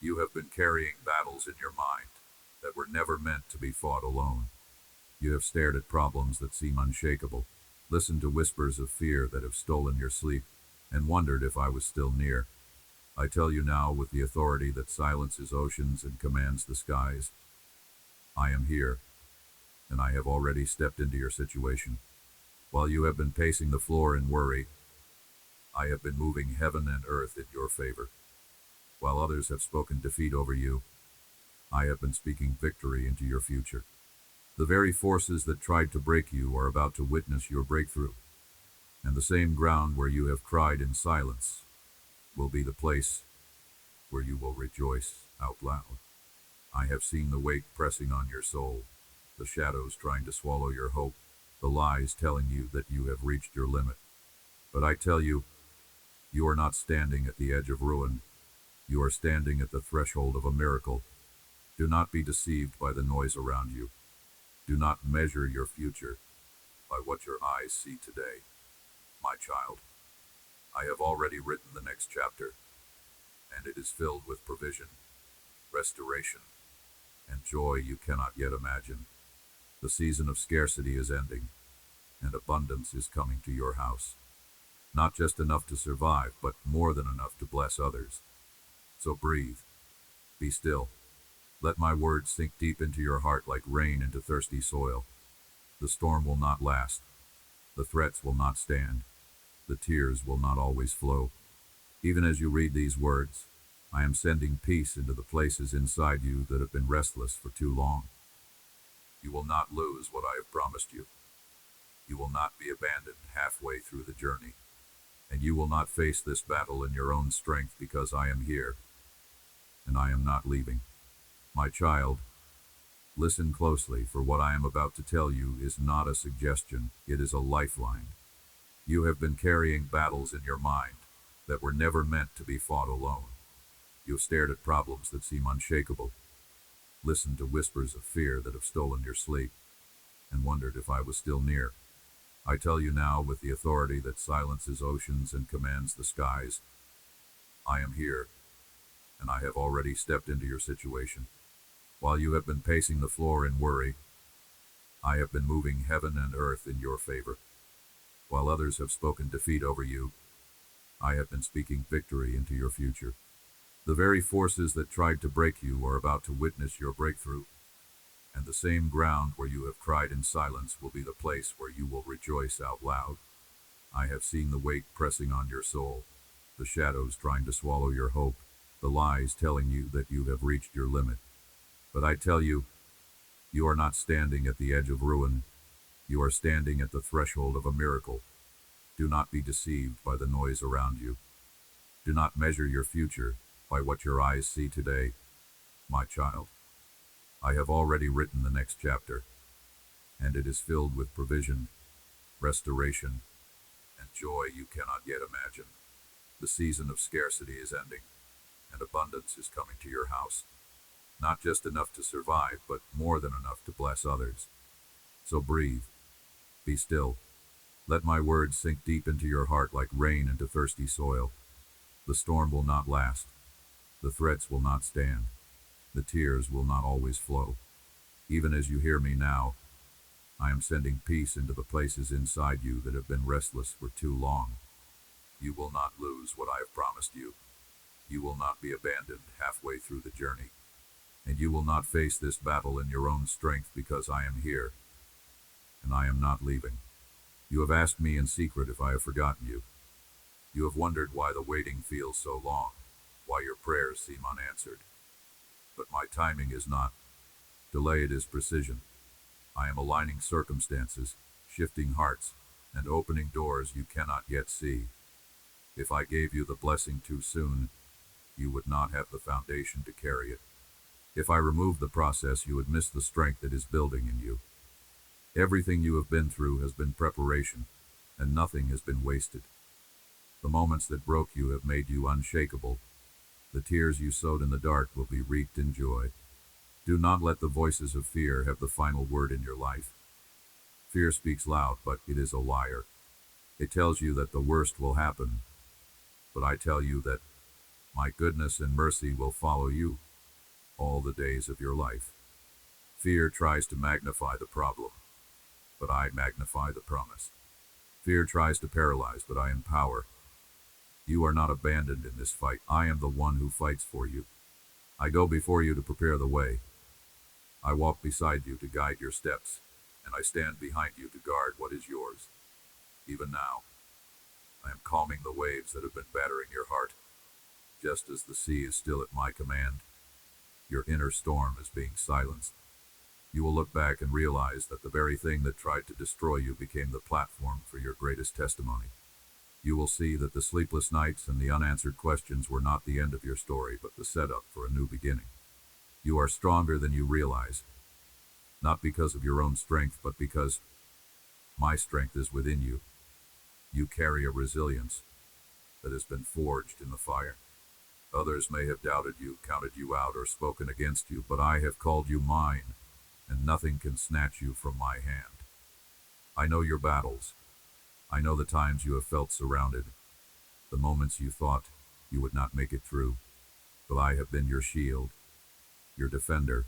You have been carrying battles in your mind that were never meant to be fought alone. You have stared at problems that seem unshakable, listened to whispers of fear that have stolen your sleep, and wondered if I was still near. I tell you now with the authority that silences oceans and commands the skies, I am here, and I have already stepped into your situation. While you have been pacing the floor in worry, I have been moving heaven and earth in your favor. While others have spoken defeat over you, I have been speaking victory into your future. The very forces that tried to break you are about to witness your breakthrough, and the same ground where you have cried in silence will be the place where you will rejoice out loud. I have seen the weight pressing on your soul, the shadows trying to swallow your hope, the lies telling you that you have reached your limit. But I tell you, you are not standing at the edge of ruin. You are standing at the threshold of a miracle. Do not be deceived by the noise around you. Do not measure your future by what your eyes see today. My child, I have already written the next chapter, and it is filled with provision, restoration, and joy you cannot yet imagine. The season of scarcity is ending, and abundance is coming to your house. Not just enough to survive, but more than enough to bless others. So breathe. Be still. Let my words sink deep into your heart like rain into thirsty soil. The storm will not last. The threats will not stand. The tears will not always flow. Even as you read these words, I am sending peace into the places inside you that have been restless for too long. You will not lose what I have promised you. You will not be abandoned halfway through the journey. And you will not face this battle in your own strength because I am here, and I am not leaving. My child, listen closely, for what I am about to tell you is not a suggestion, it is a lifeline. You have been carrying battles in your mind that were never meant to be fought alone. You have stared at problems that seem unshakable, listened to whispers of fear that have stolen your sleep, and wondered if I was still near. I tell you now with the authority that silences oceans and commands the skies, I am here, and I have already stepped into your situation. While you have been pacing the floor in worry, I have been moving heaven and earth in your favor. While others have spoken defeat over you, I have been speaking victory into your future. The very forces that tried to break you are about to witness your breakthrough, and the same ground where you have cried in silence will be the place where you will rejoice out loud. I have seen the weight pressing on your soul, the shadows trying to swallow your hope, the lies telling you that you have reached your limit. But I tell you, you are not standing at the edge of ruin. You are standing at the threshold of a miracle. Do not be deceived by the noise around you. Do not measure your future by what your eyes see today. My child, I have already written the next chapter, and it is filled with provision, restoration, and joy you cannot yet imagine. The season of scarcity is ending, and abundance is coming to your house. Not just enough to survive, but more than enough to bless others. So breathe. Be still. Let my words sink deep into your heart like rain into thirsty soil. The storm will not last. The threats will not stand. The tears will not always flow. Even as you hear me now, I am sending peace into the places inside you that have been restless for too long. You will not lose what I have promised you. You will not be abandoned halfway through the journey. And you will not face this battle in your own strength because I am here, and I am not leaving. You have asked me in secret if I have forgotten you. You have wondered why the waiting feels so long, why your prayers seem unanswered. But my timing is not delay, it is precision. I am aligning circumstances, shifting hearts, and opening doors you cannot yet see. If I gave you the blessing too soon, you would not have the foundation to carry it. If I removed the process, you would miss the strength that is building in you. Everything you have been through has been preparation, and nothing has been wasted. The moments that broke you have made you unshakable. The tears you sowed in the dark will be reaped in joy. Do not let the voices of fear have the final word in your life. Fear speaks loud, but it is a liar. It tells you that the worst will happen, but I tell you that My goodness and mercy will follow you all the days of your life. Fear tries to magnify the problem, but I magnify the promise. Fear tries to paralyze, but I empower. You are not abandoned in this fight. I am the one who fights for you. I go before you to prepare the way. I walk beside you to guide your steps, and I stand behind you to guard what is yours. Even now, I am calming the waves that have been battering your heart. Just as the sea is still at my command, your inner storm is being silenced. You will look back and realize that the very thing that tried to destroy you became the platform for your greatest testimony. You will see that the sleepless nights and the unanswered questions were not the end of your story, but the setup for a new beginning. You are stronger than you realize, not because of your own strength, but because my strength is within you. You carry a resilience that has been forged in the fire. Others may have doubted you, counted you out, or spoken against you, but I have called you mine, and nothing can snatch you from my hand. I know your battles. I know the times you have felt surrounded, the moments you thought you would not make it through. But I have been your shield, your defender,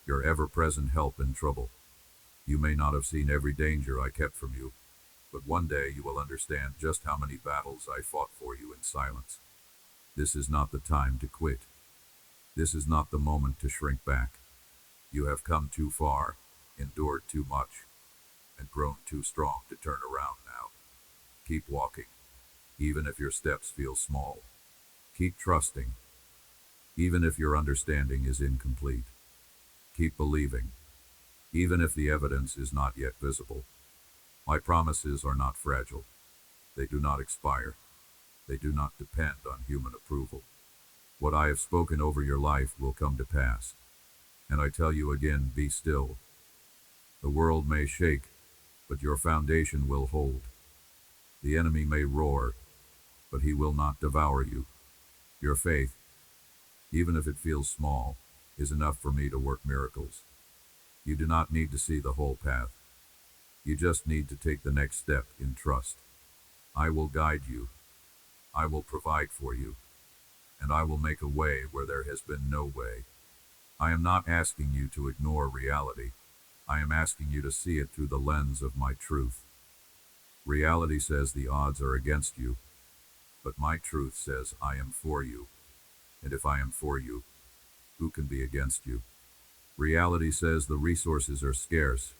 your ever-present help in trouble. You may not have seen every danger I kept from you, but one day you will understand just how many battles I fought for you in silence. This is not the time to quit. This is not the moment to shrink back. You have come too far, endured too much, and grown too strong to turn around now. Keep walking, even if your steps feel small. Keep trusting, even if your understanding is incomplete. Keep believing, even if the evidence is not yet visible. My promises are not fragile. They do not expire. They do not depend on human approval. What I have spoken over your life will come to pass. And I tell you again, be still. The world may shake, but your foundation will hold. The enemy may roar, but he will not devour you. Your faith, even if it feels small, is enough for me to work miracles. You do not need to see the whole path. You just need to take the next step in trust. I will guide you. I will provide for you. And I will make a way where there has been no way. I am not asking you to ignore reality. I am asking you to see it through the lens of my truth. Reality says the odds are against you, but my truth says I am for you. And if I am for you, who can be against you? Reality says the resources are scarce,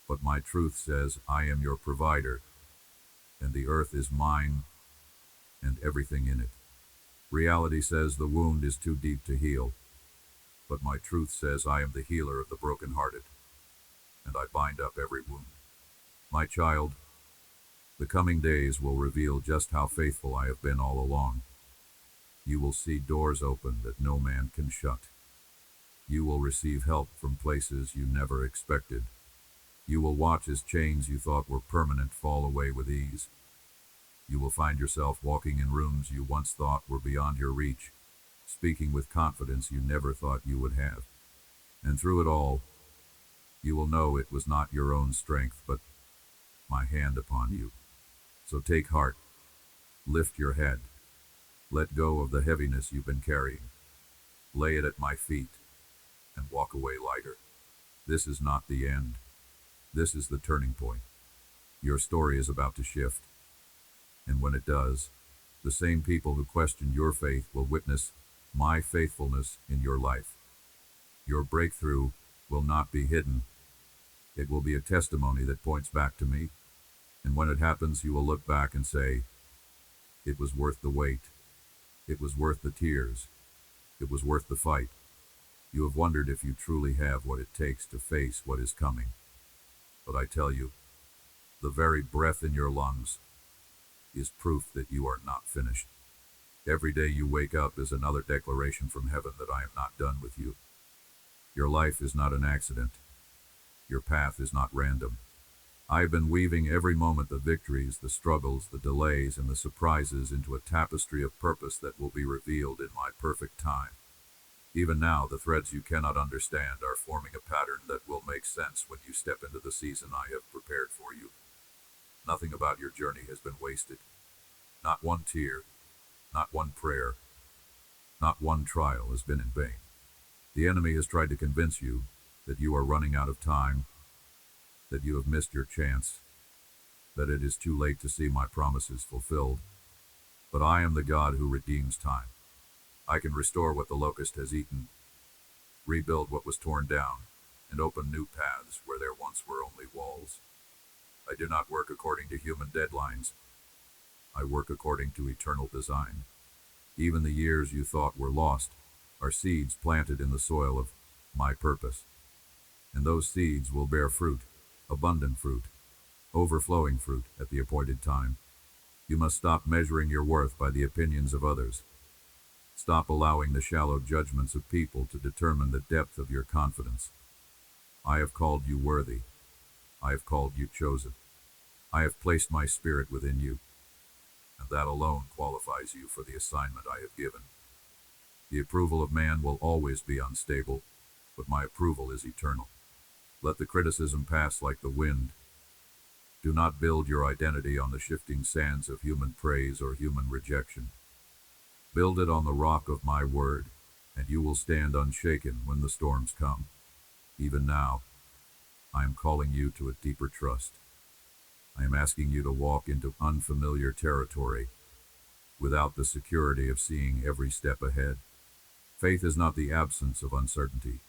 but my truth says I am your provider, and the earth is mine and everything in it. Reality says the wound is too deep to heal, but my truth says I am the healer of the brokenhearted, and I bind up every wound. My child, the coming days will reveal just how faithful I have been all along. You will see doors open that no man can shut. You will receive help from places you never expected. You will watch as chains you thought were permanent fall away with ease. You will find yourself walking in rooms you once thought were beyond your reach, speaking with confidence you never thought you would have. And through it all, you will know it was not your own strength, but my hand upon you. So take heart, lift your head, let go of the heaviness you've been carrying, lay it at my feet, and walk away lighter. This is not the end. This is the turning point. Your story is about to shift. And when it does, the same people who questioned your faith will witness my faithfulness in your life. Your breakthrough will not be hidden. It will be a testimony that points back to me. And when it happens, you will look back and say, it was worth the wait. It was worth the tears. It was worth the fight. You have wondered if you truly have what it takes to face what is coming. But I tell you, the very breath in your lungs is proof that you are not finished. Every day you wake up is another declaration from heaven that I am not done with you. Your life is not an accident. Your path is not random. I have been weaving every moment, the victories, the struggles, the delays, and the surprises into a tapestry of purpose that will be revealed in my perfect time. Even now, the threads you cannot understand are forming a pattern that will make sense when you step into the season I have prepared for you. Nothing about your journey has been wasted. Not one tear, not one prayer, Not one trial has been in vain. The enemy has tried to convince you that you are running out of time, that you have missed your chance, that it is too late to see my promises fulfilled. But I am the God who redeems time. I can restore what the locust has eaten, rebuild what was torn down, and open new paths where there once were only walls. I do not work according to human deadlines. I work according to eternal design. Even the years you thought were lost are seeds planted in the soil of my purpose. And those seeds will bear fruit, abundant fruit, overflowing fruit at the appointed time. You must stop measuring your worth by the opinions of others. Stop allowing the shallow judgments of people to determine the depth of your confidence. I have called you worthy. I have called you chosen. I have placed my spirit within you, and that alone qualifies you for the assignment I have given. The approval of man will always be unstable, but my approval is eternal. Let the criticism pass like the wind. Do not build your identity on the shifting sands of human praise or human rejection. Build it on the rock of my word, and you will stand unshaken when the storms come. Even now, I am calling you to a deeper trust. I am asking you to walk into unfamiliar territory without the security of seeing every step ahead. Faith is not the absence of uncertainty.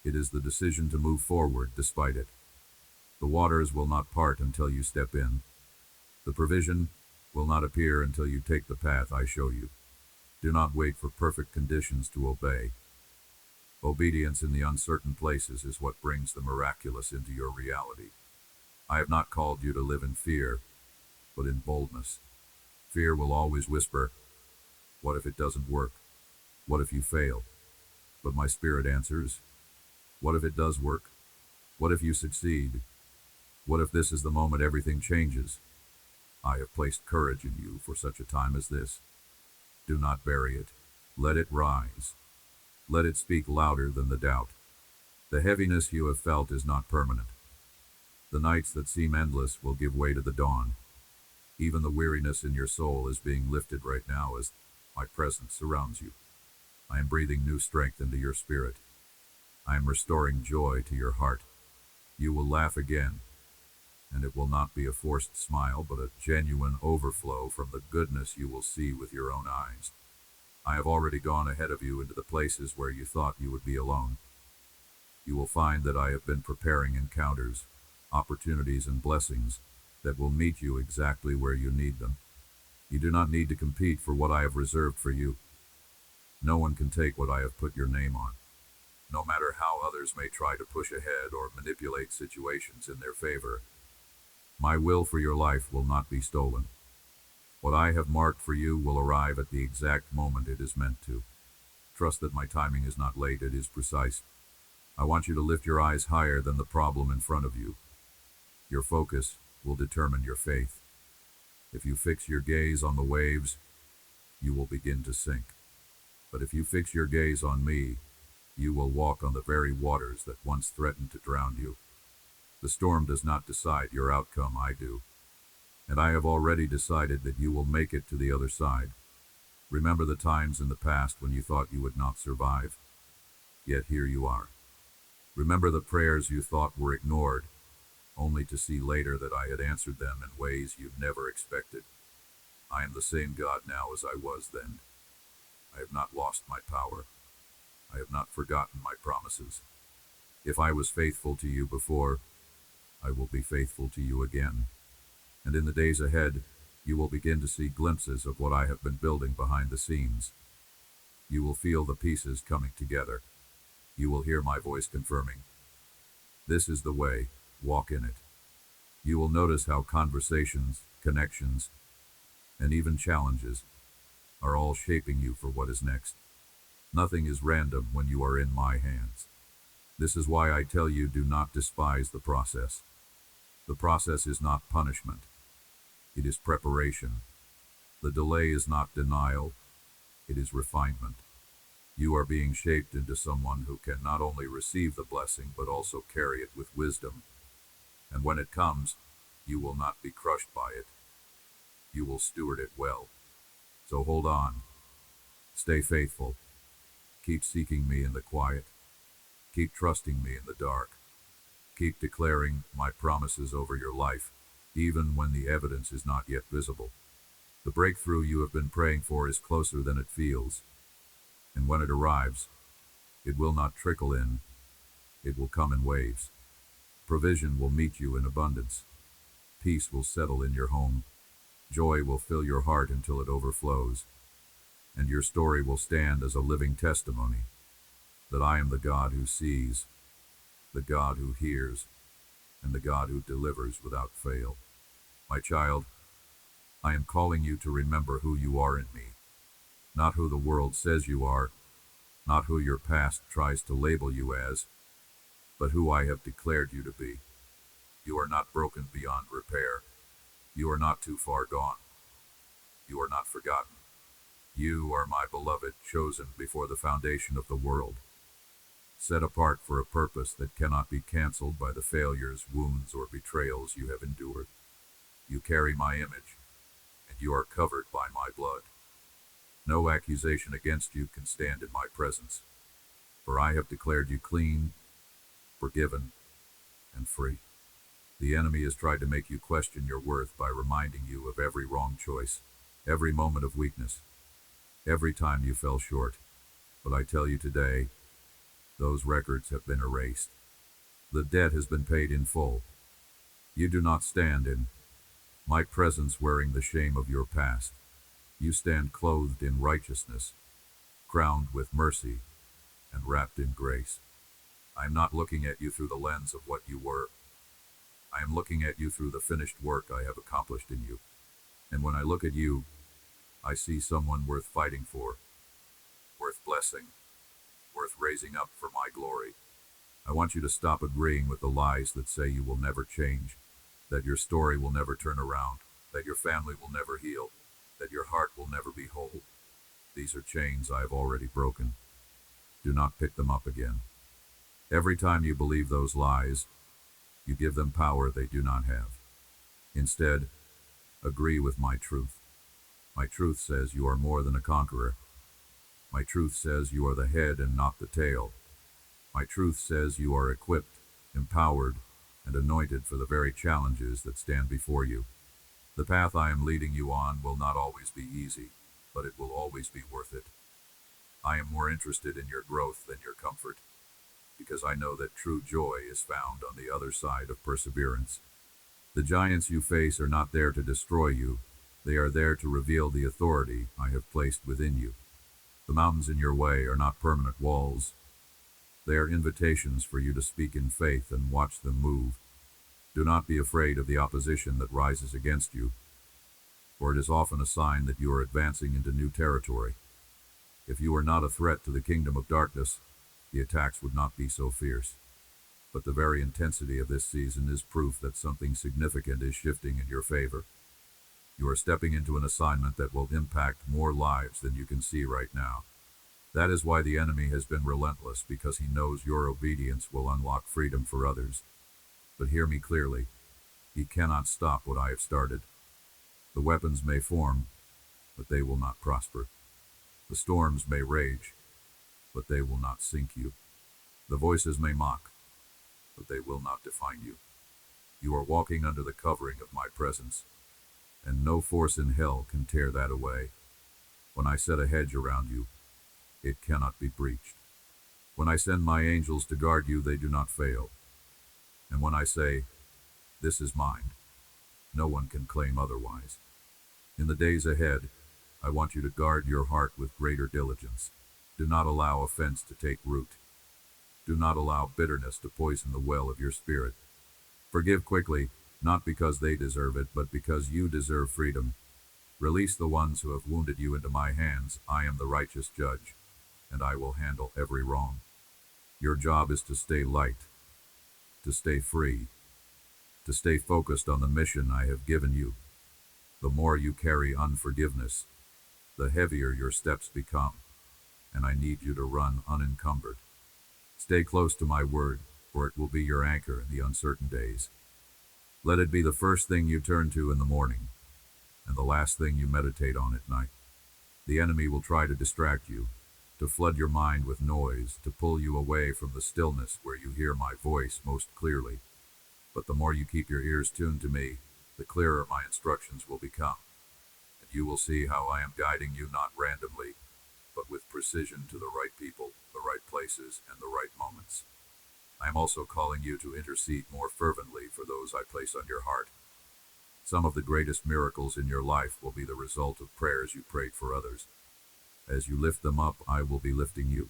It is the decision to move forward despite it. The waters will not part until you step in. The provision will not appear until you take the path I show you. Do not wait for perfect conditions to obey. Obedience in the uncertain places is what brings the miraculous into your reality. I have not called you to live in fear, but in boldness. Fear will always whisper, "What if it doesn't work? What if you fail?" But my spirit answers, "What if it does work? What if you succeed? What if this is the moment everything changes? I have placed courage in you for such a time as this. Do not bury it. Let it rise. Let it speak louder than the doubt. The heaviness you have felt is not permanent. The nights that seem endless will give way to the dawn. Even the weariness in your soul is being lifted right now as my presence surrounds you. I am breathing new strength into your spirit. I am restoring joy to your heart. You will laugh again, and it will not be a forced smile, but a genuine overflow from the goodness you will see with your own eyes. I have already gone ahead of you into the places where you thought you would be alone. You will find that I have been preparing encounters, opportunities, and blessings that will meet you exactly where you need them. You do not need to compete for what I have reserved for you. No one can take what I have put your name on. No matter how others may try to push ahead or manipulate situations in their favor, my will for your life will not be stolen. What I have marked for you will arrive at the exact moment it is meant to. Trust that my timing is not late, it is precise. I want you to lift your eyes higher than the problem in front of you. Your focus will determine your faith. If you fix your gaze on the waves, you will begin to sink. But if you fix your gaze on me, you will walk on the very waters that once threatened to drown you. The storm does not decide your outcome, I do. And I have already decided that you will make it to the other side. Remember the times in the past when you thought you would not survive, yet here you are. Remember the prayers you thought were ignored, only to see later that I had answered them in ways you never expected. I am the same God now as I was then. I have not lost my power. I have not forgotten my promises. If I was faithful to you before, I will be faithful to you again. And in the days ahead, you will begin to see glimpses of what I have been building behind the scenes. You will feel the pieces coming together. You will hear my voice confirming, "This is the way, walk in it." You will notice how conversations, connections, and even challenges are all shaping you for what is next. Nothing is random when you are in my hands. This is why I tell you, do not despise the process. The process is not punishment. It is preparation. The delay is not denial. It is refinement. You are being shaped into someone who can not only receive the blessing, but also carry it with wisdom. And when it comes, you will not be crushed by it. You will steward it well. So hold on. Stay faithful. Keep seeking me in the quiet. Keep trusting me in the dark. Keep declaring my promises over your life, even when the evidence is not yet visible. The breakthrough you have been praying for is closer than it feels. And when it arrives, it will not trickle in, it will come in waves. Provision will meet you in abundance. Peace will settle in your home. Joy will fill your heart until it overflows. And your story will stand as a living testimony that I am the God who sees, the God who hears, and the God who delivers without fail. My child, I am calling you to remember who you are in me, not who the world says you are, not who your past tries to label you as, but who I have declared you to be. You are not broken beyond repair. You are not too far gone. You are not forgotten. You are my beloved, chosen before the foundation of the world, set apart for a purpose that cannot be canceled by the failures, wounds, or betrayals you have endured. You carry my image, and you are covered by my blood. No accusation against you can stand in my presence, for I have declared you clean, forgiven, and free. The enemy has tried to make you question your worth by reminding you of every wrong choice, every moment of weakness, every time you fell short. But I tell you today, those records have been erased. The debt has been paid in full. You do not stand in my presence wearing the shame of your past. You stand clothed in righteousness, crowned with mercy, and wrapped in grace. I am not looking at you through the lens of what you were. I am looking at you through the finished work I have accomplished in you. And when I look at you, I see someone worth fighting for, worth blessing, worth raising up for my glory. I want you to stop agreeing with the lies that say you will never change, that your story will never turn around, that your family will never heal, that your heart will never be whole. These are chains I have already broken. Do not pick them up again. Every time you believe those lies, you give them power they do not have. Instead, agree with my truth. My truth says you are more than a conqueror. My truth says you are the head and not the tail. My truth says you are equipped, empowered, and anointed for the very challenges that stand before you. The path I am leading you on will not always be easy, but it will always be worth it. I am more interested in your growth than your comfort, because I know that true joy is found on the other side of perseverance. The giants you face are not there to destroy you. They are there to reveal the authority I have placed within you. The mountains in your way are not permanent walls. They are invitations for you to speak in faith and watch them move. Do not be afraid of the opposition that rises against you, for it is often a sign that you are advancing into new territory. If you were not a threat to the kingdom of darkness, the attacks would not be so fierce. But the very intensity of this season is proof that something significant is shifting in your favor. You are stepping into an assignment that will impact more lives than you can see right now. That is why the enemy has been relentless, because he knows your obedience will unlock freedom for others. But hear me clearly. He cannot stop what I have started. The weapons may form, but they will not prosper. The storms may rage, but they will not sink you. The voices may mock, but they will not define you. You are walking under the covering of my presence, and no force in hell can tear that away. When I set a hedge around you, it cannot be breached. When I send my angels to guard you, they do not fail. And when I say, "This is mine," no one can claim otherwise. In the days ahead, I want you to guard your heart with greater diligence. Do not allow offense to take root. Do not allow bitterness to poison the well of your spirit. Forgive quickly, not because they deserve it, but because you deserve freedom. Release the ones who have wounded you into my hands. I am the righteous judge, and I will handle every wrong. Your job is to stay light, to stay free, to stay focused on the mission I have given you. The more you carry unforgiveness, the heavier your steps become, and I need you to run unencumbered. Stay close to my word, for it will be your anchor in the uncertain days. Let it be the first thing you turn to in the morning, and the last thing you meditate on at night. The enemy will try to distract you, to flood your mind with noise, to pull you away from the stillness where you hear my voice most clearly. But the more you keep your ears tuned to me, the clearer my instructions will become, and you will see how I am guiding you not randomly, but with precision to the right people, the right places, and the right moments. I am also calling you to intercede more fervently for those I place on your heart. Some of the greatest miracles in your life will be the result of prayers you prayed for others. As you lift them up, I will be lifting you.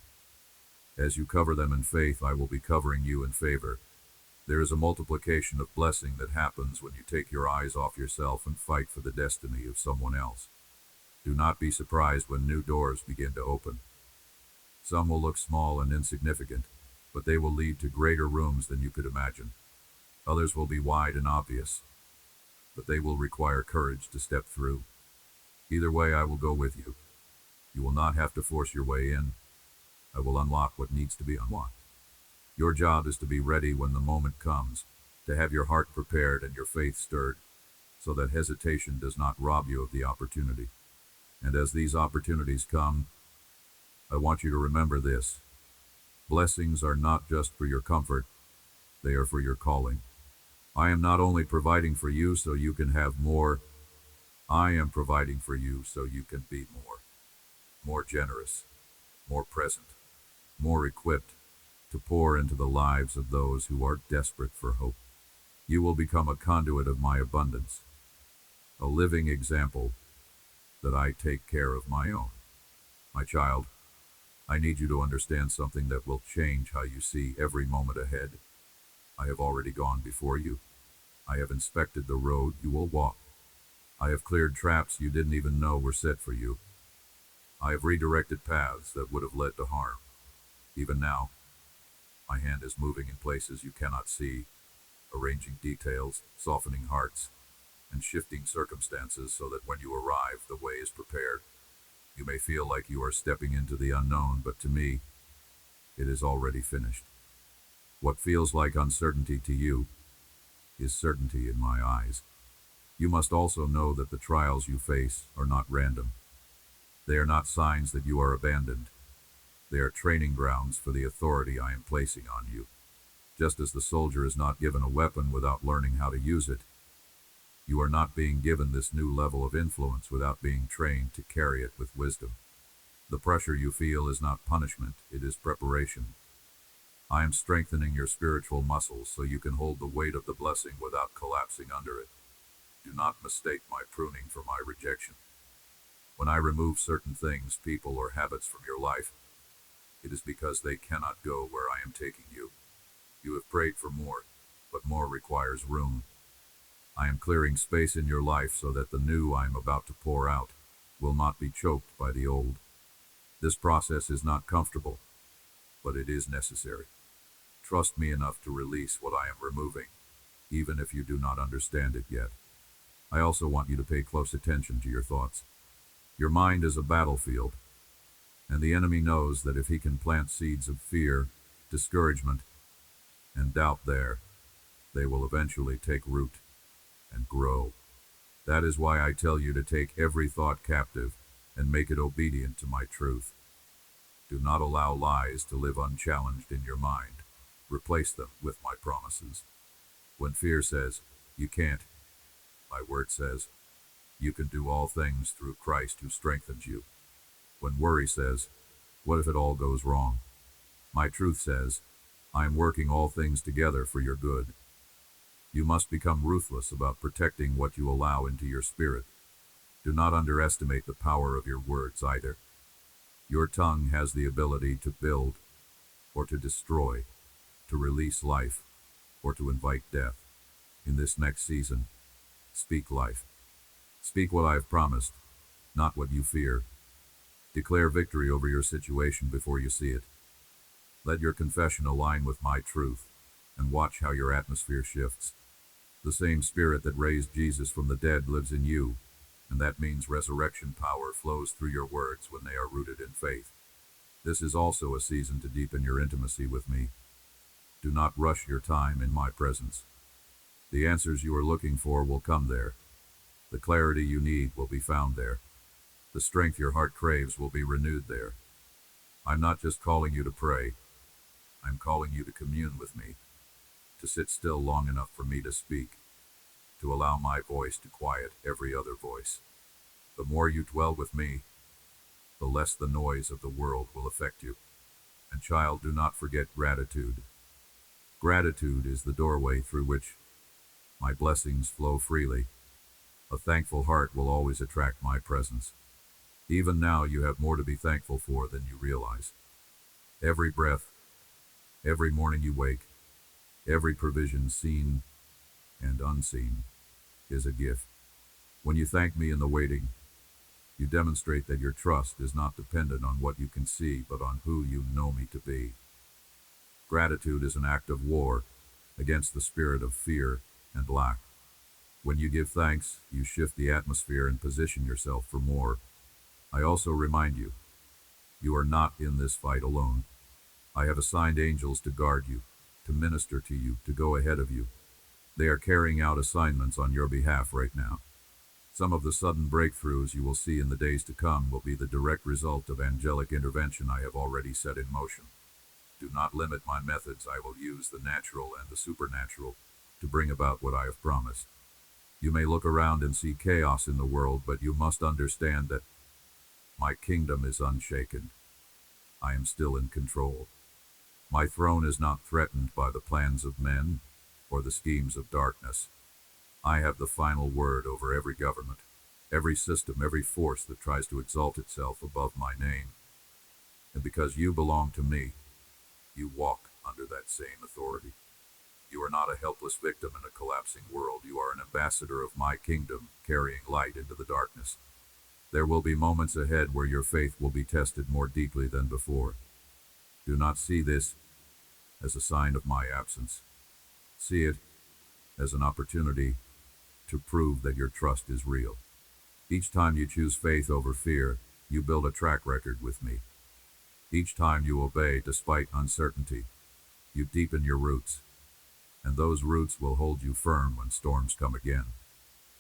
As you cover them in faith, I will be covering you in favor. There is a multiplication of blessing that happens when you take your eyes off yourself and fight for the destiny of someone else. Do not be surprised when new doors begin to open. Some will look small and insignificant, but they will lead to greater rooms than you could imagine. Others will be wide and obvious, but they will require courage to step through. Either way, I will go with you. You will not have to force your way in. I will unlock what needs to be unlocked. Your job is to be ready when the moment comes, to have your heart prepared and your faith stirred, so that hesitation does not rob you of the opportunity. And as these opportunities come, I want you to remember this. Blessings are not just for your comfort, they are for your calling. I am not only providing for you so you can have more, I am providing for you so you can be more generous, more present, more equipped to pour into the lives of those who are desperate for hope. You will become a conduit of my abundance, a living example that I take care of my own. My child, I need you to understand something that will change how you see every moment ahead. I have already gone before you. I have inspected the road you will walk. I have cleared traps you didn't even know were set for you. I have redirected paths that would have led to harm. Even now, my hand is moving in places you cannot see, arranging details, softening hearts, and shifting circumstances so that when you arrive, the way is prepared. You may feel like you are stepping into the unknown, but to me, it is already finished. What feels like uncertainty to you is certainty in my eyes. You must also know that the trials you face are not random. They are not signs that you are abandoned. They are training grounds for the authority I am placing on you. Just as the soldier is not given a weapon without learning how to use it, you are not being given this new level of influence without being trained to carry it with wisdom. The pressure you feel is not punishment, it is preparation. I am strengthening your spiritual muscles so you can hold the weight of the blessing without collapsing under it. Do not mistake my pruning for my rejection. When I remove certain things, people, or habits from your life, it is because they cannot go where I am taking you. You have prayed for more, but more requires room. I am clearing space in your life so that the new I am about to pour out will not be choked by the old. This process is not comfortable, but it is necessary. Trust me enough to release what I am removing, even if you do not understand it yet. I also want you to pay close attention to your thoughts. Your mind is a battlefield, and the enemy knows that if he can plant seeds of fear, discouragement, and doubt there, they will eventually take root and grow. That is why I tell you to take every thought captive and make it obedient to my truth. Do not allow lies to live unchallenged in your mind. Replace them with my promises. When fear says, "You can't," my word says, "You can do all things through Christ who strengthens you." When worry says, "What if it all goes wrong?" my truth says, "I am working all things together for your good." You must become ruthless about protecting what you allow into your spirit. Do not underestimate the power of your words either. Your tongue has the ability to build or to destroy, to release life or to invite death. In this next season, speak life. Speak what I have promised, not what you fear. Declare victory over your situation before you see it. Let your confession align with my truth, and watch how your atmosphere shifts. The same Spirit that raised Jesus from the dead lives in you, and that means resurrection power flows through your words when they are rooted in faith. This is also a season to deepen your intimacy with me. Do not rush your time in my presence. The answers you are looking for will come there. The clarity you need will be found there. The strength your heart craves will be renewed there. I'm not just calling you to pray, I'm calling you to commune with me, to sit still long enough for me to speak, to allow my voice to quiet every other voice. The more you dwell with me, the less the noise of the world will affect you. And child, do not forget gratitude. Gratitude is the doorway through which my blessings flow freely. A thankful heart will always attract my presence. Even now you have more to be thankful for than you realize. Every breath, every morning you wake, every provision seen and unseen is a gift. When you thank me in the waiting, you demonstrate that your trust is not dependent on what you can see, but on who you know me to be. Gratitude is an act of war against the spirit of fear and lack. When you give thanks, you shift the atmosphere and position yourself for more. I also remind you, you are not in this fight alone. I have assigned angels to guard you, to minister to you, to go ahead of you. They are carrying out assignments on your behalf right now. Some of the sudden breakthroughs you will see in the days to come will be the direct result of angelic intervention I have already set in motion. Do not limit my methods. I will use the natural and the supernatural to bring about what I have promised. You may look around and see chaos in the world, but you must understand that my kingdom is unshaken. I am still in control. My throne is not threatened by the plans of men or the schemes of darkness. I have the final word over every government, every system, every force that tries to exalt itself above my name. And because you belong to me, you walk under that same authority. You are not a helpless victim in a collapsing world. You are an ambassador of my kingdom, carrying light into the darkness. There will be moments ahead where your faith will be tested more deeply than before. Do not see this as a sign of my absence. See it as an opportunity to prove that your trust is real. Each time you choose faith over fear, you build a track record with me. Each time you obey despite uncertainty, you deepen your roots, and those roots will hold you firm when storms come again.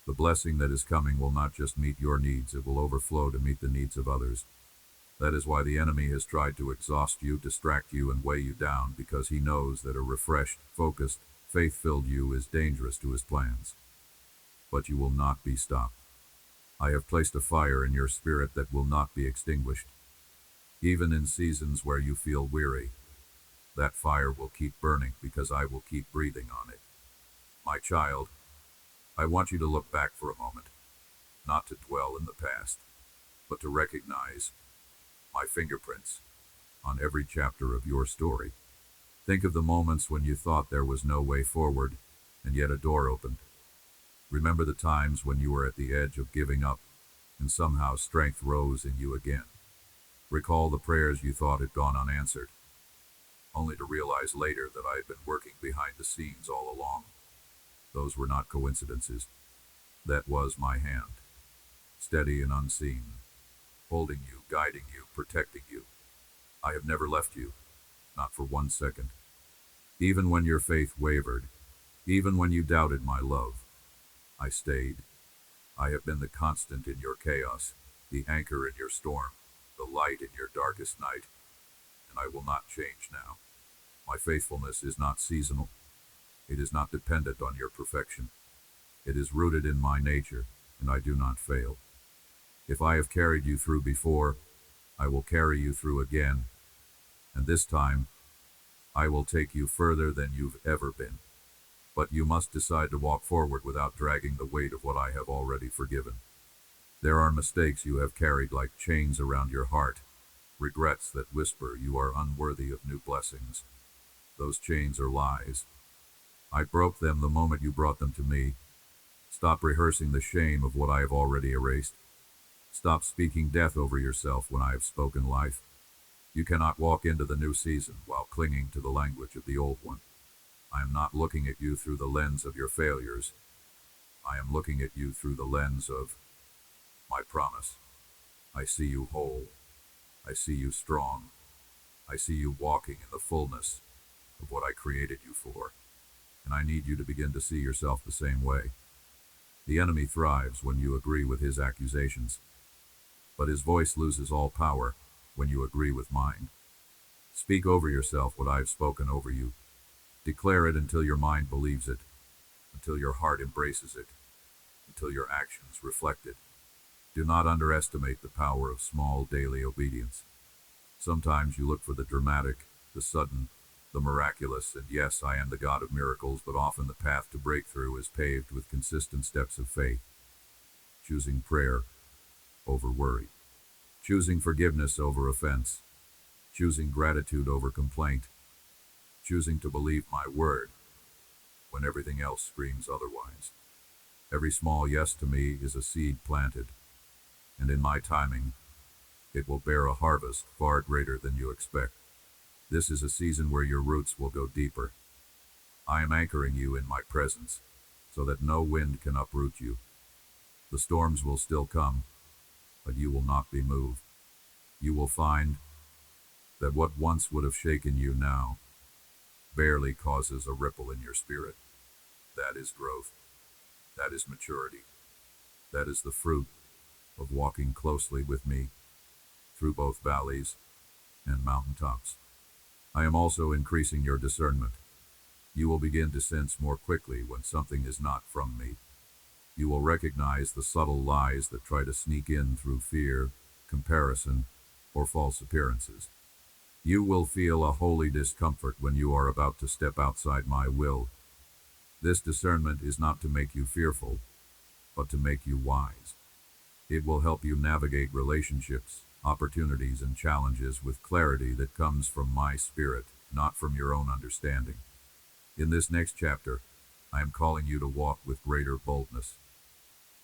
The blessing that is coming will not just meet your needs, it will overflow to meet the needs of others. That is why the enemy has tried to exhaust you, distract you, and weigh you down, because he knows that a refreshed, focused, faith-filled you is dangerous to his plans. But you will not be stopped. I have placed a fire in your spirit that will not be extinguished. Even in seasons where you feel weary, that fire will keep burning because I will keep breathing on it. My child, I want you to look back for a moment, not to dwell in the past, but to recognize my fingerprints on every chapter of your story. Think of the moments when you thought there was no way forward, and yet a door opened. Remember the times when you were at the edge of giving up, and somehow strength rose in you again. Recall the prayers you thought had gone unanswered, only to realize later that I had been working behind the scenes all along. Those were not coincidences. That was my hand, steady and unseen, holding you, guiding you, protecting you. I have never left you, not for 1 second. Even when your faith wavered, even when you doubted my love, I stayed. I have been the constant in your chaos, the anchor in your storm, the light in your darkest night, and I will not change now. My faithfulness is not seasonal. It is not dependent on your perfection. It is rooted in my nature, and I do not fail. If I have carried you through before, I will carry you through again, and this time, I will take you further than you've ever been. But you must decide to walk forward without dragging the weight of what I have already forgiven. There are mistakes you have carried like chains around your heart, regrets that whisper you are unworthy of new blessings. Those chains are lies. I broke them the moment you brought them to me. Stop rehearsing the shame of what I have already erased. Stop speaking death over yourself when I have spoken life. You cannot walk into the new season while clinging to the language of the old one. I am not looking at you through the lens of your failures. I am looking at you through the lens of my promise. I see you whole. I see you strong. I see you walking in the fullness of what I created you for. And I need you to begin to see yourself the same way. The enemy thrives when you agree with his accusations. but his voice loses all power when you agree with mine. Speak over yourself what I've spoken over you. Declare it until your mind believes it, until your heart embraces it, until your actions reflect it. Do not underestimate the power of small daily obedience. Sometimes you look for the dramatic, the sudden, the miraculous, and yes, I am the God of miracles, but often the path to breakthrough is paved with consistent steps of faith. Choosing prayer over worry. Choosing forgiveness over offense. Choosing gratitude over complaint. Choosing to believe my word when everything else screams otherwise. Every small yes to me is a seed planted, and in my timing, it will bear a harvest far greater than you expect. This is a season where your roots will go deeper. I am anchoring you in my presence, so that no wind can uproot you. The storms will still come, but you will not be moved. You will find that what once would have shaken you now barely causes a ripple in your spirit. That is growth. That is maturity. That is the fruit of walking closely with me through both valleys and mountaintops. I am also increasing your discernment. You will begin to sense more quickly when something is not from me. You will recognize the subtle lies that try to sneak in through fear, comparison, or false appearances. You will feel a holy discomfort when you are about to step outside my will. This discernment is not to make you fearful, but to make you wise. It will help you navigate relationships, opportunities, and challenges with clarity that comes from my spirit, not from your own understanding. In this next chapter, I am calling you to walk with greater boldness.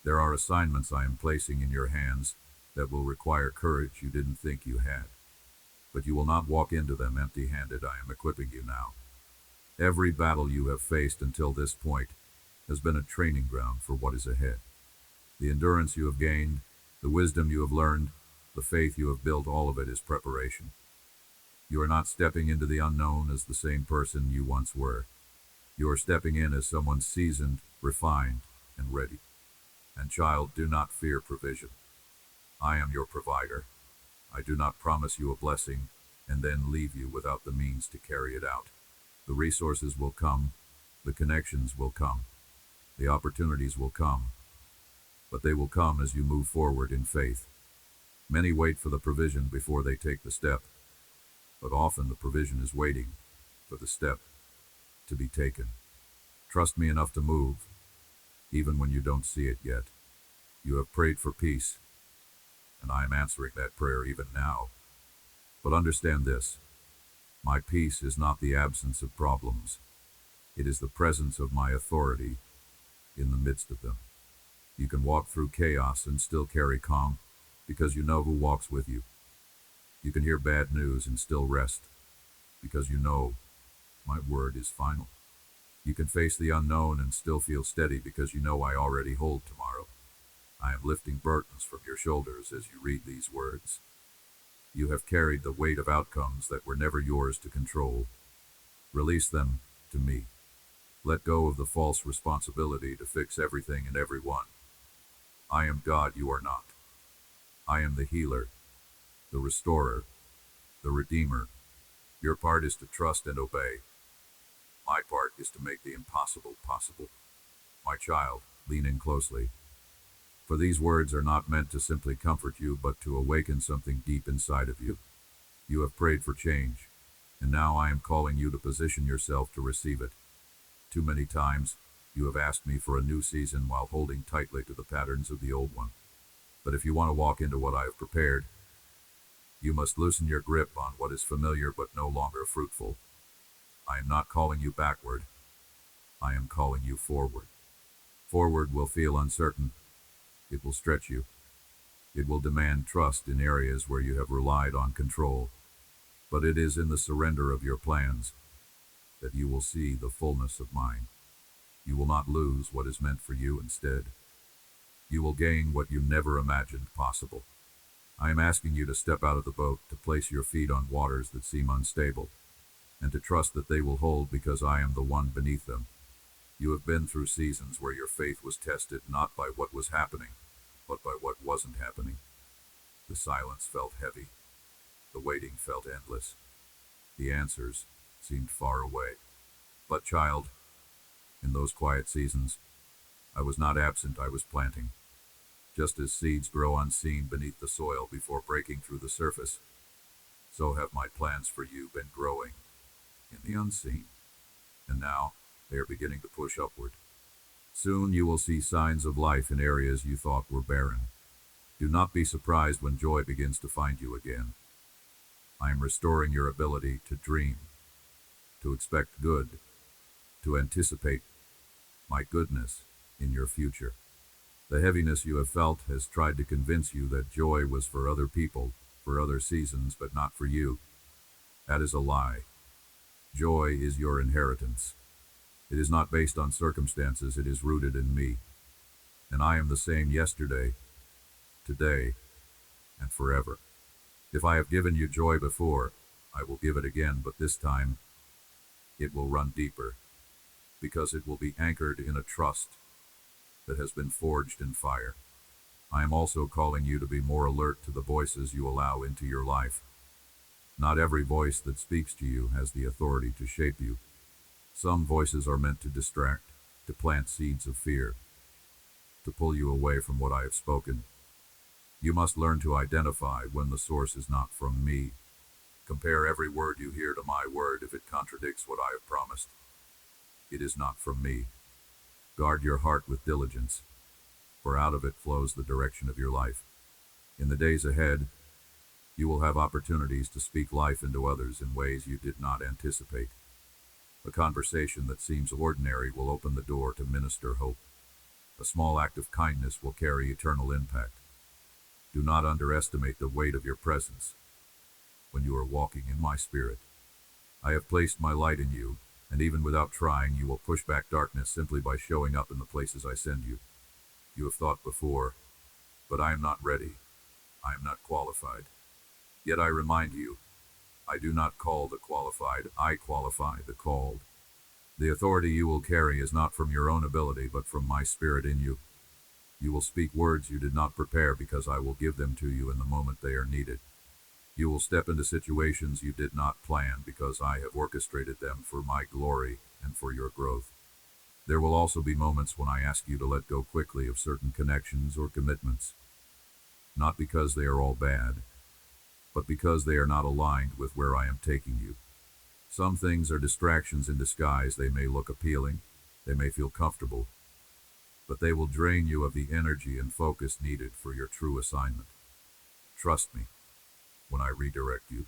There are assignments I am placing in your hands that will require courage you didn't think you had. But you will not walk into them empty-handed. I am equipping you now. Every battle you have faced until this point has been a training ground for what is ahead. The endurance you have gained, the wisdom you have learned, the faith you have built, all of it is preparation. You are not stepping into the unknown as the same person you once were. You are stepping in as someone seasoned, refined, and ready. And child, do not fear provision. I am your provider. I do not promise you a blessing and then leave you without the means to carry it out. The resources will come, the connections will come, the opportunities will come, but they will come as you move forward in faith. Many wait for the provision before they take the step, but often the provision is waiting for the step to be taken. Trust me enough to move, even when you don't see it yet. You have prayed for peace, and I am answering that prayer even now. But understand this, my peace is not the absence of problems. It is the presence of my authority in the midst of them. You can walk through chaos and still carry calm, because you know who walks with you. You can hear bad news and still rest, because you know my word is final. You can face the unknown and still feel steady, because you know I already hold tomorrow. I am lifting burdens from your shoulders as you read these words. You have carried the weight of outcomes that were never yours to control. Release them to me. Let go of the false responsibility to fix everything and everyone. I am God, you are not. I am the healer, the restorer, the redeemer. Your part is to trust and obey. My part is to make the impossible possible. My child, lean in closely. For these words are not meant to simply comfort you, but to awaken something deep inside of you. You have prayed for change, and now I am calling you to position yourself to receive it. Too many times, you have asked me for a new season while holding tightly to the patterns of the old one. But if you want to walk into what I have prepared, you must loosen your grip on what is familiar but no longer fruitful. I am not calling you backward. I am calling you forward. Forward will feel uncertain. It will stretch you. It will demand trust in areas where you have relied on control. But it is in the surrender of your plans that you will see the fullness of mine. You will not lose what is meant for you. Instead, you will gain what you never imagined possible. I am asking you to step out of the boat, to place your feet on waters that seem unstable, and to trust that they will hold, because I am the one beneath them. You have been through seasons where your faith was tested not by what was happening, but by what wasn't happening. The silence felt heavy. The waiting felt endless. The answers seemed far away. But, child, in those quiet seasons, I was not absent, I was planting. Just as seeds grow unseen beneath the soil before breaking through the surface, so have my plans for you been growing in the unseen. And now they are beginning to push upward. Soon you will see signs of life in areas you thought were barren. Do not be surprised when joy begins to find you again. I am restoring your ability to dream, to expect good, to anticipate my goodness in your future. The heaviness you have felt has tried to convince you that joy was for other people, for other seasons, but not for you. That is a lie. Joy is your inheritance. It is not based on circumstances, it is rooted in me. And I am the same yesterday, today, and forever. If I have given you joy before, I will give it again, but this time it will run deeper, because it will be anchored in a trust that has been forged in fire. I am also calling you to be more alert to the voices you allow into your life. Not every voice that speaks to you has the authority to shape you. Some voices are meant to distract, to plant seeds of fear, to pull you away from what I have spoken. You must learn to identify when the source is not from me. Compare every word you hear to my word. If it contradicts what I have promised, it is not from me. Guard your heart with diligence, for out of it flows the direction of your life. In the days ahead, you will have opportunities to speak life into others in ways you did not anticipate. A conversation that seems ordinary will open the door to minister hope. A small act of kindness will carry eternal impact. Do not underestimate the weight of your presence when you are walking in my spirit. I have placed my light in you, and even without trying, you will push back darkness simply by showing up in the places I send you. You have thought before, but I am not ready. I am not qualified. Yet I remind you, I do not call the qualified, I qualify the called. The authority you will carry is not from your own ability, but from my spirit in you. You will speak words you did not prepare because I will give them to you in the moment they are needed. You will step into situations you did not plan because I have orchestrated them for my glory and for your growth. There will also be moments when I ask you to let go quickly of certain connections or commitments. Not because they are all bad, but because they are not aligned with where I am taking you. Some things are distractions in disguise. They may look appealing, they may feel comfortable, but they will drain you of the energy and focus needed for your true assignment. Trust me, when I redirect you,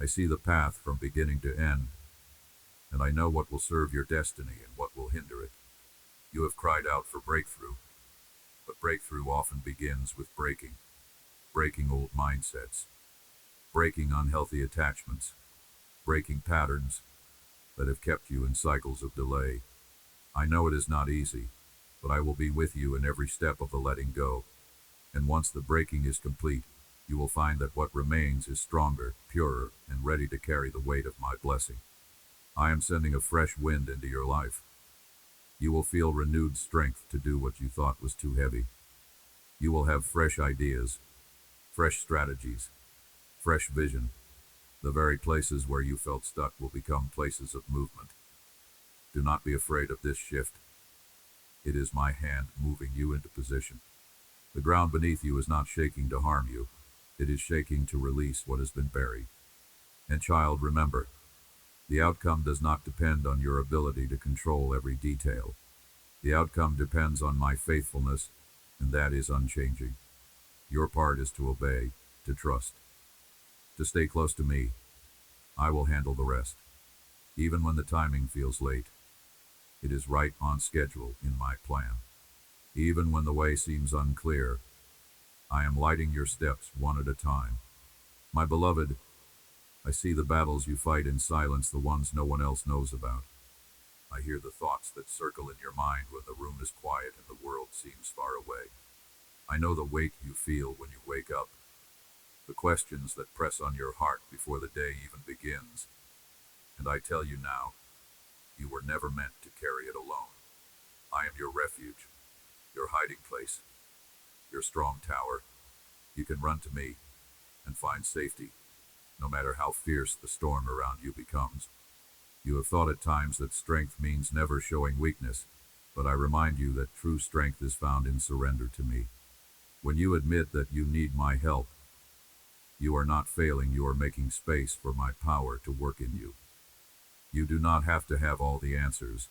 I see the path from beginning to end, and I know what will serve your destiny and what will hinder it. You have cried out for breakthrough, but breakthrough often begins with breaking old mindsets, breaking unhealthy attachments, breaking patterns that have kept you in cycles of delay. I know it is not easy, but I will be with you in every step of the letting go. And once the breaking is complete, you will find that what remains is stronger, purer, and ready to carry the weight of my blessing. I am sending a fresh wind into your life. You will feel renewed strength to do what you thought was too heavy. You will have fresh ideas, fresh strategies, fresh vision. The very places where you felt stuck will become places of movement. Do not be afraid of this shift. It is my hand moving you into position. The ground beneath you is not shaking to harm you. It is shaking to release what has been buried. And child, remember, the outcome does not depend on your ability to control every detail. The outcome depends on my faithfulness, and that is unchanging. Your part is to obey, to trust, to stay close to me. I will handle the rest. Even when the timing feels late, it is right on schedule in my plan. Even when the way seems unclear, I am lighting your steps one at a time. My beloved, I see the battles you fight in silence, the ones no one else knows about. I hear the thoughts that circle in your mind when the room is quiet and the world seems far away. I know the weight you feel when you wake up, the questions that press on your heart before the day even begins. And I tell you now, you were never meant to carry it alone. I am your refuge, your hiding place, your strong tower. You can run to me and find safety, no matter how fierce the storm around you becomes. You have thought at times that strength means never showing weakness, but I remind you that true strength is found in surrender to me. When you admit that you need my help, you are not failing, you are making space for my power to work in you. You do not have to have all the answers.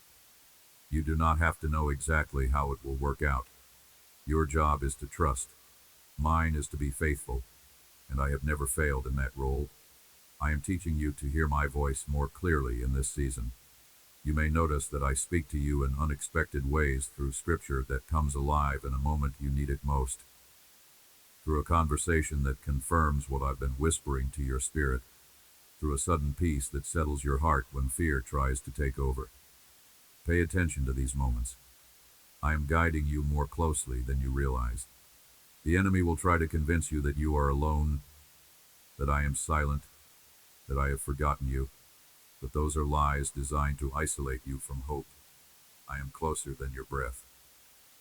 You do not have to know exactly how it will work out. Your job is to trust. Mine is to be faithful, and I have never failed in that role. I am teaching you to hear my voice more clearly in this season. You may notice that I speak to you in unexpected ways through scripture that comes alive in a moment you need it most. Through a conversation that confirms what I've been whispering to your spirit. Through a sudden peace that settles your heart when fear tries to take over. Pay attention to these moments. I am guiding you more closely than you realize. The enemy will try to convince you that you are alone, that I am silent, that I have forgotten you, but those are lies designed to isolate you from hope. I am closer than your breath.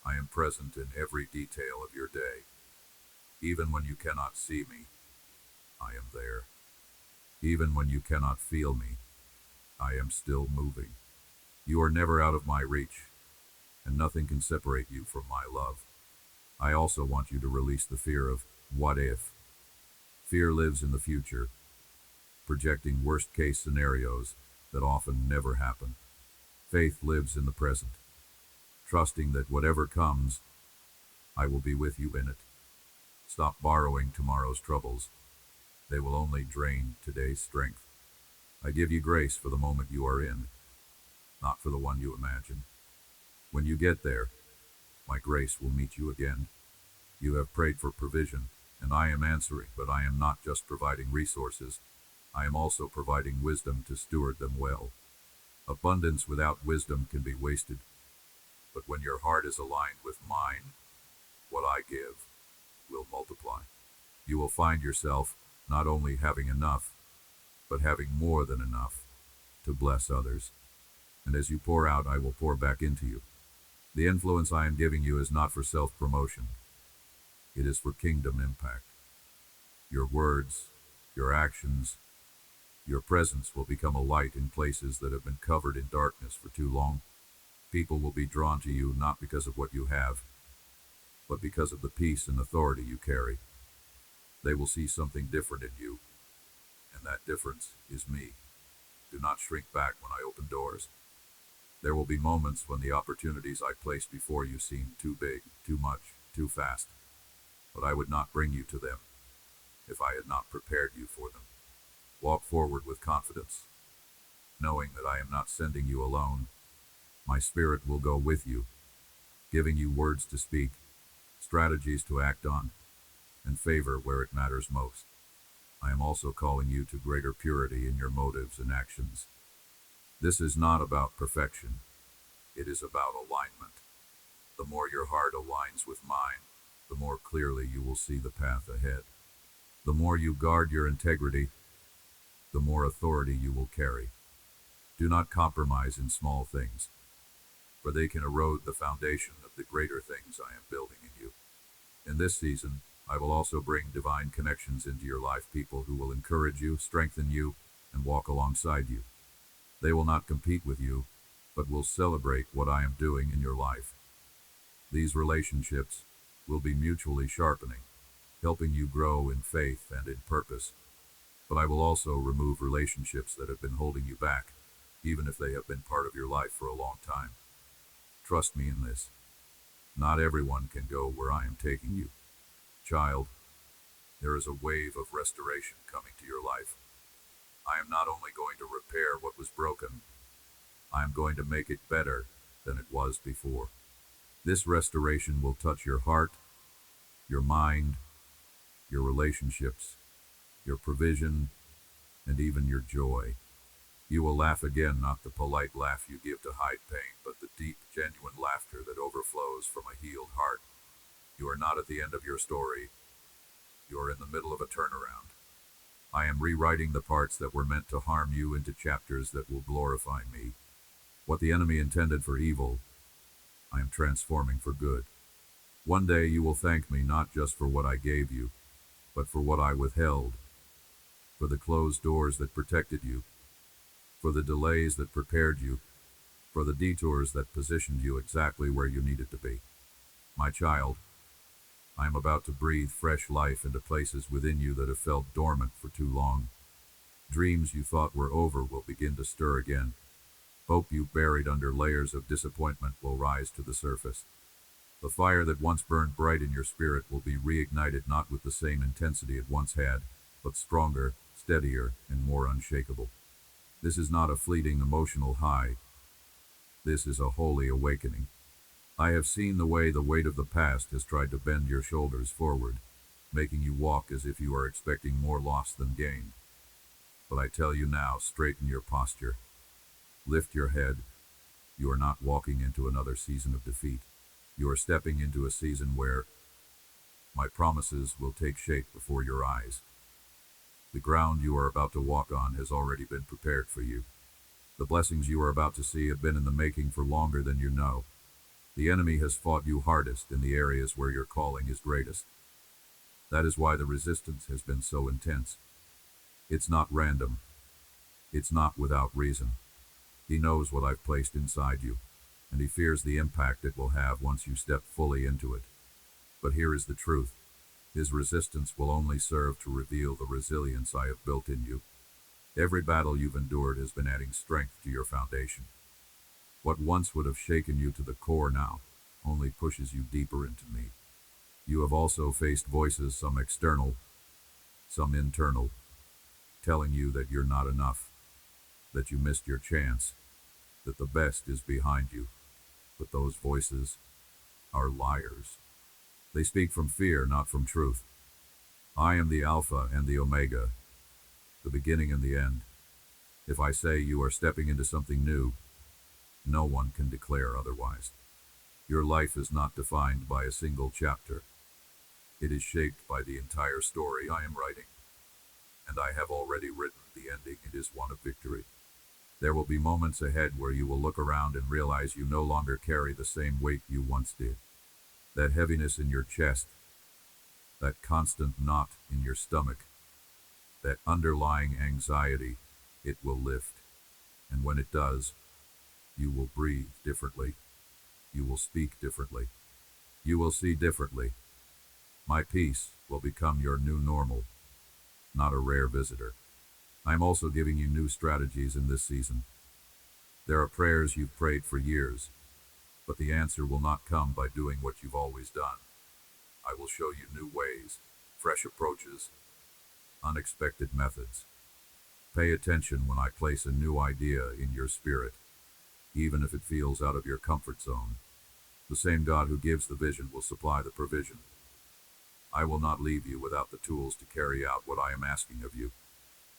I am present in every detail of your day. Even when you cannot see me, I am there. Even when you cannot feel me, I am still moving. You are never out of my reach, and nothing can separate you from my love. I also want you to release the fear of what if. Fear lives in the future, projecting worst-case scenarios that often never happen. Faith lives in the present, trusting that whatever comes, I will be with you in it. Stop borrowing tomorrow's troubles. They will only drain today's strength. I give you grace for the moment you are in, not for the one you imagine. When you get there, my grace will meet you again. You have prayed for provision, and I am answering, but I am not just providing resources. I am also providing wisdom to steward them well. Abundance without wisdom can be wasted, but when your heart is aligned with mine, what I give will multiply. You will find yourself not only having enough, but having more than enough to bless others. And as you pour out, I will pour back into you. The influence I am giving you is not for self-promotion. It is for kingdom impact. Your words, your actions, your presence will become a light in places that have been covered in darkness for too long. People will be drawn to you not because of what you have, but because of the peace and authority you carry. They will see something different in you, and that difference is me. Do not shrink back when I open doors. There will be moments when the opportunities I place before you seem too big, too much, too fast. But I would not bring you to them if I had not prepared you for them. Walk forward with confidence, knowing that I am not sending you alone. My spirit will go with you, giving you words to speak, strategies to act on, and favor where it matters most. I am also calling you to greater purity in your motives and actions. This is not about perfection. It is about alignment. The more your heart aligns with mine, the more clearly you will see the path ahead. The more you guard your integrity, the more authority you will carry. Do not compromise in small things, for they can erode the foundation of the greater things I am building in you. In this season, I will also bring divine connections into your life, people who will encourage you, strengthen you, and walk alongside you. They will not compete with you, but will celebrate what I am doing in your life. These relationships will be mutually sharpening, helping you grow in faith and in purpose. But I will also remove relationships that have been holding you back, even if they have been part of your life for a long time. Trust me in this. Not everyone can go where I am taking you. Child, there is a wave of restoration coming to your life. I am not only going to repair what was broken, I am going to make it better than it was before. This restoration will touch your heart, your mind, your relationships, your provision, and even your joy. You will laugh again, not the polite laugh you give to hide pain, but the deep, genuine laughter that overflows from a healed heart. You are not at the end of your story. You are in the middle of a turnaround. I am rewriting the parts that were meant to harm you into chapters that will glorify me. What the enemy intended for evil, I am transforming for good. One day you will thank me not just for what I gave you, but for what I withheld, for the closed doors that protected you, for the delays that prepared you, for the detours that positioned you exactly where you needed to be. My child, I am about to breathe fresh life into places within you that have felt dormant for too long. Dreams you thought were over will begin to stir again. Hope you buried under layers of disappointment will rise to the surface. The fire that once burned bright in your spirit will be reignited, not with the same intensity it once had, but stronger, steadier, and more unshakable. This is not a fleeting emotional high. This is a holy awakening. I have seen the way the weight of the past has tried to bend your shoulders forward, making you walk as if you are expecting more loss than gain. But I tell you now, straighten your posture. Lift your head. You are not walking into another season of defeat. You are stepping into a season where my promises will take shape before your eyes. The ground you are about to walk on has already been prepared for you. The blessings you are about to see have been in the making for longer than you know. The enemy has fought you hardest in the areas where your calling is greatest. That is why the resistance has been so intense. It's not random. It's not without reason. He knows what I've placed inside you, and he fears the impact it will have once you step fully into it. But here is the truth. His resistance will only serve to reveal the resilience I have built in you. Every battle you've endured has been adding strength to your foundation. What once would have shaken you to the core now only pushes you deeper into me. You have also faced voices, some external, some internal, telling you that you're not enough, that you missed your chance, that the best is behind you. But those voices are liars. They speak from fear, not from truth. I am the Alpha and the Omega, the beginning and the end. If I say you are stepping into something new, no one can declare otherwise. Your life is not defined by a single chapter. It is shaped by the entire story I am writing. And I have already written the ending. It is one of victory. There will be moments ahead where you will look around and realize you no longer carry the same weight you once did. That heaviness in your chest, that constant knot in your stomach, that underlying anxiety, it will lift. And when it does, you will breathe differently. You will speak differently. You will see differently. My peace will become your new normal, not a rare visitor. I'm also giving you new strategies in this season. There are prayers you've prayed for years, but the answer will not come by doing what you've always done. I will show you new ways, fresh approaches, unexpected methods. Pay attention when I place a new idea in your spirit, even if it feels out of your comfort zone. The same God who gives the vision will supply the provision. I will not leave you without the tools to carry out what I am asking of you.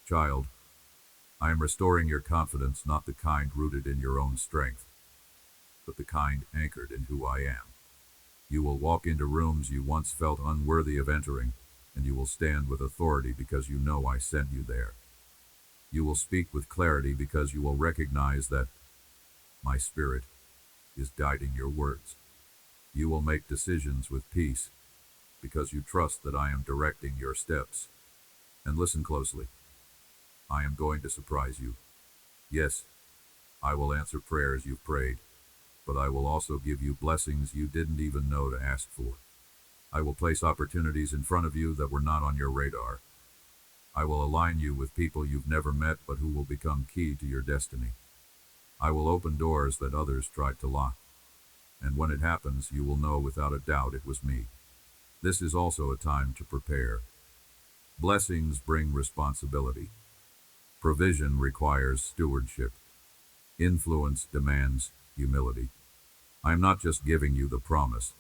Child, I am restoring your confidence, not the kind rooted in your own strength, but the kind anchored in who I am. You will walk into rooms you once felt unworthy of entering, and you will stand with authority because you know I sent you there. You will speak with clarity because you will recognize that my spirit is guiding your words. You will make decisions with peace because you trust that I am directing your steps. And listen closely. I am going to surprise you. Yes, I will answer prayers you've prayed, but I will also give you blessings you didn't even know to ask for. I will place opportunities in front of you that were not on your radar. I will align you with people you've never met but who will become key to your destiny. I will open doors that others tried to lock. And when it happens, you will know without a doubt it was me. This is also a time to prepare. Blessings bring responsibility. Provision requires stewardship. Influence demands humility. I am not just giving you the promise.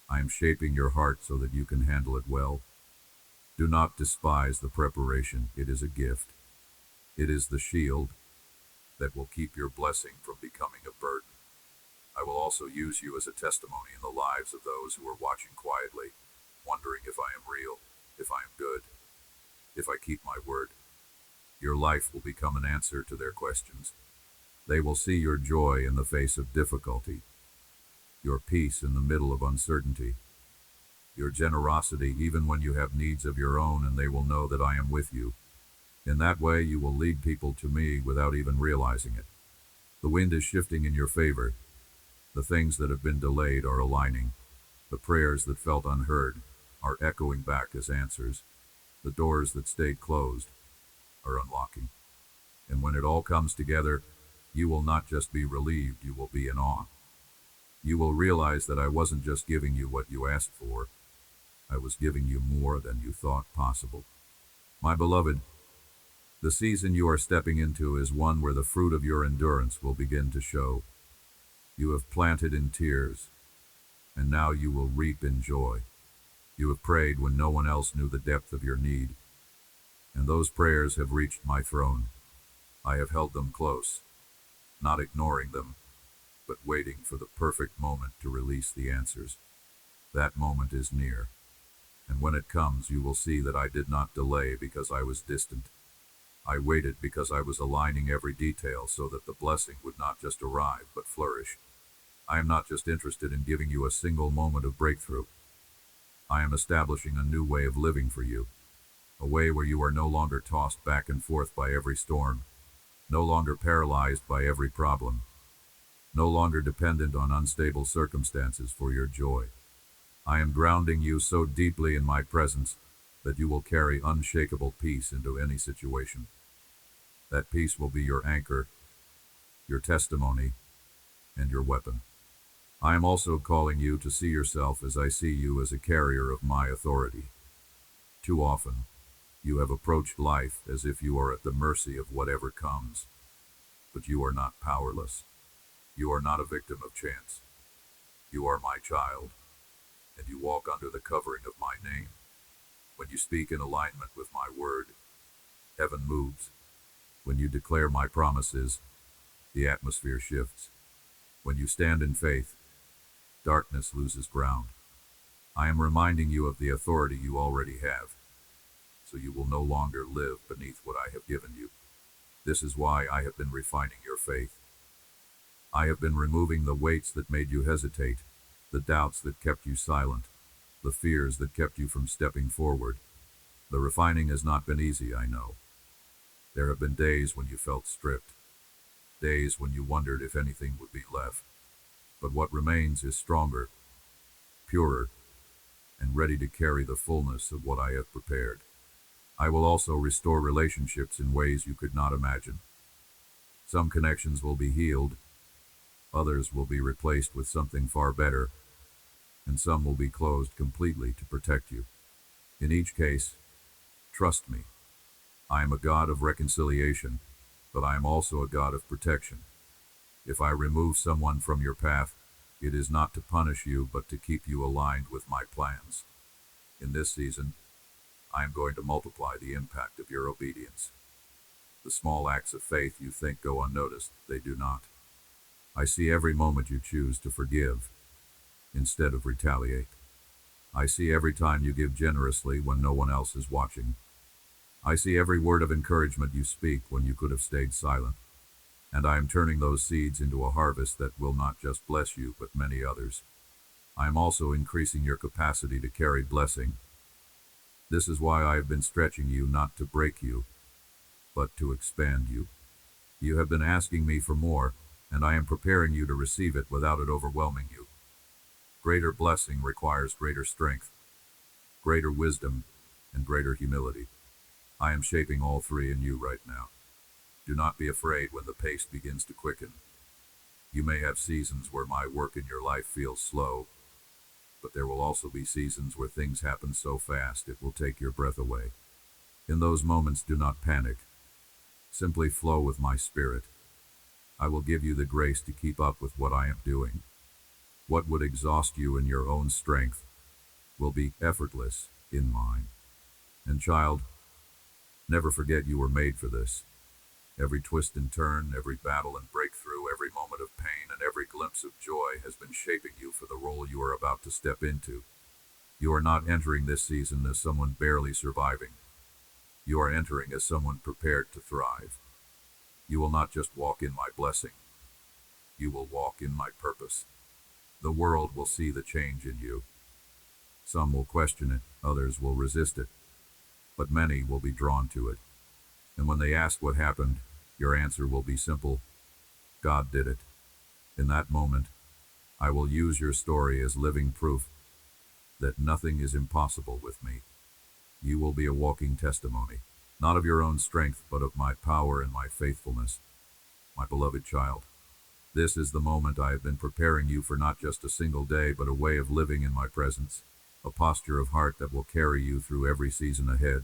I am shaping your heart so that you can handle it well. Do not despise the preparation. It is a gift. It is the shield that will keep your blessing from becoming a burden. I will also use you as a testimony in the lives of those who are watching quietly, wondering if I am real, if I am good, if I keep my word. Your life will become an answer to their questions. They will see your joy in the face of difficulty, your peace in the middle of uncertainty, your generosity even when you have needs of your own, and they will know that I am with you. In that way, you will lead people to me without even realizing it. The wind is shifting in your favor. The things that have been delayed are aligning. The prayers that felt unheard are echoing back as answers. The doors that stayed closed are unlocking. And when it all comes together, you will not just be relieved, you will be in awe. You will realize that I wasn't just giving you what you asked for, I was giving you more than you thought possible. My beloved, the season you are stepping into is one where the fruit of your endurance will begin to show. You have planted in tears, and now you will reap in joy. You have prayed when no one else knew the depth of your need, and those prayers have reached my throne. I have held them close, not ignoring them, but waiting for the perfect moment to release the answers. That moment is near, and when it comes, you will see that I did not delay because I was distant. I waited because I was aligning every detail so that the blessing would not just arrive, but flourish. I am not just interested in giving you a single moment of breakthrough. I am establishing a new way of living for you, a way where you are no longer tossed back and forth by every storm, no longer paralyzed by every problem, no longer dependent on unstable circumstances for your joy. I am grounding you so deeply in my presence that you will carry unshakable peace into any situation. That peace will be your anchor, your testimony, and your weapon. I am also calling you to see yourself as I see you, as a carrier of my authority. Too often, you have approached life as if you are at the mercy of whatever comes, but you are not powerless. You are not a victim of chance. You are my child, and you walk under the covering of my name. When you speak in alignment with my word, heaven moves. When you declare my promises, the atmosphere shifts. When you stand in faith, darkness loses ground. I am reminding you of the authority you already have, so you will no longer live beneath what I have given you. This is why I have been refining your faith. I have been removing the weights that made you hesitate, the doubts that kept you silent, the fears that kept you from stepping forward. The refining has not been easy, I know. There have been days when you felt stripped, days when you wondered if anything would be left. But what remains is stronger, purer, and ready to carry the fullness of what I have prepared. I will also restore relationships in ways you could not imagine. Some connections will be healed, others will be replaced with something far better, and some will be closed completely to protect you. In each case, trust me, I am a God of reconciliation, but I am also a God of protection. If I remove someone from your path, it is not to punish you, but to keep you aligned with my plans. In this season, I am going to multiply the impact of your obedience. The small acts of faith you think go unnoticed, they do not. I see every moment you choose to forgive instead of retaliate. I see every time you give generously when no one else is watching. I see every word of encouragement you speak when you could have stayed silent. And I am turning those seeds into a harvest that will not just bless you, but many others. I am also increasing your capacity to carry blessing. This is why I have been stretching you, not to break you, but to expand you. You have been asking me for more, and I am preparing you to receive it without it overwhelming you. Greater blessing requires greater strength, greater wisdom, and greater humility. I am shaping all three in you right now. Do not be afraid when the pace begins to quicken. You may have seasons where my work in your life feels slow, but there will also be seasons where things happen so fast it will take your breath away. In those moments, do not panic. Simply flow with my spirit. I will give you the grace to keep up with what I am doing. What would exhaust you in your own strength will be effortless in mine. And child, never forget you were made for this. Every twist and turn, every battle and breakthrough, every moment of pain, and every glimpse of joy has been shaping you for the role you are about to step into. You are not entering this season as someone barely surviving. You are entering as someone prepared to thrive. You will not just walk in my blessing. You will walk in my purpose. The world will see the change in you. Some will question it, others will resist it, but many will be drawn to it. And when they ask what happened, your answer will be simple: God did it. In that moment, I will use your story as living proof that nothing is impossible with me. You will be a walking testimony, not of your own strength, but of my power and my faithfulness. My beloved child, this is the moment I have been preparing you for, not just a single day, but a way of living in my presence, a posture of heart that will carry you through every season ahead.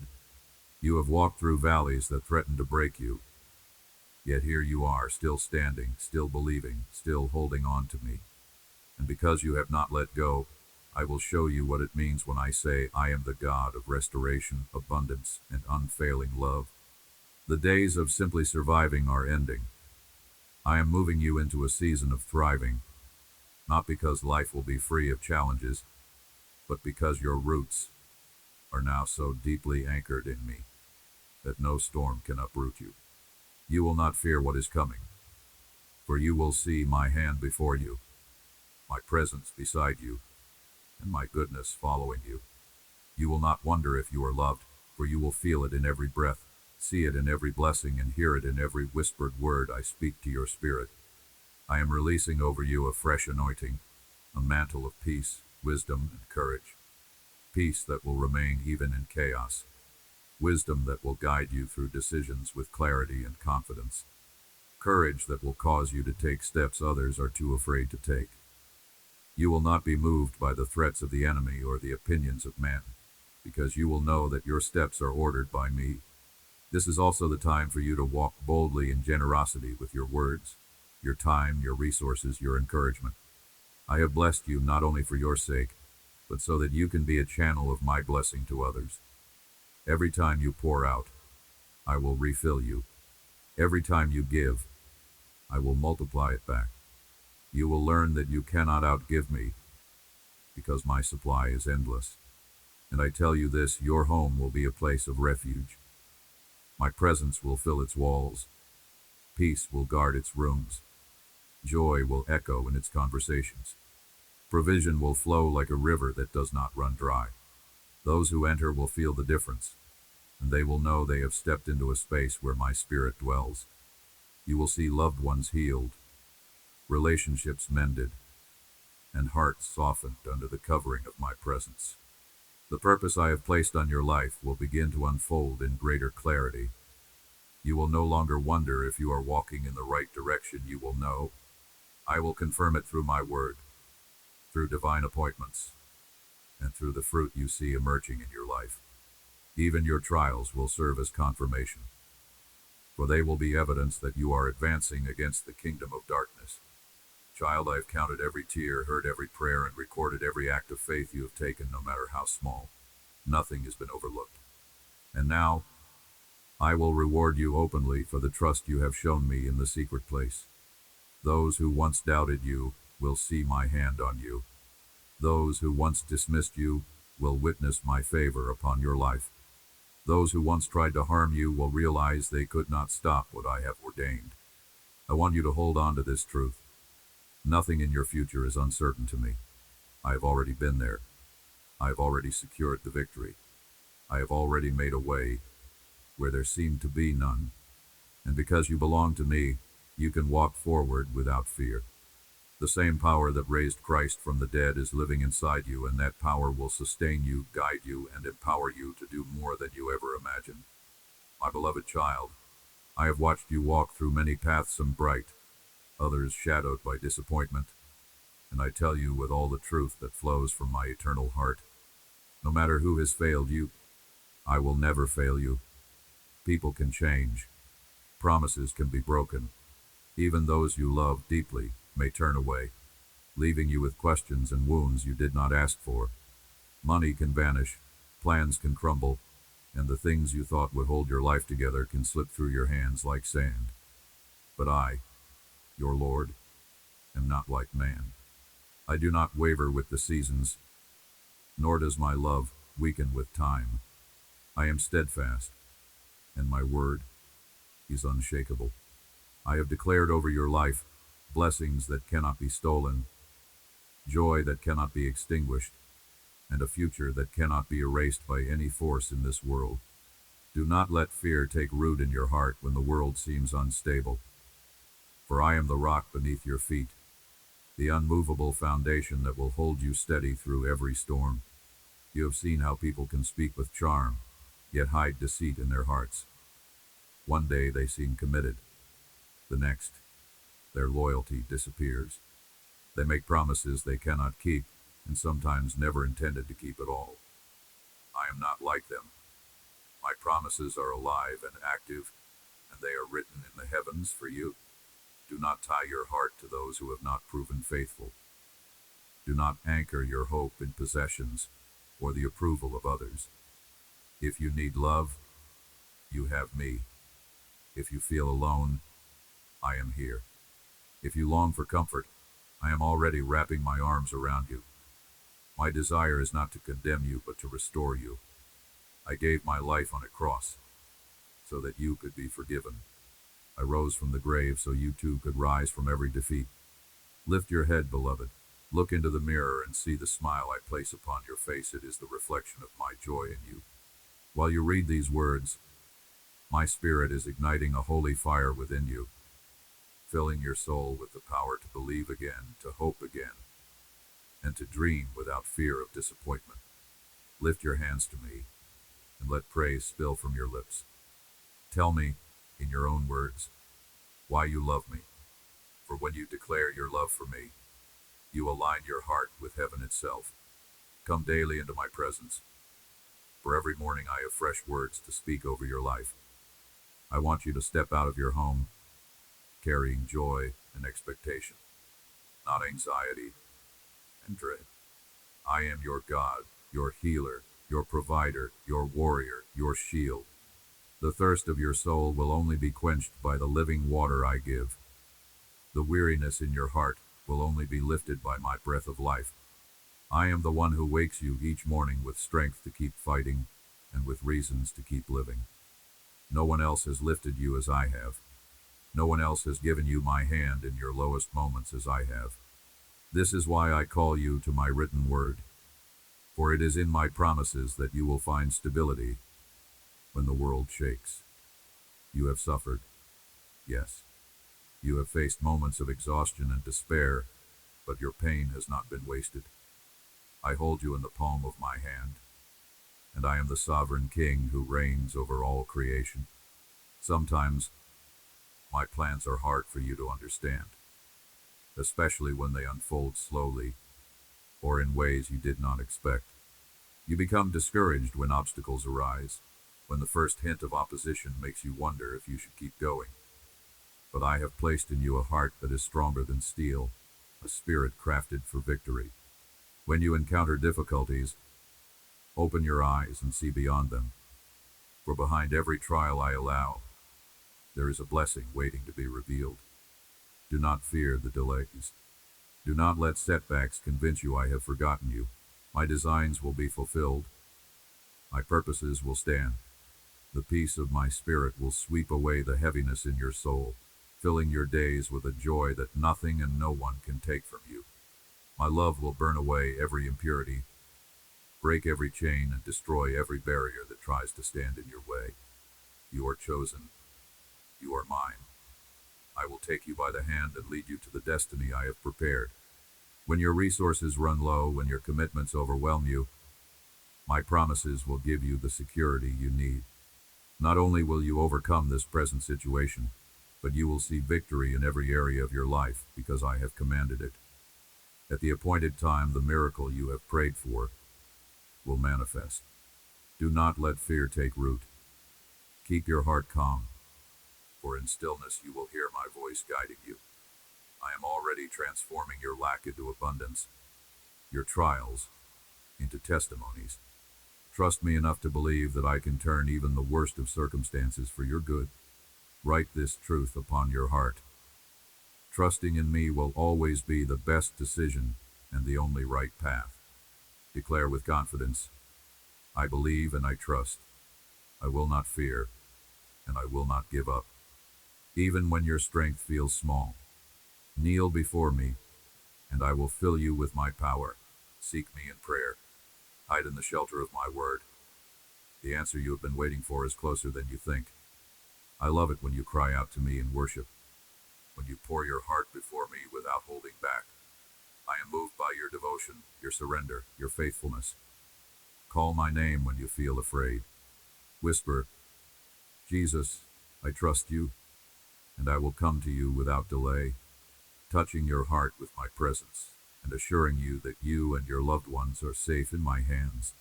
You have walked through valleys that threatened to break you, yet here you are, still standing, still believing, still holding on to me. And because you have not let go, I will show you what it means when I say I am the God of restoration, abundance, and unfailing love. The days of simply surviving are ending. I am moving you into a season of thriving, not because life will be free of challenges, but because your roots are now so deeply anchored in me that no storm can uproot you. You will not fear what is coming, for you will see my hand before you, my presence beside you, and my goodness following you. You will not wonder if you are loved, for you will feel it in every breath, see it in every blessing, and hear it in every whispered word I speak to your spirit. I am releasing over you a fresh anointing, a mantle of peace, wisdom, and courage. Peace that will remain even in chaos. Wisdom that will guide you through decisions with clarity and confidence. Courage that will cause you to take steps others are too afraid to take. You will not be moved by the threats of the enemy or the opinions of men, because you will know that your steps are ordered by me. This is also the time for you to walk boldly in generosity with your words, your time, your resources, your encouragement. I have blessed you not only for your sake, but so that you can be a channel of my blessing to others. Every time you pour out, I will refill you. Every time you give, I will multiply it back. You will learn that you cannot outgive me, because my supply is endless. And I tell you this, your home will be a place of refuge. My presence will fill its walls. Peace will guard its rooms. Joy will echo in its conversations. Provision will flow like a river that does not run dry. Those who enter will feel the difference, and they will know they have stepped into a space where my spirit dwells. You will see loved ones healed, relationships mended, and hearts softened under the covering of my presence. The purpose I have placed on your life will begin to unfold in greater clarity. You will no longer wonder if you are walking in the right direction. You will know. I will confirm it through my word, through divine appointments, and through the fruit you see emerging in your life. Even your trials will serve as confirmation, for they will be evidence that you are advancing against the kingdom of darkness. Child, I have counted every tear, heard every prayer, and recorded every act of faith you have taken, no matter how small. Nothing has been overlooked. And now, I will reward you openly for the trust you have shown me in the secret place. Those who once doubted you will see my hand on you. Those who once dismissed you will witness my favor upon your life. Those who once tried to harm you will realize they could not stop what I have ordained. I want you to hold on to this truth. Nothing in your future is uncertain to me. I have already been there. I have already secured the victory. I have already made a way where there seemed to be none. And because you belong to me, you can walk forward without fear. The same power that raised Christ from the dead is living inside you, and that power will sustain you, guide you, and empower you to do more than you ever imagined. My beloved child, I have watched you walk through many paths, some bright, others shadowed by disappointment, and I tell you with all the truth that flows from my eternal heart, no matter who has failed you, I will never fail you. People can change. Promises can be broken. Even those you love deeply may turn away, leaving you with questions and wounds you did not ask for. Money can vanish, plans can crumble, and the things you thought would hold your life together can slip through your hands like sand. But I, your Lord, am not like man. I do not waver with the seasons, nor does my love weaken with time. I am steadfast, and my word is unshakable. I have declared over your life blessings that cannot be stolen, joy that cannot be extinguished, and a future that cannot be erased by any force in this world. Do not let fear take root in your heart when the world seems unstable. For I am the rock beneath your feet, the unmovable foundation that will hold you steady through every storm. You have seen how people can speak with charm, yet hide deceit in their hearts. One day they seem committed. The next, their loyalty disappears. They make promises they cannot keep, and sometimes never intended to keep at all. I am not like them. My promises are alive and active, and they are written in the heavens for you. Do not tie your heart to those who have not proven faithful. Do not anchor your hope in possessions or the approval of others. If you need love, you have me. If you feel alone, I am here. If you long for comfort, I am already wrapping my arms around you. My desire is not to condemn you, but to restore you. I gave my life on a cross, so that you could be forgiven. I rose from the grave so you too could rise from every defeat. Lift your head, beloved. Look into the mirror and see the smile I place upon your face. It is the reflection of my joy in you. While you read these words, my spirit is igniting a holy fire within you, filling your soul with the power to believe again, to hope again, and to dream without fear of disappointment. Lift your hands to me, and let praise spill from your lips. Tell me, in your own words, why you love me. For when you declare your love for me, you align your heart with heaven itself. Come daily into my presence. For every morning I have fresh words to speak over your life. I want you to step out of your home, carrying joy and expectation, not anxiety and dread. I am your God, your healer, your provider, your warrior, your shield. The thirst of your soul will only be quenched by the living water I give. The weariness in your heart will only be lifted by my breath of life. I am the one who wakes you each morning with strength to keep fighting and with reasons to keep living. No one else has lifted you as I have. No one else has given you my hand in your lowest moments as I have. This is why I call you to my written word. For it is in my promises that you will find stability when the world shakes. You have suffered. Yes. You have faced moments of exhaustion and despair, but your pain has not been wasted. I hold you in the palm of my hand, and I am the sovereign king who reigns over all creation. Sometimes, my plans are hard for you to understand, especially when they unfold slowly or in ways you did not expect. You become discouraged when obstacles arise, when the first hint of opposition makes you wonder if you should keep going. But I have placed in you a heart that is stronger than steel, a spirit crafted for victory. When you encounter difficulties, open your eyes and see beyond them. For behind every trial I allow, there is a blessing waiting to be revealed. Do not fear the delays. Do not let setbacks convince you I have forgotten you. My designs will be fulfilled. My purposes will stand. The peace of my spirit will sweep away the heaviness in your soul, filling your days with a joy that nothing and no one can take from you. My love will burn away every impurity, break every chain, and destroy every barrier that tries to stand in your way. You are chosen. You are mine. I will take you by the hand and lead you to the destiny I have prepared. When your resources run low, when your commitments overwhelm you, my promises will give you the security you need. Not only will you overcome this present situation, but you will see victory in every area of your life because I have commanded it. At the appointed time, the miracle you have prayed for will manifest. Do not let fear take root. Keep your heart calm, for in stillness you will hear my voice guiding you. I am already transforming your lack into abundance, your trials into testimonies. Trust me enough to believe that I can turn even the worst of circumstances for your good. Write this truth upon your heart. Trusting in me will always be the best decision and the only right path. Declare with confidence, I believe and I trust. I will not fear, and I will not give up. Even when your strength feels small, kneel before me, and I will fill you with my power. Seek me in prayer. Hide in the shelter of my word. The answer you have been waiting for is closer than you think. I love it when you cry out to me in worship, when you pour your heart before me without holding back. I am moved by your devotion, your surrender, your faithfulness. Call my name when you feel afraid. Whisper, Jesus, I trust you, and I will come to you without delay, touching your heart with my presence, and assuring you that you and your loved ones are safe in my hands.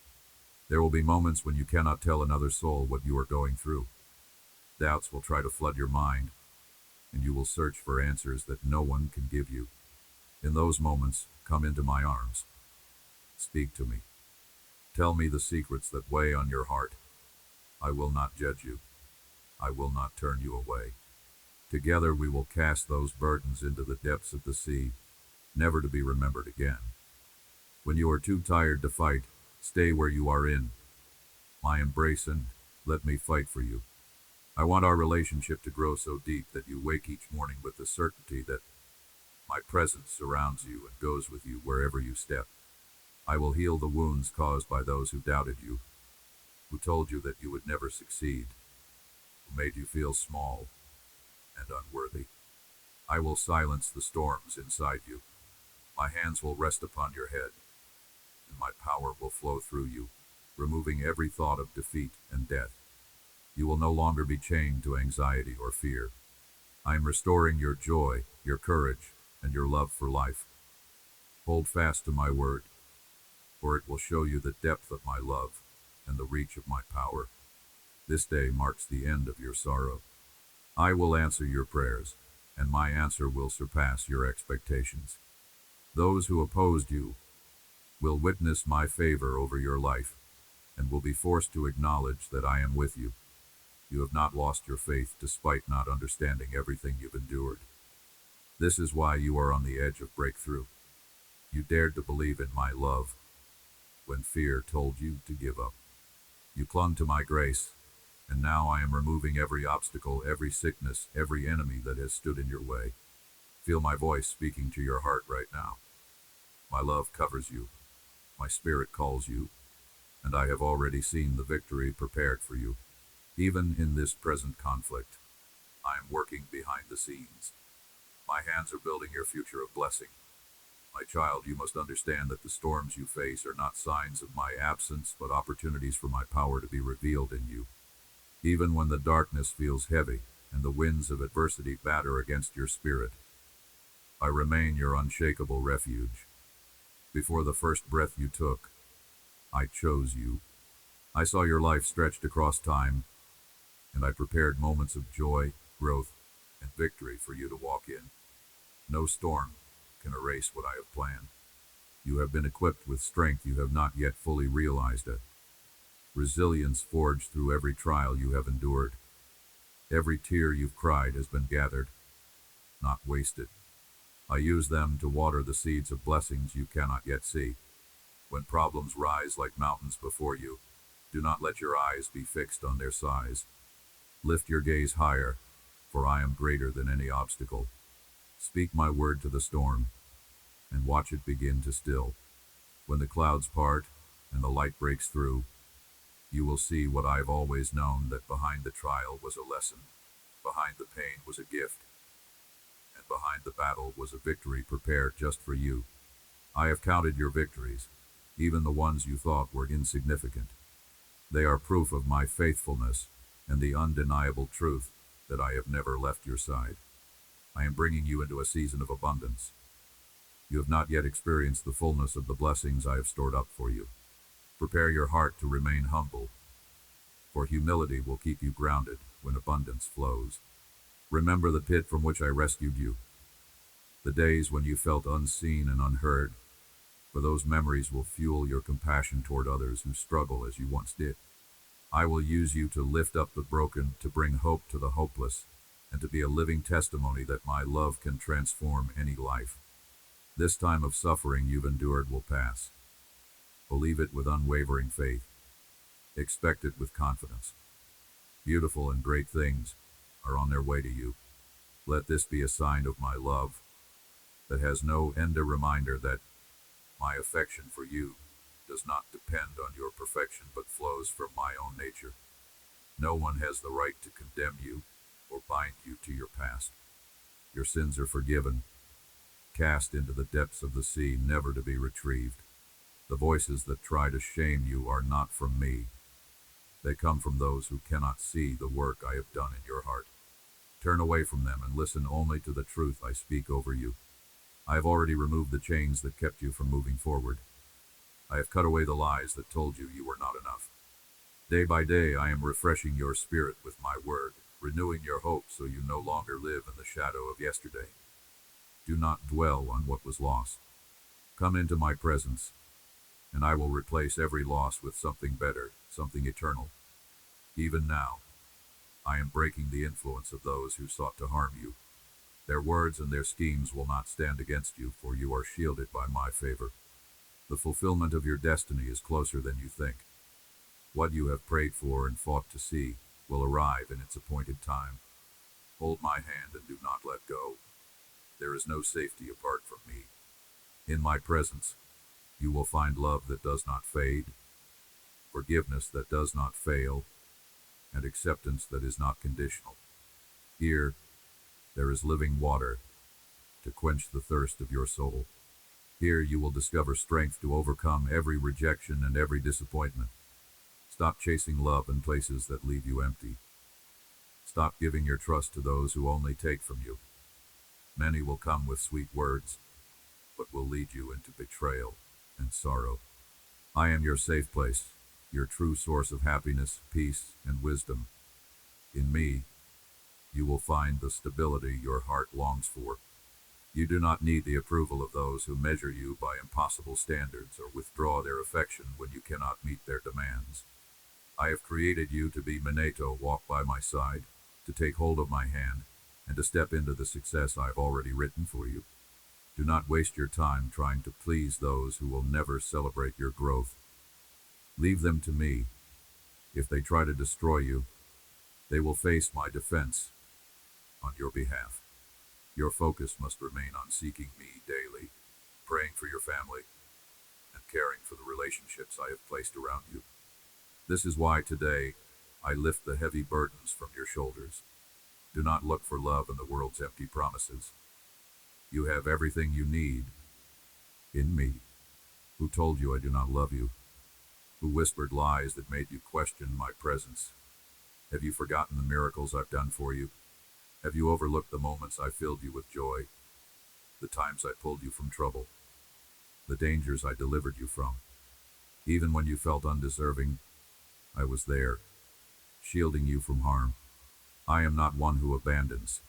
There will be moments when you cannot tell another soul what you are going through. Doubts will try to flood your mind, and you will search for answers that no one can give you. In those moments, come into my arms. Speak to me. Tell me the secrets that weigh on your heart. I will not judge you. I will not turn you away. Together we will cast those burdens into the depths of the sea, never to be remembered again. When you are too tired to fight, stay where you are in my embrace and let me fight for you. I want our relationship to grow so deep that you wake each morning with the certainty that my presence surrounds you and goes with you wherever you step. I will heal the wounds caused by those who doubted you, who told you that you would never succeed, who made you feel small and unworthy. I will silence the storms inside you. My hands will rest upon your head, and my power will flow through you, removing every thought of defeat and death. You will no longer be chained to anxiety or fear. I am restoring your joy, your courage, and your love for life. Hold fast to my word, for it will show you the depth of my love and the reach of my power. This day marks the end of your sorrow. I will answer your prayers, and my answer will surpass your expectations. Those who opposed you will witness my favor over your life, and will be forced to acknowledge that I am with you. You have not lost your faith despite not understanding everything you've endured. This is why you are on the edge of breakthrough. You dared to believe in my love when fear told you to give up. You clung to my grace, and now I am removing every obstacle, every sickness, every enemy that has stood in your way. Feel my voice speaking to your heart right now. My love covers you. My spirit calls you, and I have already seen the victory prepared for you. Even in this present conflict, I am working behind the scenes. My hands are building your future of blessing. My child, you must understand that the storms you face are not signs of my absence, but opportunities for my power to be revealed in you. Even when the darkness feels heavy and the winds of adversity batter against your spirit, I remain your unshakable refuge. Before the first breath you took, I chose you. I saw your life stretched across time, and I prepared moments of joy, growth, and victory for you to walk in. No storm can erase what I have planned. You have been equipped with strength you have not yet fully realized it. Resilience forged through every trial you have endured. Every tear you've cried has been gathered, not wasted. I use them to water the seeds of blessings you cannot yet see. When problems rise like mountains before you, do not let your eyes be fixed on their size. Lift your gaze higher, for I am greater than any obstacle. Speak my word to the storm, and watch it begin to still. When the clouds part and the light breaks through, you will see what I've always known, that behind the trial was a lesson, behind the pain was a gift, and behind the battle was a victory prepared just for you. I have counted your victories, even the ones you thought were insignificant. They are proof of my faithfulness and the undeniable truth that I have never left your side. I am bringing you into a season of abundance. You have not yet experienced the fullness of the blessings I have stored up for you. Prepare your heart to remain humble, for humility will keep you grounded when abundance flows. Remember the pit from which I rescued you, the days when you felt unseen and unheard, for those memories will fuel your compassion toward others who struggle as you once did. I will use you to lift up the broken, to bring hope to the hopeless, and to be a living testimony that my love can transform any life. This time of suffering you've endured will pass. Believe it with unwavering faith. Expect it with confidence. Beautiful and great things are on their way to you. Let this be a sign of my love that has no end, a reminder that my affection for you does not depend on your perfection but flows from my own nature. No one has the right to condemn you or bind you to your past. Your sins are forgiven, cast into the depths of the sea, never to be retrieved. The voices that try to shame you are not from me. They come from those who cannot see the work I have done in your heart. Turn away from them and listen only to the truth I speak over you. I have already removed the chains that kept you from moving forward. I have cut away the lies that told you you were not enough. Day by day I am refreshing your spirit with my word, renewing your hope so you no longer live in the shadow of yesterday. Do not dwell on what was lost. Come into my presence, and I will replace every loss with something better, something eternal. Even now, I am breaking the influence of those who sought to harm you. Their words and their schemes will not stand against you, for you are shielded by my favor. The fulfillment of your destiny is closer than you think. What you have prayed for and fought to see will arrive in its appointed time. Hold my hand and do not let go. There is no safety apart from me. In my presence, you will find love that does not fade, forgiveness that does not fail, and acceptance that is not conditional. Here, there is living water to quench the thirst of your soul. Here you will discover strength to overcome every rejection and every disappointment. Stop chasing love in places that leave you empty. Stop giving your trust to those who only take from you. Many will come with sweet words, but will lead you into betrayal and sorrow. I am your safe place, your true source of happiness, peace, and wisdom. In me, you will find the stability your heart longs for. You do not need the approval of those who measure you by impossible standards or withdraw their affection when you cannot meet their demands. I have created you to be Minato, walk by my side, to take hold of my hand, and to step into the success I have already written for you. Do not waste your time trying to please those who will never celebrate your growth. Leave them to me. If they try to destroy you, they will face my defense on your behalf. Your focus must remain on seeking me daily, praying for your family, and caring for the relationships I have placed around you. This is why today I lift the heavy burdens from your shoulders. Do not look for love in the world's empty promises. You have everything you need in me. Who told you I do not love you? Who whispered lies that made you question my presence? Have you forgotten the miracles I've done for you? Have you overlooked the moments I filled you with joy? The times I pulled you from trouble? The dangers I delivered you from? Even when you felt undeserving, I was there, shielding you from harm. I am not one who abandons.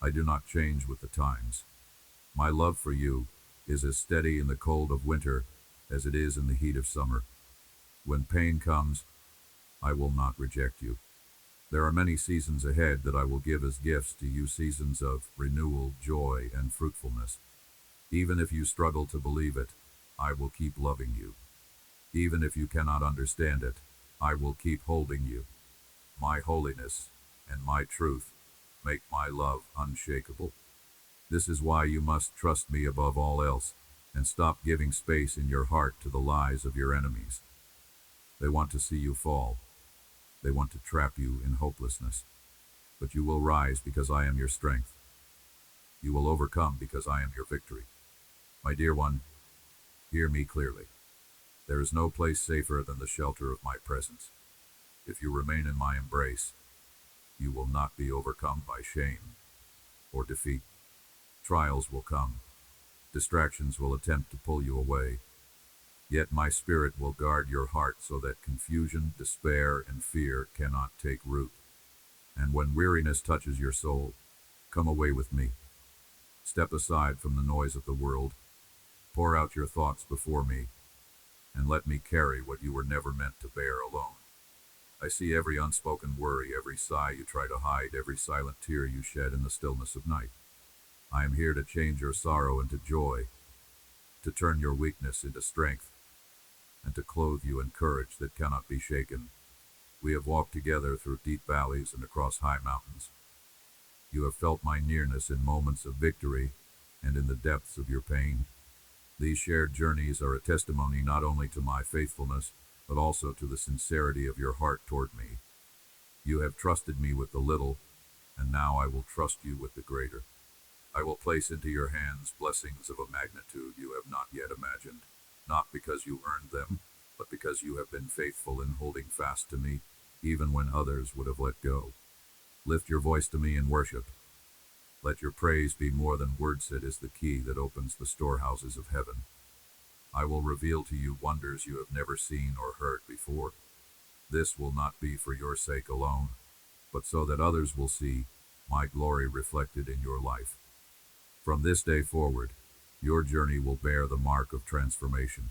I do not change with the times. My love for you is as steady in the cold of winter as it is in the heat of summer. When pain comes, I will not reject you. There are many seasons ahead that I will give as gifts to you, seasons of renewal, joy, and fruitfulness. Even if you struggle to believe it, I will keep loving you. Even if you cannot understand it, I will keep holding you. My holiness and my truth make my love unshakable. This is why you must trust me above all else, and stop giving space in your heart to the lies of your enemies. They want to see you fall. They want to trap you in hopelessness. But you will rise because I am your strength. You will overcome because I am your victory. My dear one, hear me clearly. There is no place safer than the shelter of my presence. If you remain in my embrace, you will not be overcome by shame or defeat. Trials will come. Distractions will attempt to pull you away. Yet my spirit will guard your heart so that confusion, despair, and fear cannot take root. And when weariness touches your soul, come away with me. Step aside from the noise of the world. Pour out your thoughts before me, and let me carry what you were never meant to bear alone. I see every unspoken worry, every sigh you try to hide, every silent tear you shed in the stillness of night. I am here to change your sorrow into joy, to turn your weakness into strength, and to clothe you in courage that cannot be shaken. We have walked together through deep valleys and across high mountains. You have felt my nearness in moments of victory and in the depths of your pain. These shared journeys are a testimony not only to my faithfulness, but also to the sincerity of your heart toward me. You have trusted me with the little, and now I will trust you with the greater. I will place into your hands blessings of a magnitude you have not yet imagined, not because you earned them, but because you have been faithful in holding fast to me, even when others would have let go. Lift your voice to me in worship. Let your praise be more than words. It is the key that opens the storehouses of heaven. I will reveal to you wonders you have never seen or heard before. This will not be for your sake alone, but so that others will see my glory reflected in your life. From this day forward, your journey will bear the mark of transformation.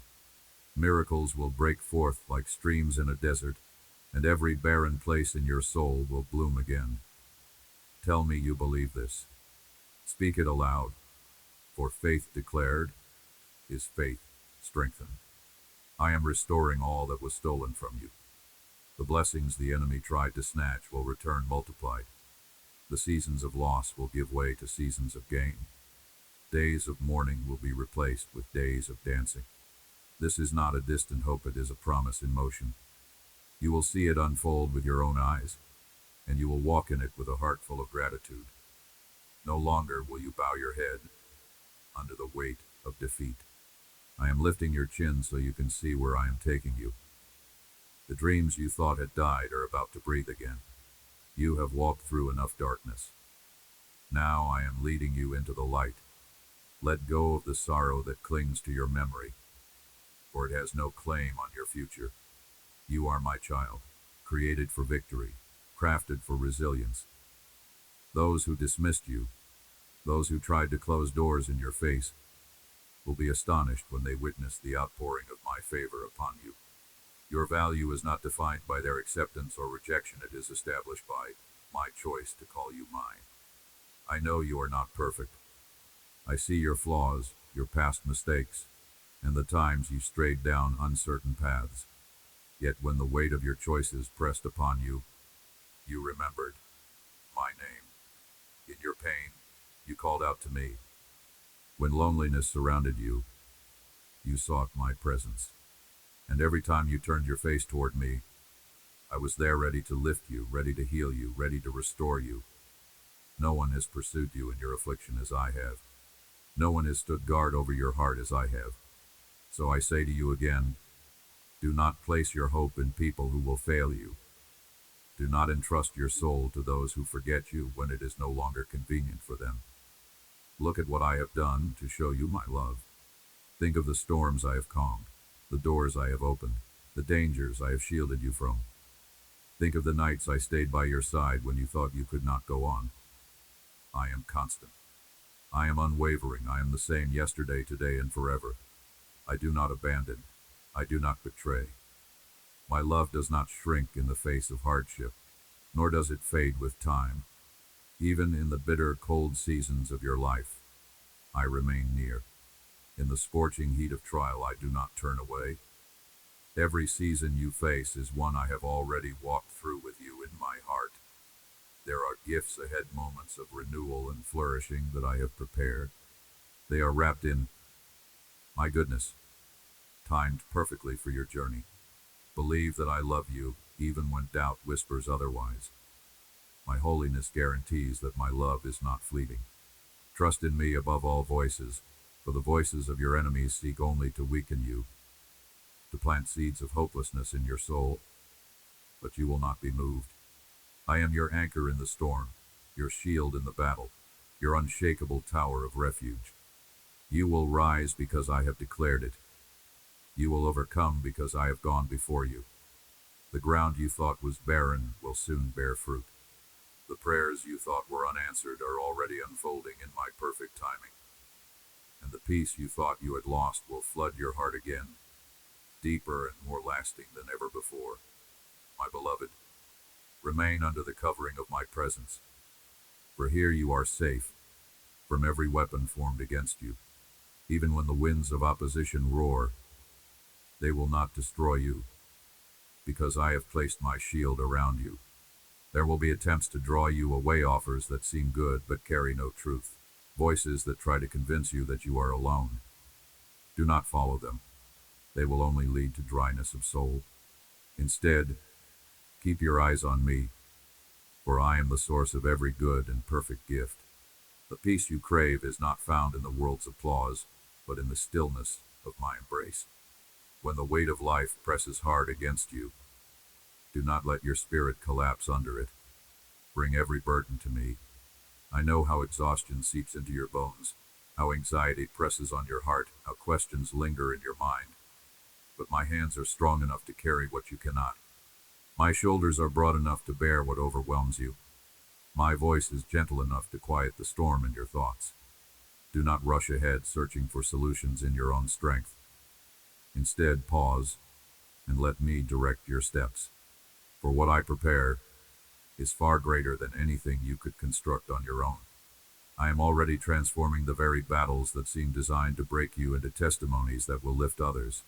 Miracles will break forth like streams in a desert, and every barren place in your soul will bloom again. Tell me you believe this. Speak it aloud, for faith declared is faith strengthened. I am restoring all that was stolen from you. The blessings the enemy tried to snatch will return multiplied. The seasons of loss will give way to seasons of gain. Days of mourning will be replaced with days of dancing. This is not a distant hope, it is a promise in motion. You will see it unfold with your own eyes, and you will walk in it with a heart full of gratitude. No longer will you bow your head under the weight of defeat. I am lifting your chin so you can see where I am taking you. The dreams you thought had died are about to breathe again. You have walked through enough darkness. Now I am leading you into the light. Let go of the sorrow that clings to your memory, for it has no claim on your future. You are my child, created for victory, crafted for resilience. Those who dismissed you, those who tried to close doors in your face, will be astonished when they witness the outpouring of my favor upon you. Your value is not defined by their acceptance or rejection. It is established by my choice to call you mine. I know you are not perfect. I see your flaws, your past mistakes, and the times you strayed down uncertain paths. Yet when the weight of your choices pressed upon you, you remembered my name. In your pain, you called out to me. When loneliness surrounded you, you sought my presence. And every time you turned your face toward me, I was there ready to lift you, ready to heal you, ready to restore you. No one has pursued you in your affliction as I have. No one has stood guard over your heart as I have. So I say to you again, do not place your hope in people who will fail you. Do not entrust your soul to those who forget you when it is no longer convenient for them. Look at what I have done to show you my love. Think of the storms I have calmed, the doors I have opened, the dangers I have shielded you from. Think of the nights I stayed by your side when you thought you could not go on. I am constant. I am unwavering. I am the same yesterday, today, and forever. I do not abandon. I do not betray. My love does not shrink in the face of hardship, nor does it fade with time. Even in the bitter, cold seasons of your life, I remain near. In the scorching heat of trial, I do not turn away. Every season you face is one I have already walked through with you in my heart. There are gifts ahead, moments of renewal and flourishing that I have prepared. They are wrapped in my goodness, timed perfectly for your journey. Believe that I love you, even when doubt whispers otherwise. My holiness guarantees that my love is not fleeting. Trust in me above all voices, for the voices of your enemies seek only to weaken you, to plant seeds of hopelessness in your soul. But you will not be moved. I am your anchor in the storm, your shield in the battle, your unshakable tower of refuge. You will rise because I have declared it. You will overcome because I have gone before you. The ground you thought was barren will soon bear fruit. The prayers you thought were unanswered are already unfolding in my perfect timing. And the peace you thought you had lost will flood your heart again, deeper and more lasting than ever before. My beloved, remain under the covering of my presence, for here you are safe from every weapon formed against you. Even when the winds of opposition roar, they will not destroy you, because I have placed my shield around you. There will be attempts to draw you away, offers that seem good but carry no truth, voices that try to convince you that you are alone. Do not follow them. They will only lead to dryness of soul. Instead, keep your eyes on me, for I am the source of every good and perfect gift. The peace you crave is not found in the world's applause, but in the stillness of my embrace. When the weight of life presses hard against you, do not let your spirit collapse under it. Bring every burden to me. I know how exhaustion seeps into your bones, how anxiety presses on your heart, how questions linger in your mind. But my hands are strong enough to carry what you cannot. My shoulders are broad enough to bear what overwhelms you. My voice is gentle enough to quiet the storm in your thoughts. Do not rush ahead searching for solutions in your own strength. Instead, pause and let me direct your steps. For what I prepare is far greater than anything you could construct on your own. I am already transforming the very battles that seem designed to break you into testimonies that will lift others.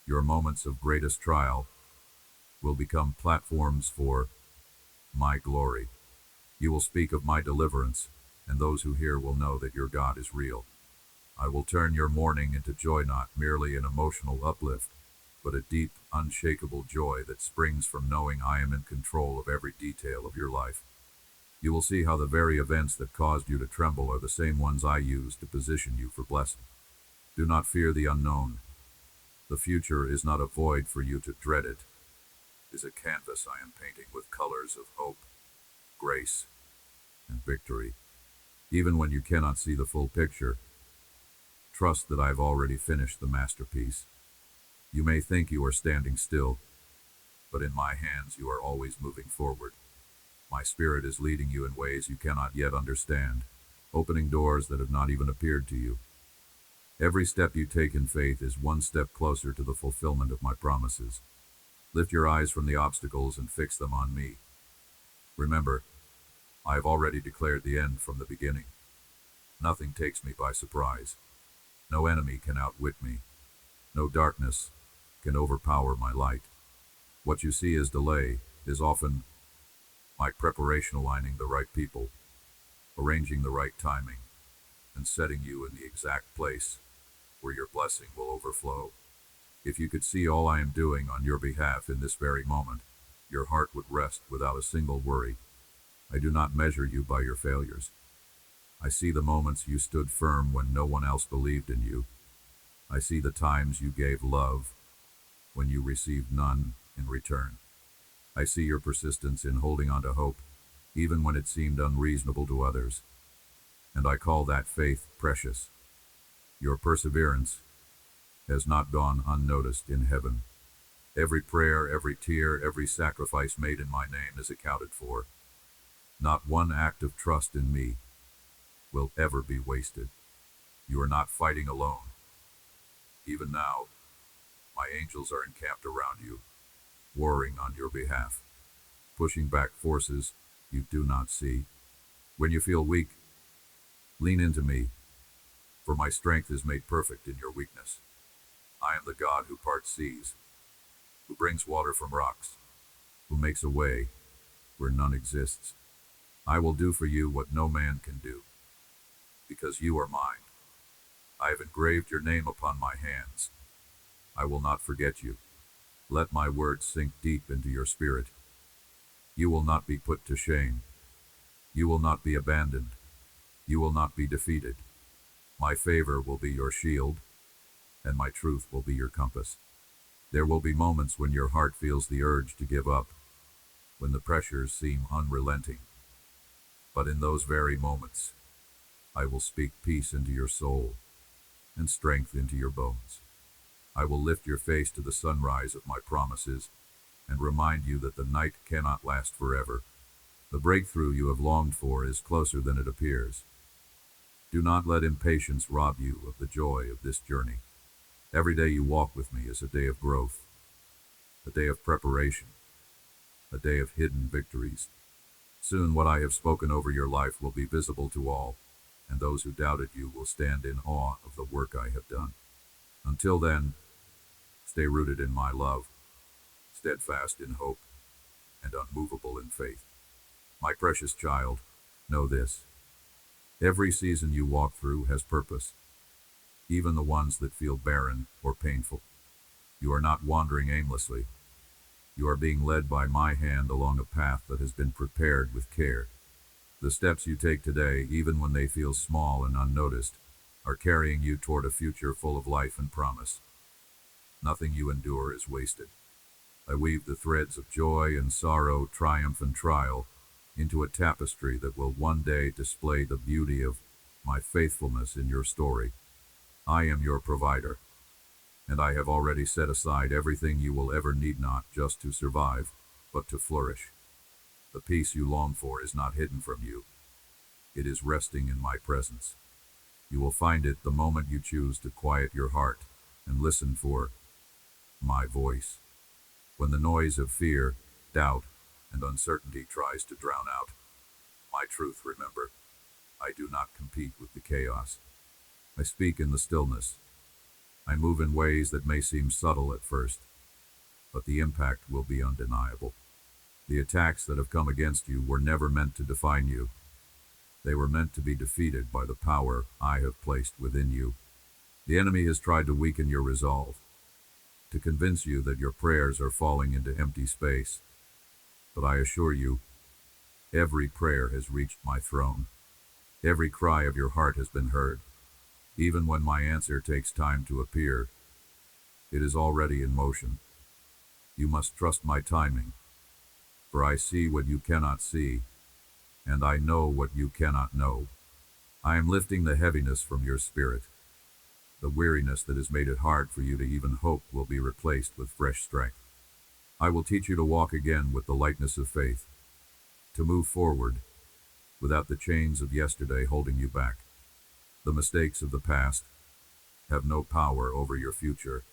Your moments of greatest trial will become platforms for my glory. You will speak of my deliverance, and those who hear will know that your God is real. I will turn your mourning into joy, not merely an emotional uplift, but a deep, unshakable joy that springs from knowing I am in control of every detail of your life. You will see how the very events that caused you to tremble are the same ones I use to position you for blessing. Do not fear the unknown. The future is not a void for you to dread it. It is a canvas I am painting with colors of hope, grace, and victory. Even when you cannot see the full picture, trust that I've already finished the masterpiece. You may think you are standing still, but in my hands you are always moving forward. My spirit is leading you in ways you cannot yet understand, opening doors that have not even appeared to you. Every step you take in faith is one step closer to the fulfillment of my promises. Lift your eyes from the obstacles and fix them on me. Remember, I have already declared the end from the beginning. Nothing takes me by surprise. No enemy can outwit me. No darkness can overpower my light. What you see as delay is often my preparation, aligning the right people, arranging the right timing, and setting you in the exact place where your blessing will overflow. If you could see all I am doing on your behalf in this very moment, your heart would rest without a single worry. I do not measure you by your failures. I see the moments you stood firm when no one else believed in you. I see the times you gave love when you received none in return. I see your persistence in holding on to hope, even when it seemed unreasonable to others. And I call that faith precious. Your perseverance has not gone unnoticed in heaven. Every prayer, every tear, every sacrifice made in my name is accounted for. Not one act of trust in me will ever be wasted. You are not fighting alone. Even now, my angels are encamped around you, warring on your behalf, pushing back forces you do not see. When you feel weak, lean into me, for my strength is made perfect in your weakness. I am the God who parts seas, who brings water from rocks, who makes a way where none exists. I will do for you what no man can do, because you are mine. I have engraved your name upon my hands. I will not forget you. Let my words sink deep into your spirit. You will not be put to shame. You will not be abandoned. You will not be defeated. My favor will be your shield, and my truth will be your compass. There will be moments when your heart feels the urge to give up, when the pressures seem unrelenting. But in those very moments, I will speak peace into your soul and strength into your bones. I will lift your face to the sunrise of my promises and remind you that the night cannot last forever. The breakthrough you have longed for is closer than it appears. Do not let impatience rob you of the joy of this journey. Every day you walk with me is a day of growth, a day of preparation, a day of hidden victories. Soon what I have spoken over your life will be visible to all, and those who doubted you will stand in awe of the work I have done. Until then, stay rooted in my love, steadfast in hope, and unmovable in faith. My precious child, know this. Every season you walk through has purpose. even the ones that feel barren or painful. You are not wandering aimlessly. You are being led by my hand along a path that has been prepared with care. The steps you take today, even when they feel small and unnoticed, are carrying you toward a future full of life and promise. Nothing you endure is wasted. I weave the threads of joy and sorrow, triumph and trial into a tapestry that will one day display the beauty of my faithfulness in your story. I am your provider, and I have already set aside everything you will ever need, not just to survive, but to flourish. The peace you long for is not hidden from you. It is resting in my presence. You will find it the moment you choose to quiet your heart and listen for my voice. When the noise of fear, doubt, and uncertainty tries to drown out my truth, remember, I do not compete with the chaos. I speak in the stillness. I move in ways that may seem subtle at first, but the impact will be undeniable. The attacks that have come against you were never meant to define you. They were meant to be defeated by the power I have placed within you. The enemy has tried to weaken your resolve, to convince you that your prayers are falling into empty space. But I assure you, every prayer has reached my throne. Every cry of your heart has been heard. Even when my answer takes time to appear, it is already in motion. You must trust my timing, for I see what you cannot see, and I know what you cannot know. I am lifting the heaviness from your spirit. The weariness that has made it hard for you to even hope will be replaced with fresh strength. I will teach you to walk again with the lightness of faith, to move forward without the chains of yesterday holding you back. The mistakes of the past have no power over your future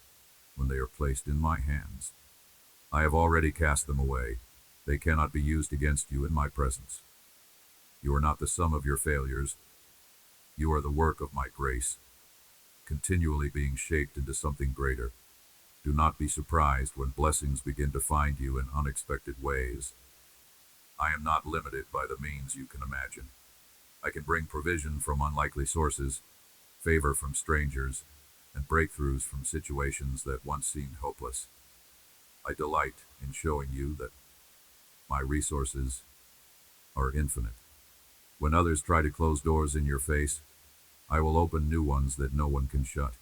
when they are placed in my hands. I have already cast them away. They cannot be used against you in my presence. You are not the sum of your failures. You are the work of my grace, continually being shaped into something greater. Do not be surprised when blessings begin to find you in unexpected ways. I am not limited by the means you can imagine. I can bring provision from unlikely sources, favor from strangers, and breakthroughs from situations that once seemed hopeless. I delight in showing you that my resources are infinite. When others try to close doors in your face, I will open new ones that no one can shut.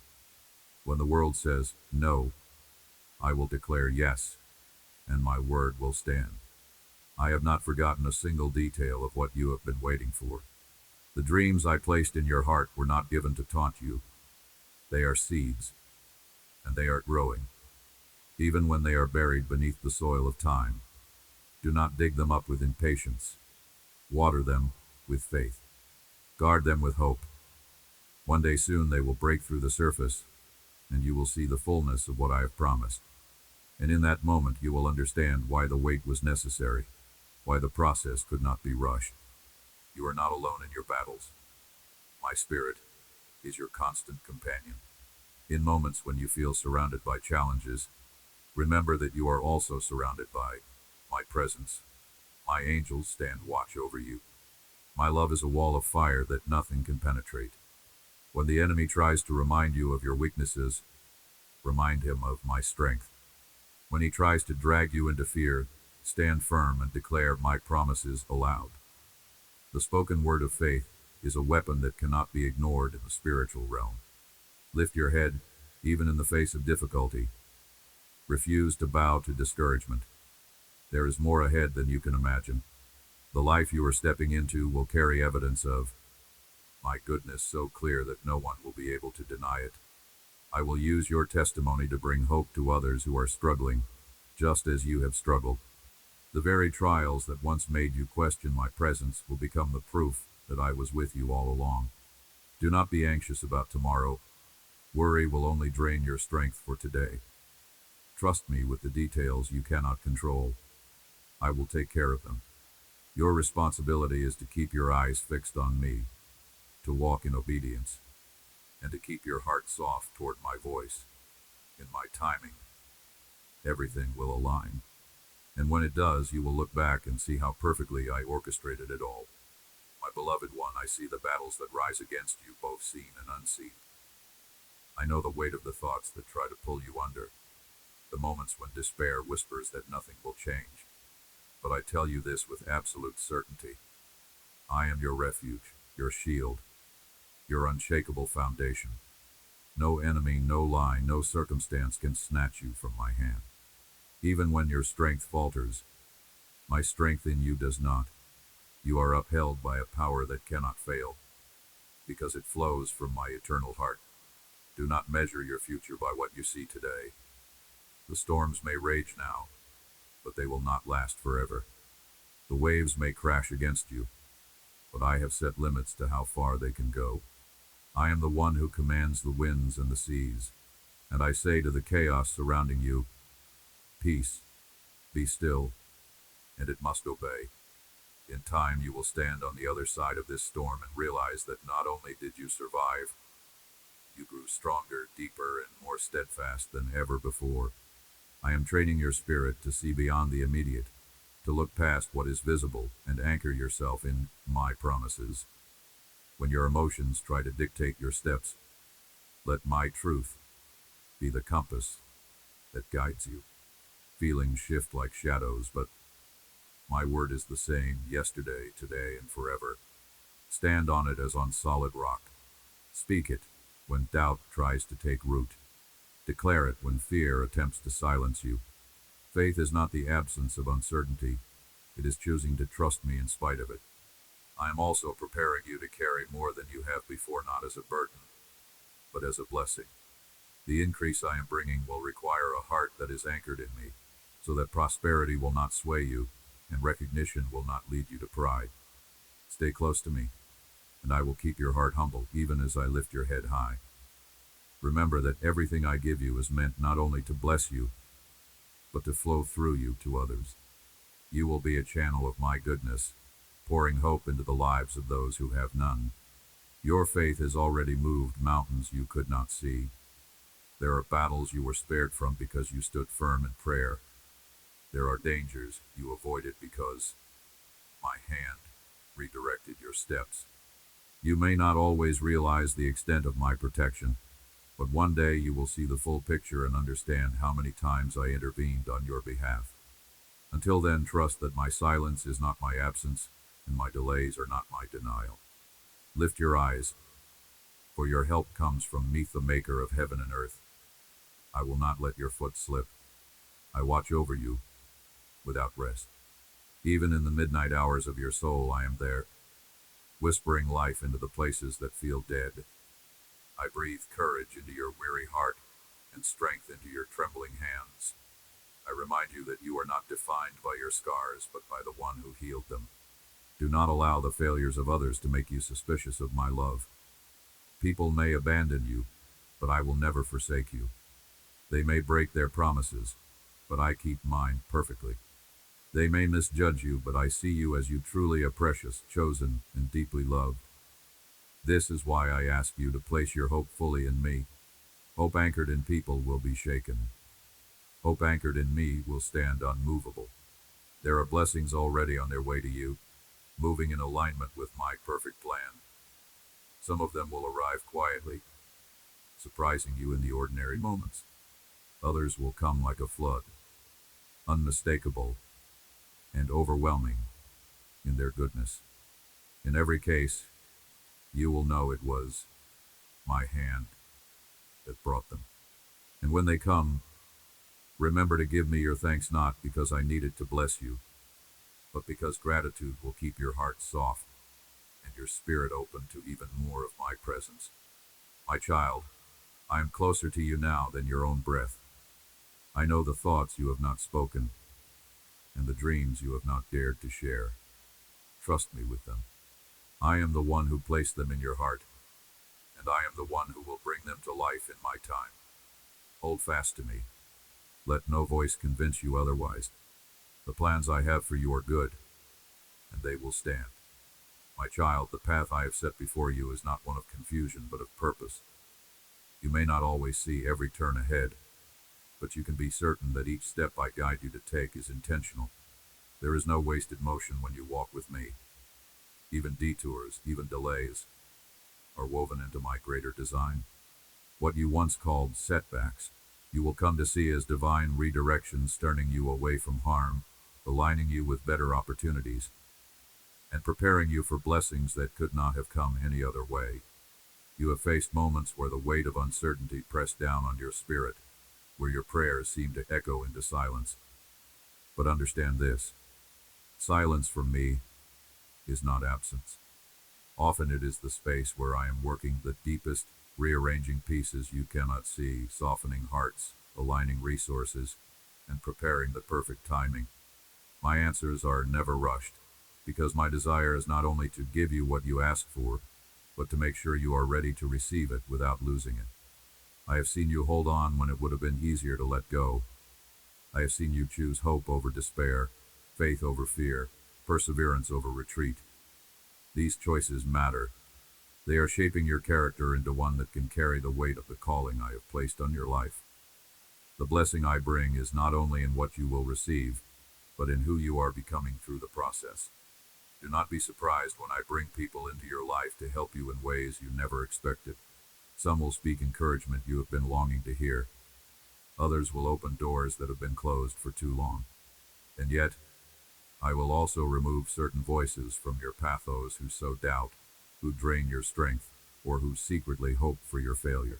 When the world says no, I will declare yes, and my word will stand. I have not forgotten a single detail of what you have been waiting for. The dreams I placed in your heart were not given to taunt you. They are seeds, and they are growing. Even when they are buried beneath the soil of time, do not dig them up with impatience. Water them with faith. Guard them with hope. One day soon they will break through the surface, and you will see the fullness of what I have promised. And in that moment you will understand why the wait was necessary, why the process could not be rushed. You are not alone in your battles. My spirit is your constant companion. In moments when you feel surrounded by challenges, remember that you are also surrounded by my presence. My angels stand watch over you. My love is a wall of fire that nothing can penetrate. When the enemy tries to remind you of your weaknesses, remind him of my strength. When he tries to drag you into fear, stand firm and declare my promises aloud. The spoken word of faith is a weapon that cannot be ignored in the spiritual realm. Lift your head, even in the face of difficulty. Refuse to bow to discouragement. There is more ahead than you can imagine. The life you are stepping into will carry evidence of my goodness so clear that no one will be able to deny it. I will use your testimony to bring hope to others who are struggling, just as you have struggled. The very trials that once made you question my presence will become the proof that I was with you all along. Do not be anxious about tomorrow. Worry will only drain your strength for today. Trust me with the details you cannot control. I will take care of them. Your responsibility is to keep your eyes fixed on me, to walk in obedience, and to keep your heart soft toward my voice. In my timing, everything will align. And when it does, you will look back and see how perfectly I orchestrated it all. My beloved one, I see the battles that rise against you, both seen and unseen. I know the weight of the thoughts that try to pull you under, the moments when despair whispers that nothing will change. But I tell you this with absolute certainty. I am your refuge, your shield, your unshakable foundation. No enemy, no lie, no circumstance can snatch you from my hand. Even when your strength falters, my strength in you does not. You are upheld by a power that cannot fail, because it flows from my eternal heart. Do not measure your future by what you see today. The storms may rage now, but they will not last forever. The waves may crash against you, but I have set limits to how far they can go. I am the one who commands the winds and the seas, and I say to the chaos surrounding you, peace, be still, and it must obey. In time you will stand on the other side of this storm and realize that not only did you survive, you grew stronger, deeper, and more steadfast than ever before. I am training your spirit to see beyond the immediate, to look past what is visible and anchor yourself in my promises. When your emotions try to dictate your steps, let my truth be the compass that guides you. Feelings shift like shadows, but my word is the same yesterday, today, and forever. Stand on it as on solid rock. Speak it when doubt tries to take root. Declare it when fear attempts to silence you. Faith is not the absence of uncertainty. It is choosing to trust me in spite of it. I am also preparing you to carry more than you have before, not as a burden, but as a blessing. The increase I am bringing will require a heart that is anchored in me, so that prosperity will not sway you, and recognition will not lead you to pride. Stay close to me, and I will keep your heart humble, even as I lift your head high. Remember that everything I give you is meant not only to bless you, but to flow through you to others. You will be a channel of my goodness, pouring hope into the lives of those who have none. Your faith has already moved mountains you could not see. There are battles you were spared from because you stood firm in prayer. There are dangers you avoided because my hand redirected your steps. You may not always realize the extent of my protection, but one day you will see the full picture and understand how many times I intervened on your behalf. Until then, trust that my silence is not my absence, and my delays are not my denial. Lift your eyes, for your help comes from me, the maker of heaven and earth. I will not let your foot slip. I watch over you without rest. Even in the midnight hours of your soul, I am there, whispering life into the places that feel dead. I breathe courage into your weary heart and strength into your trembling hands. I remind you that you are not defined by your scars, but by the one who healed them. Do not allow the failures of others to make you suspicious of my love. People may abandon you, but I will never forsake you. They may break their promises, but I keep mine perfectly. They may misjudge you, but I see you as you truly are precious, chosen, and deeply loved. This is why I ask you to place your hope fully in me. Hope anchored in people will be shaken. Hope anchored in me will stand unmovable. There are blessings already on their way to you, moving in alignment with my perfect plan. Some of them will arrive quietly, surprising you in the ordinary moments. Others will come like a flood, unmistakable and overwhelming in their goodness. In every case, you will know it was my hand that brought them. And when they come, remember to give me your thanks, not because I need it to bless you, but because gratitude will keep your heart soft and your spirit open to even more of my presence. My child, I am closer to you now than your own breath. I know the thoughts you have not spoken and the dreams you have not dared to share. Trust me with them. I am the one who placed them in your heart, and I am the one who will bring them to life in my time. Hold fast to me. Let no voice convince you otherwise. The plans I have for you are good, and they will stand. My child, the path I have set before you is not one of confusion, but of purpose. You may not always see every turn ahead, but you can be certain that each step I guide you to take is intentional. There is no wasted motion when you walk with me. Even detours, even delays, are woven into my greater design. What you once called setbacks, you will come to see as divine redirections, turning you away from harm, aligning you with better opportunities, and preparing you for blessings that could not have come any other way. You have faced moments where the weight of uncertainty pressed down on your spirit, where your prayers seemed to echo into silence. But understand this: silence from me is not absence. Often it is the space where I am working the deepest, rearranging pieces you cannot see, softening hearts, aligning resources, and preparing the perfect timing. My answers are never rushed, because my desire is not only to give you what you ask for, but to make sure you are ready to receive it without losing it. I have seen you hold on when it would have been easier to let go. I have seen you choose hope over despair, faith over fear, perseverance over retreat. These choices matter. They are shaping your character into one that can carry the weight of the calling I have placed on your life. The blessing I bring is not only in what you will receive, but in who you are becoming through the process. Do not be surprised when I bring people into your life to help you in ways you never expected. Some will speak encouragement you have been longing to hear. Others will open doors that have been closed for too long. And yet, I will also remove certain voices from your path, those who sow doubt, who drain your strength, or who secretly hope for your failure.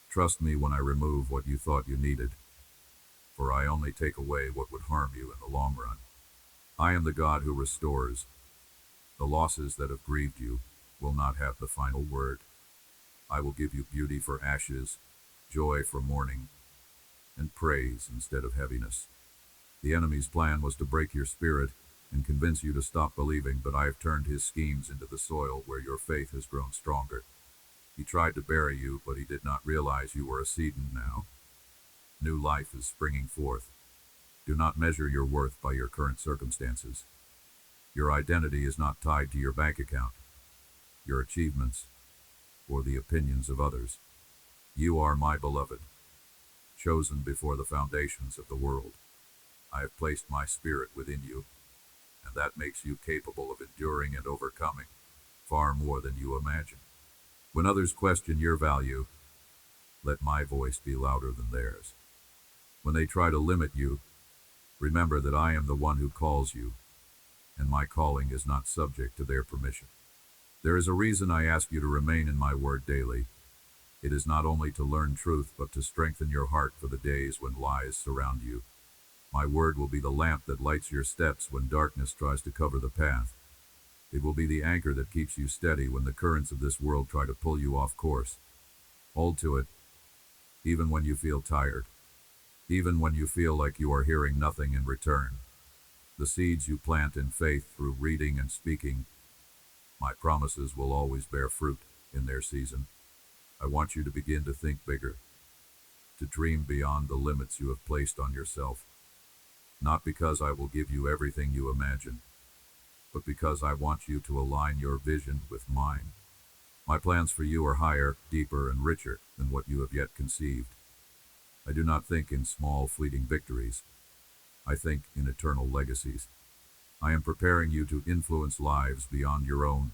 Trust me when I remove what you thought you needed, for I only take away what would harm you in the long run. I am the God who restores. The losses that have grieved you will not have the final word. I will give you beauty for ashes, joy for mourning, and praise instead of heaviness. The enemy's plan was to break your spirit and convince you to stop believing, but I have turned his schemes into the soil where your faith has grown stronger. He tried to bury you, but he did not realize you were a seed, and now new life is springing forth. Do not measure your worth by your current circumstances. Your identity is not tied to your bank account, your achievements, or the opinions of others. You are my beloved, chosen before the foundations of the world. I have placed my spirit within you, and that makes you capable of enduring and overcoming far more than you imagine. When others question your value, let my voice be louder than theirs. When they try to limit you, remember that I am the one who calls you, and my calling is not subject to their permission. There is a reason I ask you to remain in my word daily. It is not only to learn truth, but to strengthen your heart for the days when lies surround you. My word will be the lamp that lights your steps when darkness tries to cover the path. It will be the anchor that keeps you steady when the currents of this world try to pull you off course. Hold to it, even when you feel tired, even when you feel like you are hearing nothing in return. The seeds you plant in faith through reading and speaking, my promises will always bear fruit in their season. I want you to begin to think bigger, to dream beyond the limits you have placed on yourself. Not because I will give you everything you imagine, but because I want you to align your vision with mine. My plans for you are higher, deeper, and richer than what you have yet conceived. I do not think in small, fleeting victories. I think in eternal legacies. I am preparing you to influence lives beyond your own,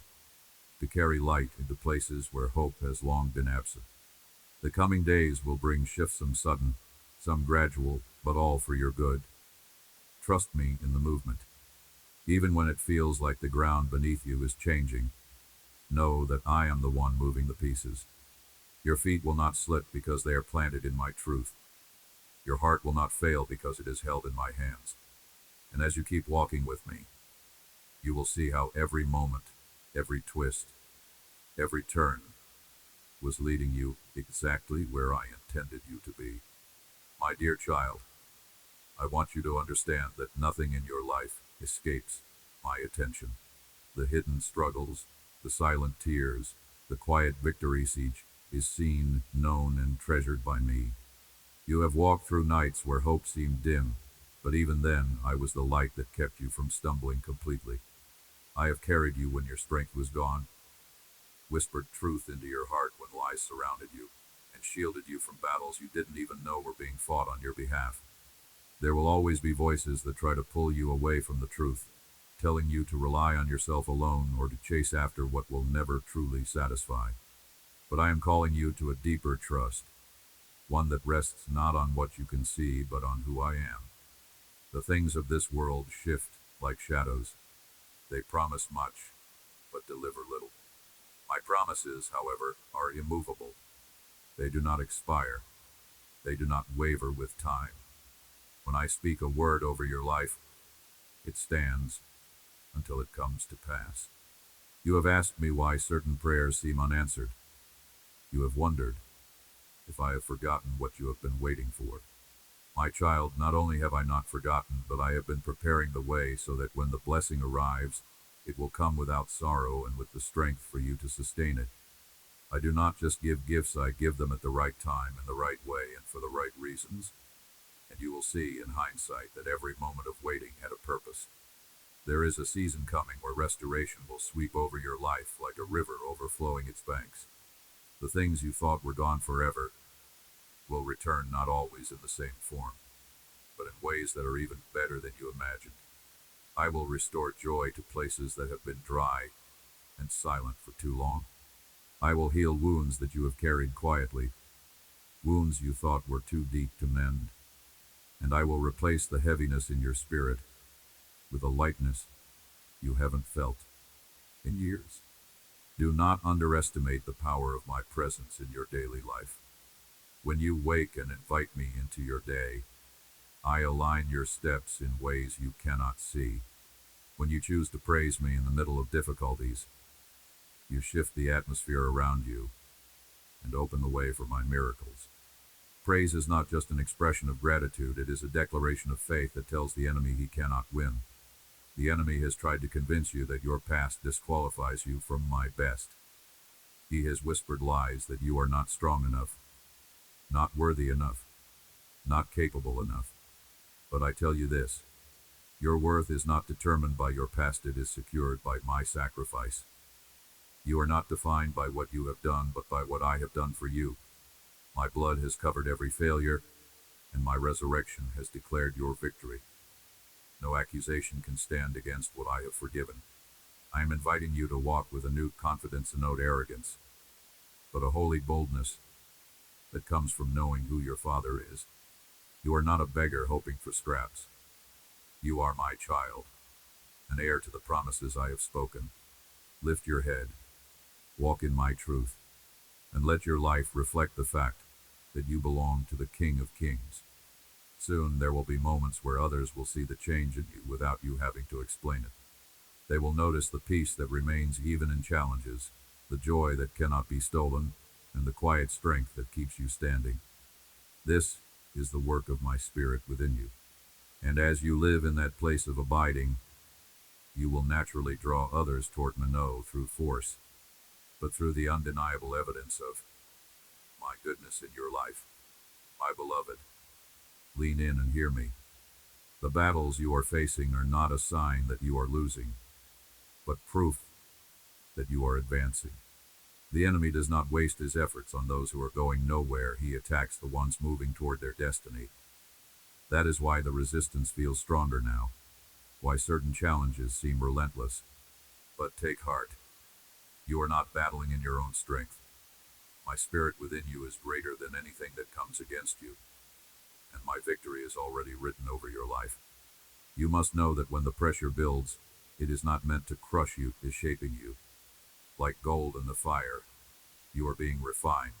to carry light into places where hope has long been absent. The coming days will bring shifts, some sudden, some gradual, but all for your good. Trust me in the movement. Even when it feels like the ground beneath you is changing, know that I am the one moving the pieces. Your feet will not slip because they are planted in my truth. Your heart will not fail because it is held in my hands. And as you keep walking with me, you will see how every moment, every twist, every turn was leading you exactly where I intended you to be. My dear child, I want you to understand that nothing in your life escapes my attention. The hidden struggles, the silent tears, the quiet victories, each is seen, known, and treasured by me. You have walked through nights where hope seemed dim, but even then I was the light that kept you from stumbling completely. I have carried you when your strength was gone, whispered truth into your heart when lies surrounded you, and shielded you from battles you didn't even know were being fought on your behalf. There will always be voices that try to pull you away from the truth, telling you to rely on yourself alone or to chase after what will never truly satisfy. But I am calling you to a deeper trust, one that rests not on what you can see, but on who I am. The things of this world shift like shadows. They promise much, but deliver little. My promises, however, are immovable. They do not expire. They do not waver with time. When I speak a word over your life, it stands until it comes to pass. You have asked me why certain prayers seem unanswered. You have wondered if I have forgotten what you have been waiting for. My child, not only have I not forgotten, but I have been preparing the way so that when the blessing arrives, it will come without sorrow and with the strength for you to sustain it. I do not just give gifts, I give them at the right time, in the right way, and for the right reasons. And you will see, in hindsight, that every moment of waiting had a purpose. There is a season coming where restoration will sweep over your life like a river overflowing its banks. The things you thought were gone forever will return, not always in the same form, but in ways that are even better than you imagined. I will restore joy to places that have been dry and silent for too long. I will heal wounds that you have carried quietly, wounds you thought were too deep to mend. And I will replace the heaviness in your spirit with a lightness you haven't felt in years. Do not underestimate the power of my presence in your daily life. When you wake and invite me into your day, I align your steps in ways you cannot see. When you choose to praise me in the middle of difficulties, you shift the atmosphere around you and open the way for my miracles. Praise is not just an expression of gratitude, it is a declaration of faith that tells the enemy he cannot win. The enemy has tried to convince you that your past disqualifies you from my best. He has whispered lies that you are not strong enough, not worthy enough, not capable enough. But I tell you this, your worth is not determined by your past, it is secured by my sacrifice. You are not defined by what you have done, but by what I have done for you. My blood has covered every failure, and my resurrection has declared your victory. No accusation can stand against what I have forgiven. I am inviting you to walk with a new confidence and not arrogance, but a holy boldness that comes from knowing who your Father is. You are not a beggar hoping for scraps. You are my child, an heir to the promises I have spoken. Lift your head, walk in my truth, and let your life reflect the fact that you belong to the King of Kings. Soon there will be moments where others will see the change in you without you having to explain it. They will notice the peace that remains even in challenges, the joy that cannot be stolen, and the quiet strength that keeps you standing. This is the work of my Spirit within you. And as you live in that place of abiding, you will naturally draw others toward me, no through force, but through the undeniable evidence of my goodness in your life. My beloved, lean in and hear me. The battles you are facing are not a sign that you are losing, but proof that you are advancing. The enemy does not waste his efforts on those who are going nowhere. He attacks the ones moving toward their destiny. That is why the resistance feels stronger now, why certain challenges seem relentless. But take heart. You are not battling in your own strength. My Spirit within you is greater than anything that comes against you, and my victory is already written over your life. You must know that when the pressure builds, it is not meant to crush you, it is shaping you. Like gold in the fire, you are being refined,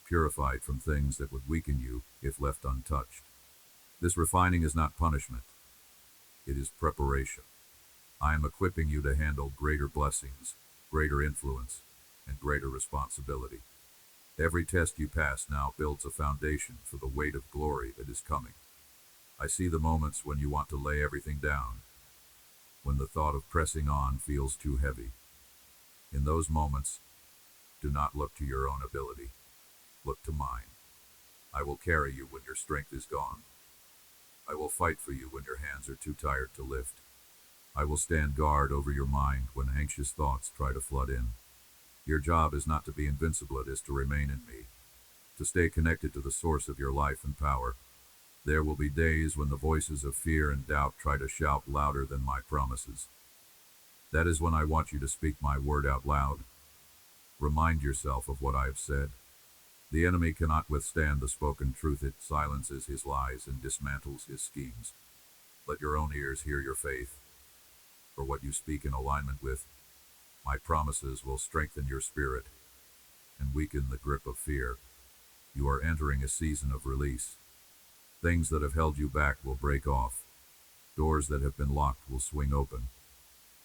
purified from things that would weaken you if left untouched. This refining is not punishment, it is preparation. I am equipping you to handle greater blessings, greater influence, and greater responsibility. Every test you pass now builds a foundation for the weight of glory that is coming. I see the moments when you want to lay everything down, when the thought of pressing on feels too heavy. In those moments, do not look to your own ability. Look to mine. I will carry you when your strength is gone. I will fight for you when your hands are too tired to lift. I will stand guard over your mind when anxious thoughts try to flood in. Your job is not to be invincible, it is to remain in me, to stay connected to the source of your life and power. There will be days when the voices of fear and doubt try to shout louder than my promises. That is when I want you to speak my word out loud. Remind yourself of what I have said. The enemy cannot withstand the spoken truth. It silences his lies and dismantles his schemes. Let your own ears hear your faith, for what you speak in alignment with my promises will strengthen your spirit and weaken the grip of fear. You are entering a season of release. Things that have held you back will break off. Doors that have been locked will swing open.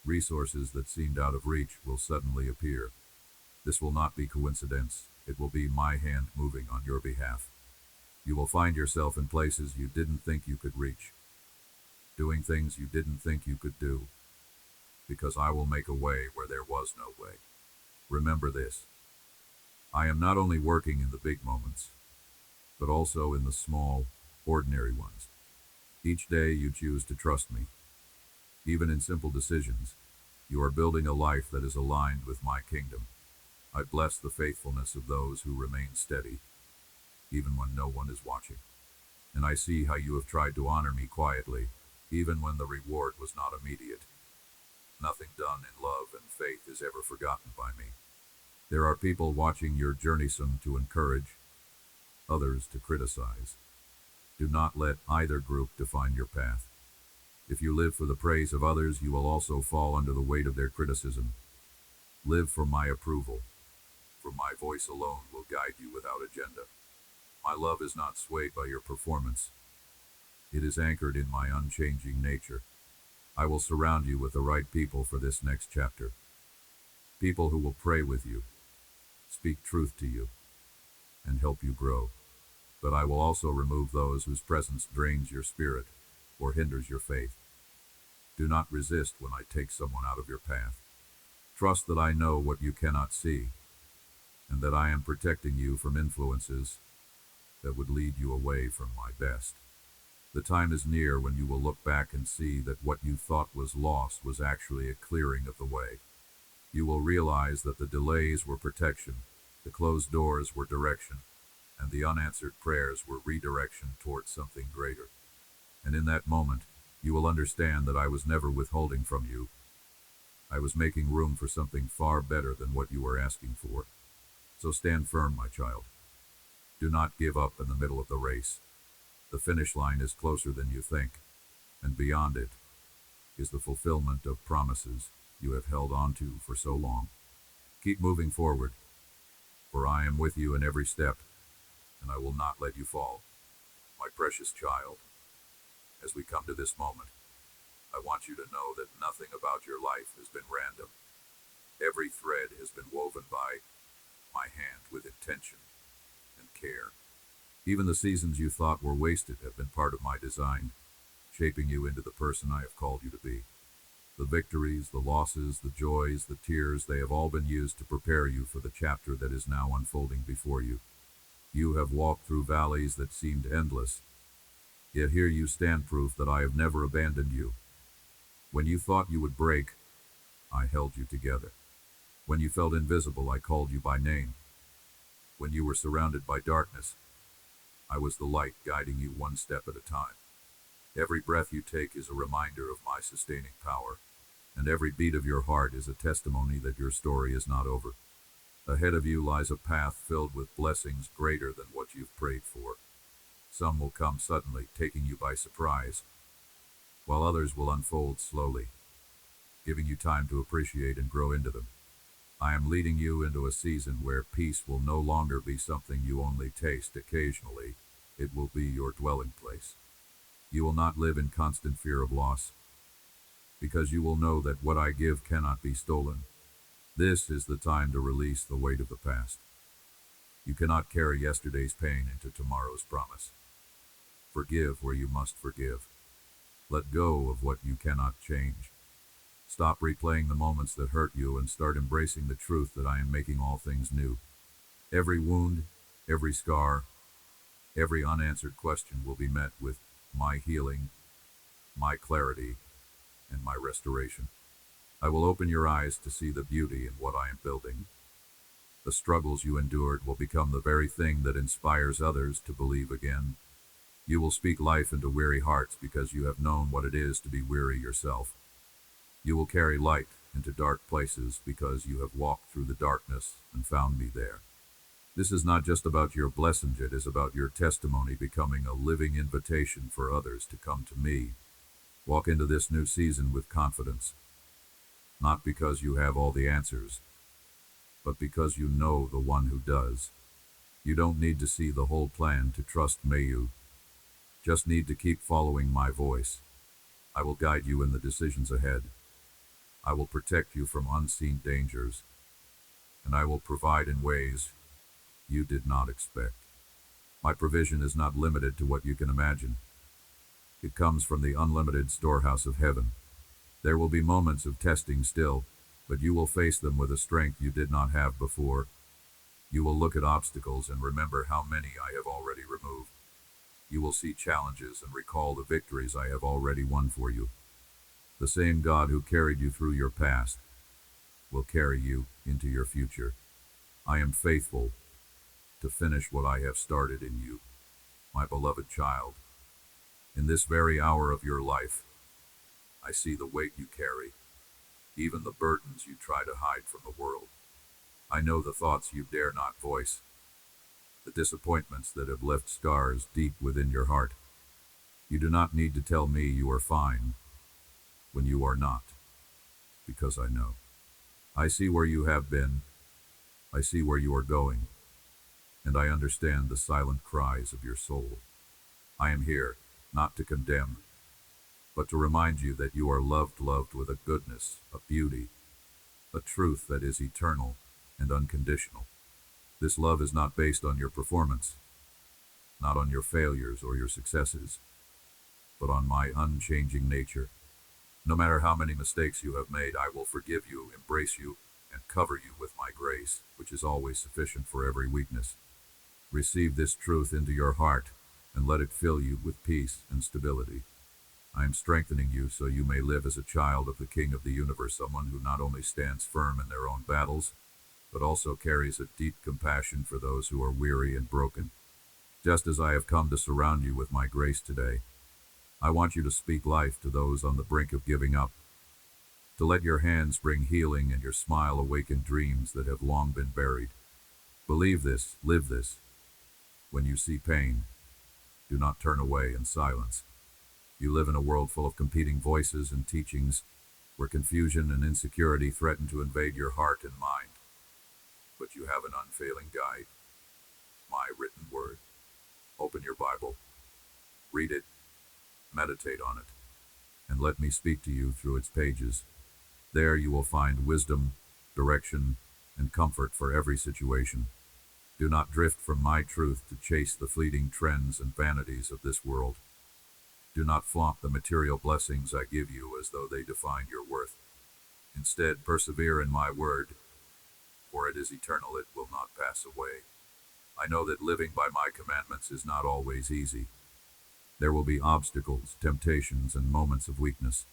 Resources that seemed out of reach will suddenly appear. This will not be coincidence. It will be my hand moving on your behalf. You will find yourself in places you didn't think you could reach, doing things you didn't think you could do, because I will make a way where there was no way. Remember this. I am not only working in the big moments, but also in the small, ordinary ones. Each day you choose to trust me. Even in simple decisions, you are building a life that is aligned with my kingdom. I bless the faithfulness of those who remain steady, even when no one is watching. And I see how you have tried to honor me quietly, even when the reward was not immediate. Nothing done in love and faith is ever forgotten by me. There are people watching your journey, some to encourage, others to criticize. Do not let either group define your path. If you live for the praise of others, you will also fall under the weight of their criticism. Live for my approval, for my voice alone will guide you without agenda. My love is not swayed by your performance. It is anchored in my unchanging nature. I will surround you with the right people for this next chapter. People who will pray with you, speak truth to you, and help you grow. But I will also remove those whose presence drains your spirit or hinders your faith. Do not resist when I take someone out of your path. Trust that I know what you cannot see, and that I am protecting you from influences that would lead you away from my best. The time is near when you will look back and see that what you thought was lost was actually a clearing of the way. You will realize that the delays were protection, the closed doors were direction, and the unanswered prayers were redirection towards something greater. And in that moment, you will understand that I was never withholding from you. I was making room for something far better than what you were asking for. So stand firm, my child. Do not give up in the middle of the race. The finish line is closer than you think, and beyond it is the fulfillment of promises you have held on to for so long. Keep moving forward, for I am with you in every step, and I will not let you fall. My precious child, as we come to this moment, I want you to know that nothing about your life has been random. Every thread has been woven by my hand with intention and care. Even the seasons you thought were wasted have been part of my design, shaping you into the person I have called you to be. The victories, the losses, the joys, the tears, they have all been used to prepare you for the chapter that is now unfolding before you. You have walked through valleys that seemed endless, yet here you stand proof that I have never abandoned you. When you thought you would break, I held you together. When you felt invisible, I called you by name. When you were surrounded by darkness, I was the light guiding you one step at a time. Every breath you take is a reminder of my sustaining power, and every beat of your heart is a testimony that your story is not over. Ahead of you lies a path filled with blessings greater than what you've prayed for. Some will come suddenly, taking you by surprise, while others will unfold slowly, giving you time to appreciate and grow into them. I am leading you into a season where peace will no longer be something you only taste occasionally. It will be your dwelling place. You will not live in constant fear of loss, because you will know that what I give cannot be stolen. This is the time to release the weight of the past. You cannot carry yesterday's pain into tomorrow's promise. Forgive where you must forgive. Let go of what you cannot change. Stop replaying the moments that hurt you and start embracing the truth that I am making all things new. Every wound, every scar, every unanswered question will be met with my healing, my clarity, and my restoration. I will open your eyes to see the beauty in what I am building. The struggles you endured will become the very thing that inspires others to believe again. You will speak life into weary hearts because you have known what it is to be weary yourself. You will carry light into dark places because you have walked through the darkness and found me there. This is not just about your blessing, it is about your testimony becoming a living invitation for others to come to me. Walk into this new season with confidence, not because you have all the answers, but because you know the one who does. You don't need to see the whole plan to trust me, you just need to keep following my voice. I will guide you in the decisions ahead. I will protect you from unseen dangers, and I will provide in ways you did not expect. My provision is not limited to what you can imagine. It comes from the unlimited storehouse of heaven. There will be moments of testing still, but you will face them with a strength you did not have before. You will look at obstacles and remember how many I have already removed. You will see challenges and recall the victories I have already won for you. The same God who carried you through your past will carry you into your future. I am faithful to finish what I have started in you, my beloved child. In this very hour of your life, I see the weight you carry, even the burdens you try to hide from the world. I know the thoughts you dare not voice, the disappointments that have left scars deep within your heart. You do not need to tell me you are fine when you are not, because I know. I see where you have been, I see where you are going, and I understand the silent cries of your soul. I am here, not to condemn, but to remind you that you are loved with a goodness, a beauty, a truth that is eternal and unconditional. This love is not based on your performance, not on your failures or your successes, but on my unchanging nature. No matter how many mistakes you have made, I will forgive you, embrace you, and cover you with my grace, which is always sufficient for every weakness. Receive this truth into your heart, and let it fill you with peace and stability. I am strengthening you so you may live as a child of the King of the universe, someone who not only stands firm in their own battles, but also carries a deep compassion for those who are weary and broken. Just as I have come to surround you with my grace today, I want you to speak life to those on the brink of giving up, to let your hands bring healing and your smile awaken dreams that have long been buried. Believe this, live this. When you see pain, do not turn away in silence. You live in a world full of competing voices and teachings, where confusion and insecurity threaten to invade your heart and mind. But you have an unfailing guide, my written word. Open your Bible, read it, meditate on it, and let me speak to you through its pages. There you will find wisdom, direction, and comfort for every situation. Do not drift from my truth to chase the fleeting trends and vanities of this world. Do not flaunt the material blessings I give you as though they define your worth. Instead, persevere in my word, for it is eternal, it will not pass away. I know that living by my commandments is not always easy. There will be obstacles, temptations, and moments of weakness.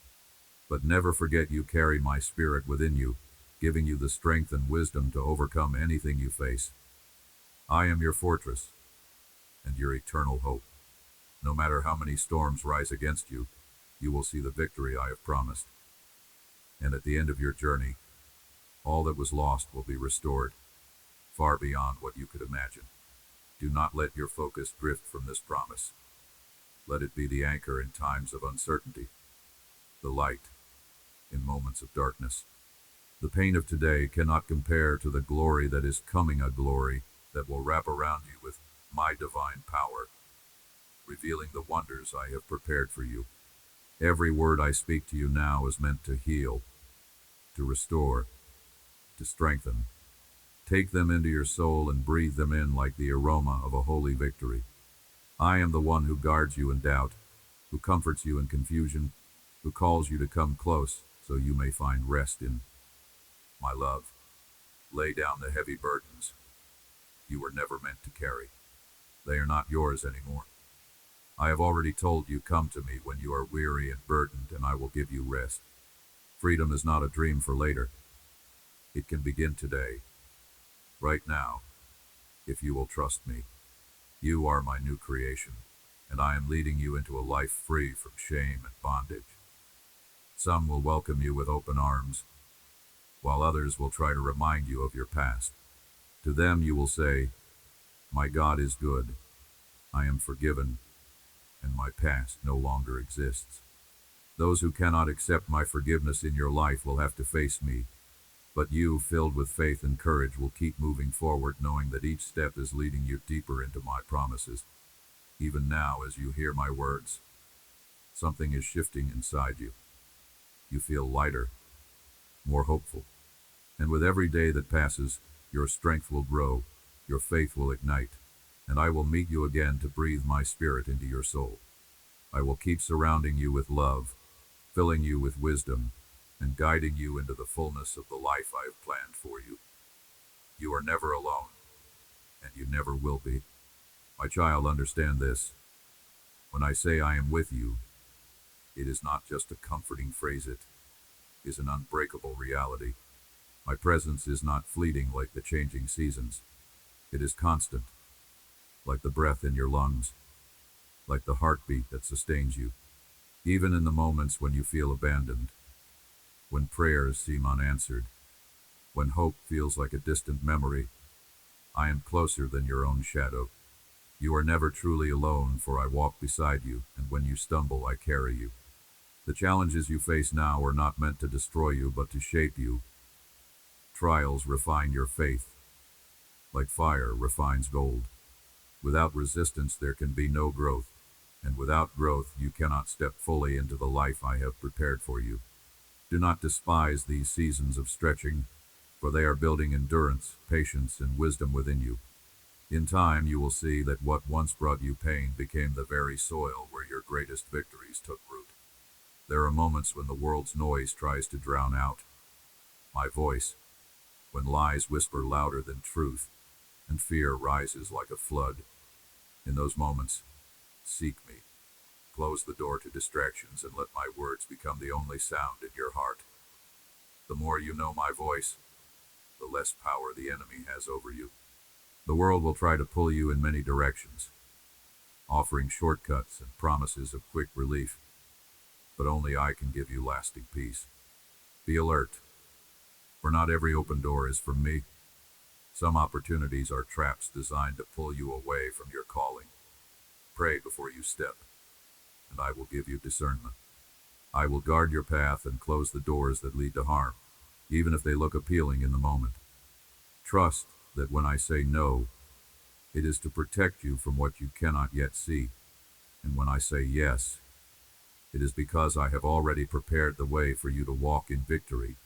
But never forget you carry my spirit within you, giving you the strength and wisdom to overcome anything you face. I am your fortress and your eternal hope. No matter how many storms rise against you, you will see the victory I have promised. And at the end of your journey, all that was lost will be restored, far beyond what you could imagine. Do not let your focus drift from this promise. Let it be the anchor in times of uncertainty, the light in moments of darkness. The pain of today cannot compare to the glory that is coming, a glory that will wrap around you with my divine power, revealing the wonders I have prepared for you. Every word I speak to you now is meant to heal, to restore, to strengthen. Take them into your soul and breathe them in like the aroma of a holy victory. I am the one who guards you in doubt, who comforts you in confusion, who calls you to come close so you may find rest in my love. Lay down the heavy burdens you were never meant to carry. They are not yours anymore. I have already told you, come to me when you are weary and burdened, and I will give you rest. Freedom is not a dream for later. It can begin today, right now, if you will trust me. You are my new creation, and I am leading you into a life free from shame and bondage. Some will welcome you with open arms, while others will try to remind you of your past. To them you will say, "My God is good, I am forgiven, and my past no longer exists." Those who cannot accept my forgiveness in your life will have to face me, but you, filled with faith and courage, will keep moving forward, knowing that each step is leading you deeper into my promises. Even now, as you hear my words, something is shifting inside you. You feel lighter, more hopeful. And with every day that passes, your strength will grow, your faith will ignite, and I will meet you again to breathe my spirit into your soul. I will keep surrounding you with love, filling you with wisdom, and guiding you into the fullness of the life I have planned for you. You are never alone, and you never will be. My child, understand this. When I say I am with you, it is not just a comforting phrase, it is an unbreakable reality. My presence is not fleeting like the changing seasons. It is constant, like the breath in your lungs, like the heartbeat that sustains you. Even in the moments when you feel abandoned, when prayers seem unanswered, when hope feels like a distant memory, I am closer than your own shadow. You are never truly alone, for I walk beside you, and when you stumble, I carry you. The challenges you face now are not meant to destroy you, but to shape you. Trials refine your faith, like fire refines gold. Without resistance, there can be no growth, and without growth, you cannot step fully into the life I have prepared for you. Do not despise these seasons of stretching, for they are building endurance, patience, and wisdom within you. In time, you will see that what once brought you pain became the very soil where your greatest victories took root. There are moments when the world's noise tries to drown out my voice, when lies whisper louder than truth, and fear rises like a flood. In those moments, seek me. Close the door to distractions and let my words become the only sound in your heart. The more you know my voice, the less power the enemy has over you. The world will try to pull you in many directions, offering shortcuts and promises of quick relief, but only I can give you lasting peace. Be alert, for not every open door is from me. Some opportunities are traps designed to pull you away from your calling. Pray before you step, and I will give you discernment. I will guard your path and close the doors that lead to harm, even if they look appealing in the moment. Trust that when I say no, it is to protect you from what you cannot yet see. And when I say yes, it is because I have already prepared the way for you to walk in victory.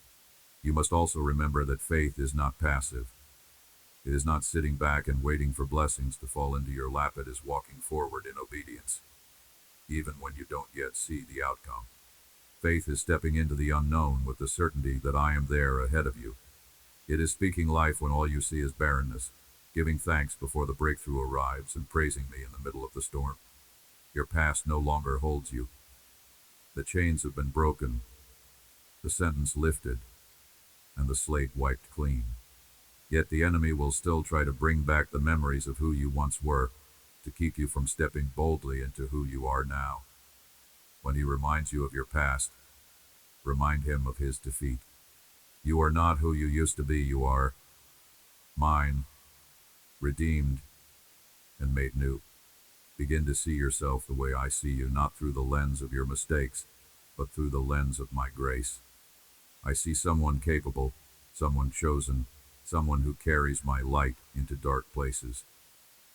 You must also remember that faith is not passive. It is not sitting back and waiting for blessings to fall into your lap. It is walking forward in obedience, even when you don't yet see the outcome. Faith is stepping into the unknown with the certainty that I am there ahead of you. It is speaking life when all you see is barrenness, giving thanks before the breakthrough arrives, and praising me in the middle of the storm. Your past no longer holds you. The chains have been broken, the sentence lifted, and the slate wiped clean. Yet the enemy will still try to bring back the memories of who you once were, to keep you from stepping boldly into who you are now. When he reminds you of your past, remind him of his defeat. You are not who you used to be. You are mine, redeemed, and made new. Begin to see yourself the way I see you, not through the lens of your mistakes, but through the lens of my grace. I see someone capable, someone chosen, someone who carries my light into dark places.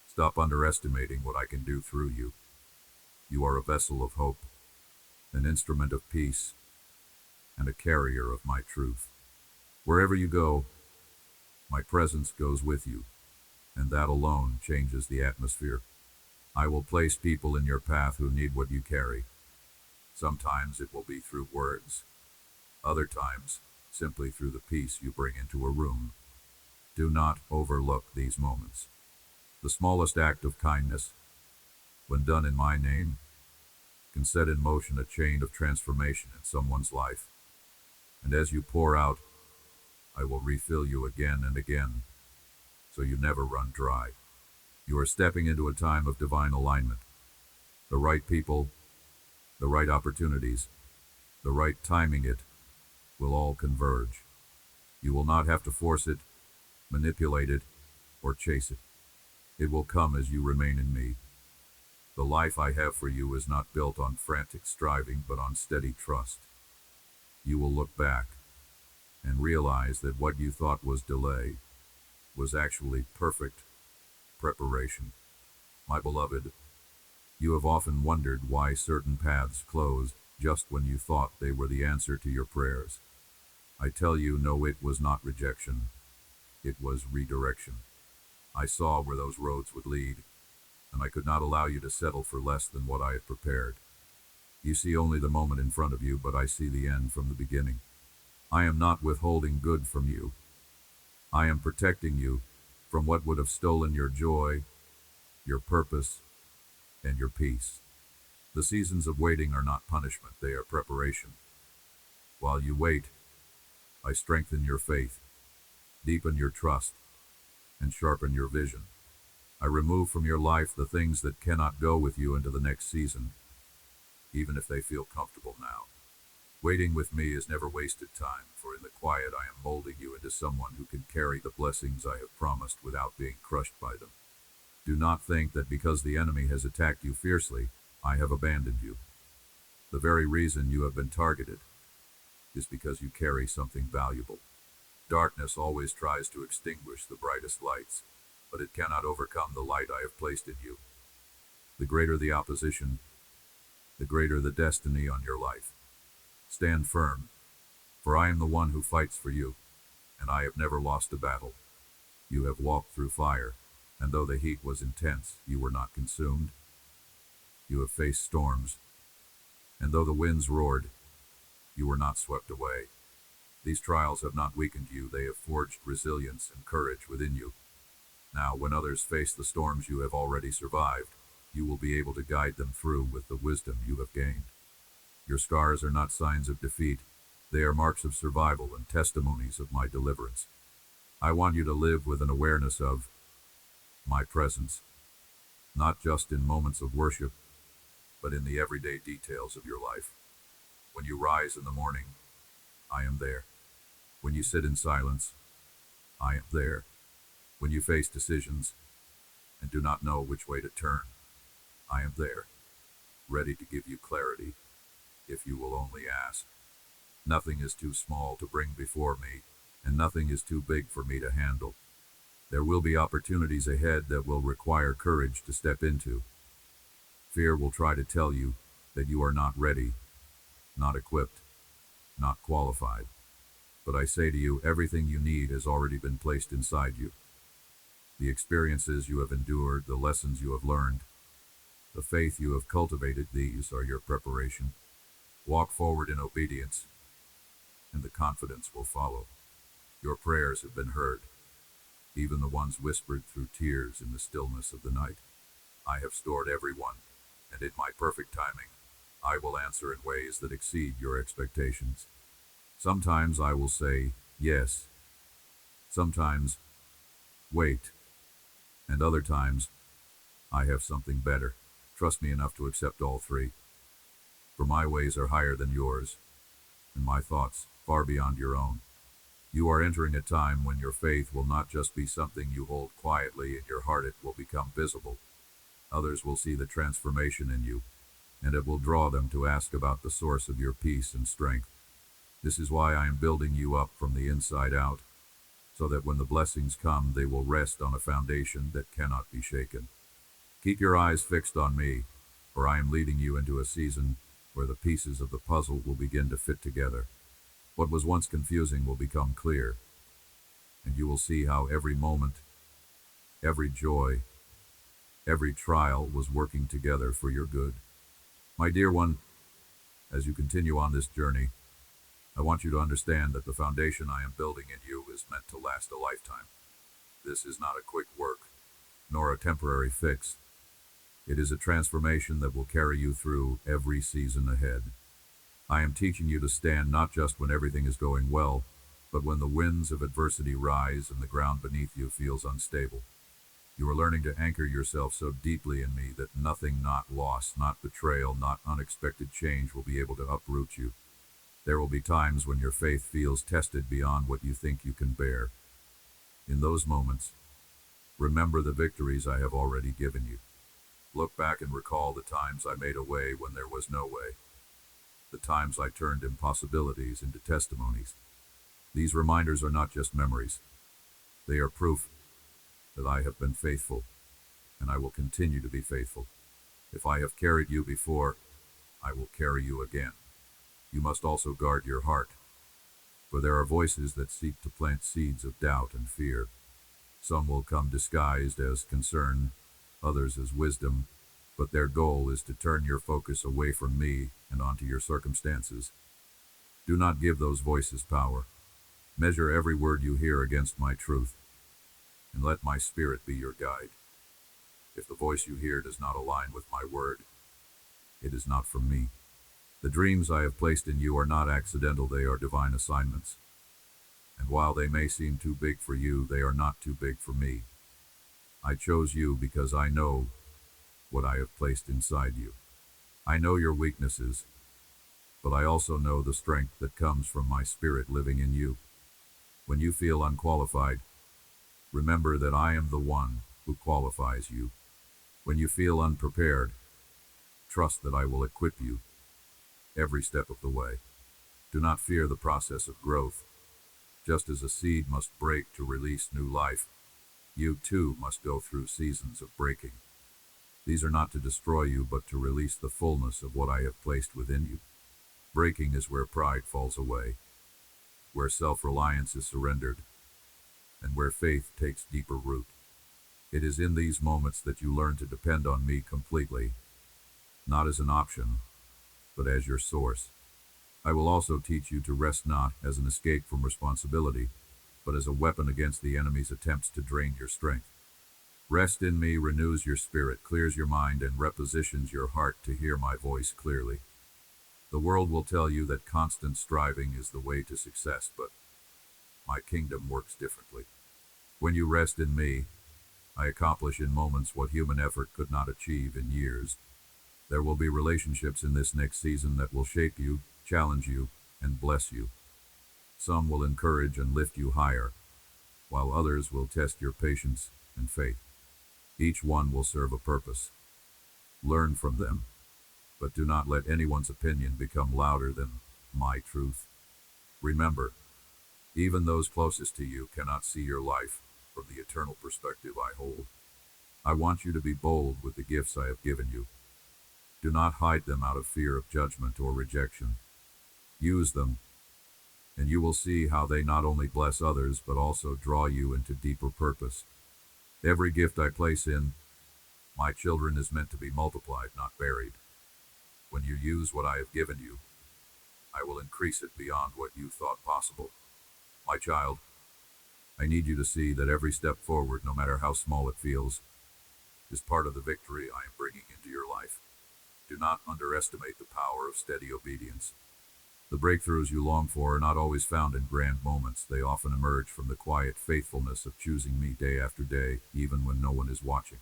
Stop underestimating what I can do through you. You are a vessel of hope, an instrument of peace, and a carrier of my truth. Wherever you go, my presence goes with you, and that alone changes the atmosphere. I will place people in your path who need what you carry. Sometimes it will be through words, other times simply through the peace you bring into a room. Do not overlook these moments. The smallest act of kindness, when done in my name, can set in motion a chain of transformation in someone's life. And as you pour out, I will refill you again and again, so you never run dry. You are stepping into a time of divine alignment. The right people, the right opportunities, the right timing, it will all converge. You will not have to force it, manipulate it, or chase it. It will come as you remain in me. The life I have for you is not built on frantic striving, but on steady trust. You will look back and realize that what you thought was delay was actually perfect preparation. My beloved, you have often wondered why certain paths closed just when you thought they were the answer to your prayers. I tell you, no, it was not rejection. It was redirection. I saw where those roads would lead, and I could not allow you to settle for less than what I had prepared. You see only the moment in front of you, but I see the end from the beginning. I am not withholding good from you. I am protecting you from what would have stolen your joy, your purpose, and your peace. The seasons of waiting are not punishment, they are preparation. While you wait, I strengthen your faith, deepen your trust, and sharpen your vision. I remove from your life the things that cannot go with you into the next season, even if they feel comfortable now. Waiting with me is never wasted time, for in the quiet I am molding you into someone who can carry the blessings I have promised without being crushed by them. Do not think that because the enemy has attacked you fiercely, I have abandoned you. The very reason you have been targeted is because you carry something valuable. Darkness always tries to extinguish the brightest lights, but it cannot overcome the light I have placed in you. The greater the opposition, the greater the destiny on your life. Stand firm, for I am the one who fights for you, and I have never lost a battle. You have walked through fire, and though the heat was intense, you were not consumed. You have faced storms, and though the winds roared, you were not swept away. These trials have not weakened you, they have forged resilience and courage within you. Now, when others face the storms you have already survived, you will be able to guide them through with the wisdom you have gained. Your scars are not signs of defeat, they are marks of survival and testimonies of my deliverance. I want you to live with an awareness of my presence, not just in moments of worship, but in the everyday details of your life. When you rise in the morning, I am there. When you sit in silence, I am there. When you face decisions and do not know which way to turn, I am there, ready to give you clarity, if you will only ask. Nothing is too small to bring before me, and nothing is too big for me to handle. There will be opportunities ahead that will require courage to step into. Fear will try to tell you that you are not ready, not equipped, not qualified. But I say to you, everything you need has already been placed inside you. The experiences you have endured, the lessons you have learned, the faith you have cultivated, these are your preparation. Walk forward in obedience, and the confidence will follow. Your prayers have been heard, even the ones whispered through tears in the stillness of the night. I have stored every one, and in my perfect timing, I will answer in ways that exceed your expectations. Sometimes I will say, yes. Sometimes, wait. And other times, I have something better. Trust me enough to accept all three. For my ways are higher than yours, and my thoughts far beyond your own. You are entering a time when your faith will not just be something you hold quietly in your heart, it will become visible. Others will see the transformation in you, and it will draw them to ask about the source of your peace and strength. This is why I am building you up from the inside out, so that when the blessings come, they will rest on a foundation that cannot be shaken. Keep your eyes fixed on me, for I am leading you into a season where the pieces of the puzzle will begin to fit together. What was once confusing will become clear, and you will see how every moment, every joy, every trial was working together for your good. My dear one, as you continue on this journey, I want you to understand that the foundation I am building in you is meant to last a lifetime. This is not a quick work, nor a temporary fix. It is a transformation that will carry you through every season ahead. I am teaching you to stand not just when everything is going well, but when the winds of adversity rise and the ground beneath you feels unstable. You are learning to anchor yourself so deeply in me that nothing, not loss, not betrayal, not unexpected change will be able to uproot you. There will be times when your faith feels tested beyond what you think you can bear. In those moments, remember the victories I have already given you. Look back and recall the times I made a way when there was no way, the times I turned impossibilities into testimonies. These reminders are not just memories. They are proof that I have been faithful, and I will continue to be faithful. If I have carried you before, I will carry you again. You must also guard your heart, for there are voices that seek to plant seeds of doubt and fear. Some will come disguised as concern, others as wisdom, but their goal is to turn your focus away from me and onto your circumstances. Do not give those voices power. Measure every word you hear against my truth, and let my spirit be your guide. If the voice you hear does not align with my word, it is not from me. The dreams I have placed in you are not accidental, they are divine assignments. And while they may seem too big for you, they are not too big for me. I chose you because I know what I have placed inside you. I know your weaknesses, but I also know the strength that comes from my spirit living in you. When you feel unqualified, remember that I am the one who qualifies you. When you feel unprepared, trust that I will equip you every step of the way. Do not fear the process of growth. Just as a seed must break to release new life, you too must go through seasons of breaking. These are not to destroy you, but to release the fullness of what I have placed within you. Breaking is where pride falls away, where self-reliance is surrendered, and where faith takes deeper root. It is in these moments that you learn to depend on me completely, not as an option, but as your source. I will also teach you to rest not as an escape from responsibility, but as a weapon against the enemy's attempts to drain your strength. Rest in me renews your spirit, clears your mind, and repositions your heart to hear my voice clearly. The world will tell you that constant striving is the way to success, but my kingdom works differently. When you rest in me, I accomplish in moments what human effort could not achieve in years. There will be relationships in this next season that will shape you, challenge you, and bless you. Some will encourage and lift you higher, while others will test your patience and faith. Each one will serve a purpose. Learn from them, but do not let anyone's opinion become louder than my truth. Remember, even those closest to you cannot see your life from the eternal perspective I hold. I want you to be bold with the gifts I have given you. Do not hide them out of fear of judgment or rejection. Use them, and you will see how they not only bless others but also draw you into deeper purpose. Every gift I place in my children is meant to be multiplied, not buried. When you use what I have given you, I will increase it beyond what you thought possible. My child, I need you to see that every step forward, no matter how small it feels, is part of the victory I am bringing into your life. Do not underestimate the power of steady obedience. The breakthroughs you long for are not always found in grand moments. They often emerge from the quiet faithfulness of choosing me day after day, even when no one is watching.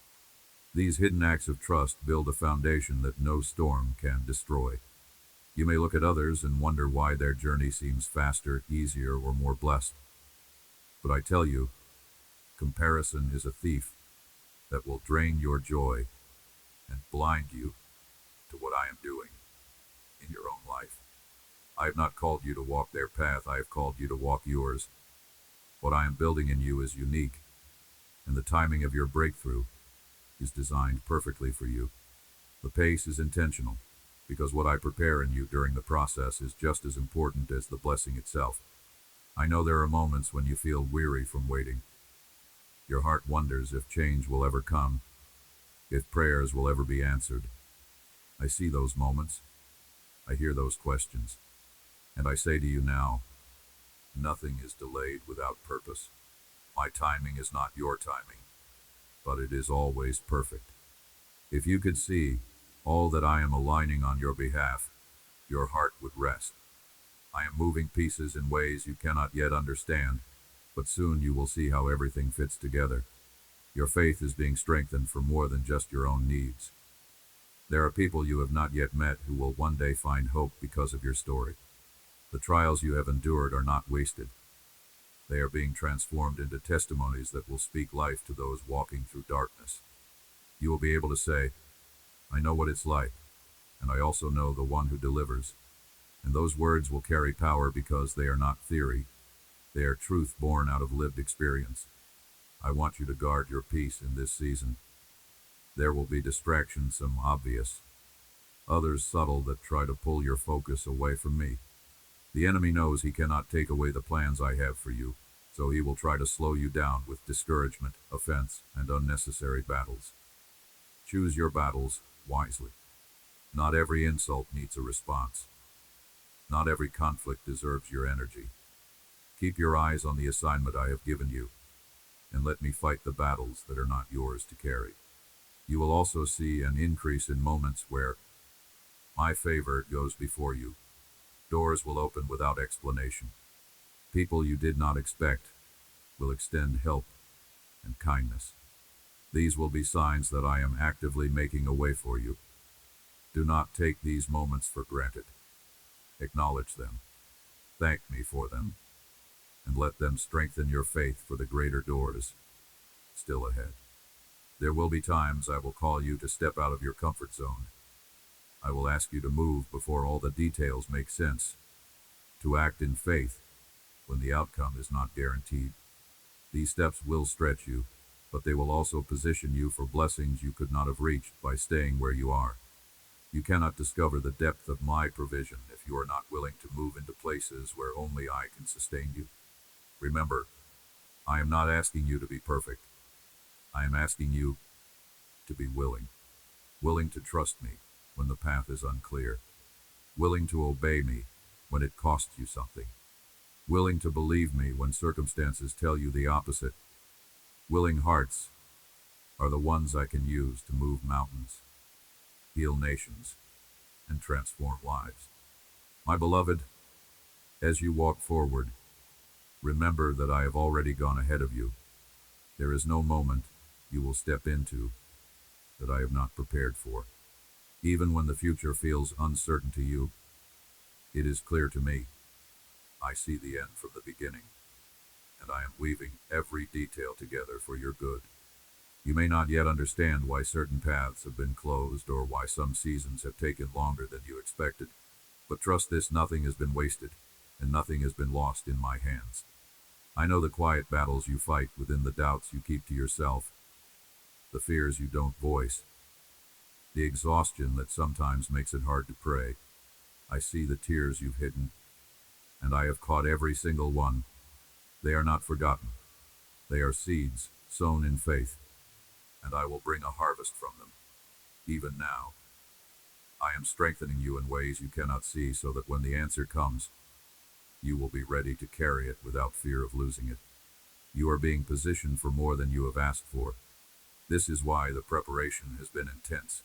These hidden acts of trust build a foundation that no storm can destroy. You may look at others and wonder why their journey seems faster, easier, or more blessed. But I tell you, comparison is a thief that will drain your joy and blind you to what I am doing in your own life. I have not called you to walk their path, I have called you to walk yours. What I am building in you is unique, and the timing of your breakthrough is designed perfectly for you. The pace is intentional, because what I prepare in you during the process is just as important as the blessing itself. I know there are moments when you feel weary from waiting. Your heart wonders if change will ever come, if prayers will ever be answered. I see those moments. I hear those questions. And I say to you now, nothing is delayed without purpose. My timing is not your timing, but it is always perfect. If you could see all that I am aligning on your behalf, your heart would rest. I am moving pieces in ways you cannot yet understand, but soon you will see how everything fits together. Your faith is being strengthened for more than just your own needs. There are people you have not yet met who will one day find hope because of your story. The trials you have endured are not wasted. They are being transformed into testimonies that will speak life to those walking through darkness. You will be able to say, I know what it's like, and I also know the one who delivers. And those words will carry power because they are not theory. They are truth born out of lived experience. I want you to guard your peace in this season. There will be distractions, some obvious, others subtle, that try to pull your focus away from me. The enemy knows he cannot take away the plans I have for you, so he will try to slow you down with discouragement, offense, and unnecessary battles. Choose your battles wisely. Not every insult needs a response. Not every conflict deserves your energy. Keep your eyes on the assignment I have given you, and let me fight the battles that are not yours to carry. You will also see an increase in moments where my favor goes before you. Doors will open without explanation. People you did not expect will extend help and kindness. These will be signs that I am actively making a way for you. Do not take these moments for granted. Acknowledge them. Thank me for them, and let them strengthen your faith for the greater doors still ahead. There will be times I will call you to step out of your comfort zone. I will ask you to move before all the details make sense, to act in faith when the outcome is not guaranteed. These steps will stretch you, but they will also position you for blessings you could not have reached by staying where you are. You cannot discover the depth of my provision if you are not willing to move into places where only I can sustain you. Remember, I am not asking you to be perfect. I am asking you to be willing. Willing to trust me when the path is unclear. Willing to obey me when it costs you something. Willing to believe me when circumstances tell you the opposite. Willing hearts are the ones I can use to move mountains, heal nations, and transform lives. My beloved, as you walk forward, remember that I have already gone ahead of you. There is no moment you will step into that I have not prepared for. Even when the future feels uncertain to you, it is clear to me. I see the end from the beginning, and I am weaving every detail together for your good. You may not yet understand why certain paths have been closed or why some seasons have taken longer than you expected, but trust this: nothing has been wasted, and nothing has been lost in my hands. I know the quiet battles you fight within, the doubts you keep to yourself, the fears you don't voice, the exhaustion that sometimes makes it hard to pray. I see the tears you've hidden, and I have caught every single one. They are not forgotten. They are seeds sown in faith, and I will bring a harvest from them. Even now, I am strengthening you in ways you cannot see, so that when the answer comes, you will be ready to carry it without fear of losing it. You are being positioned for more than you have asked for. This is why the preparation has been intense,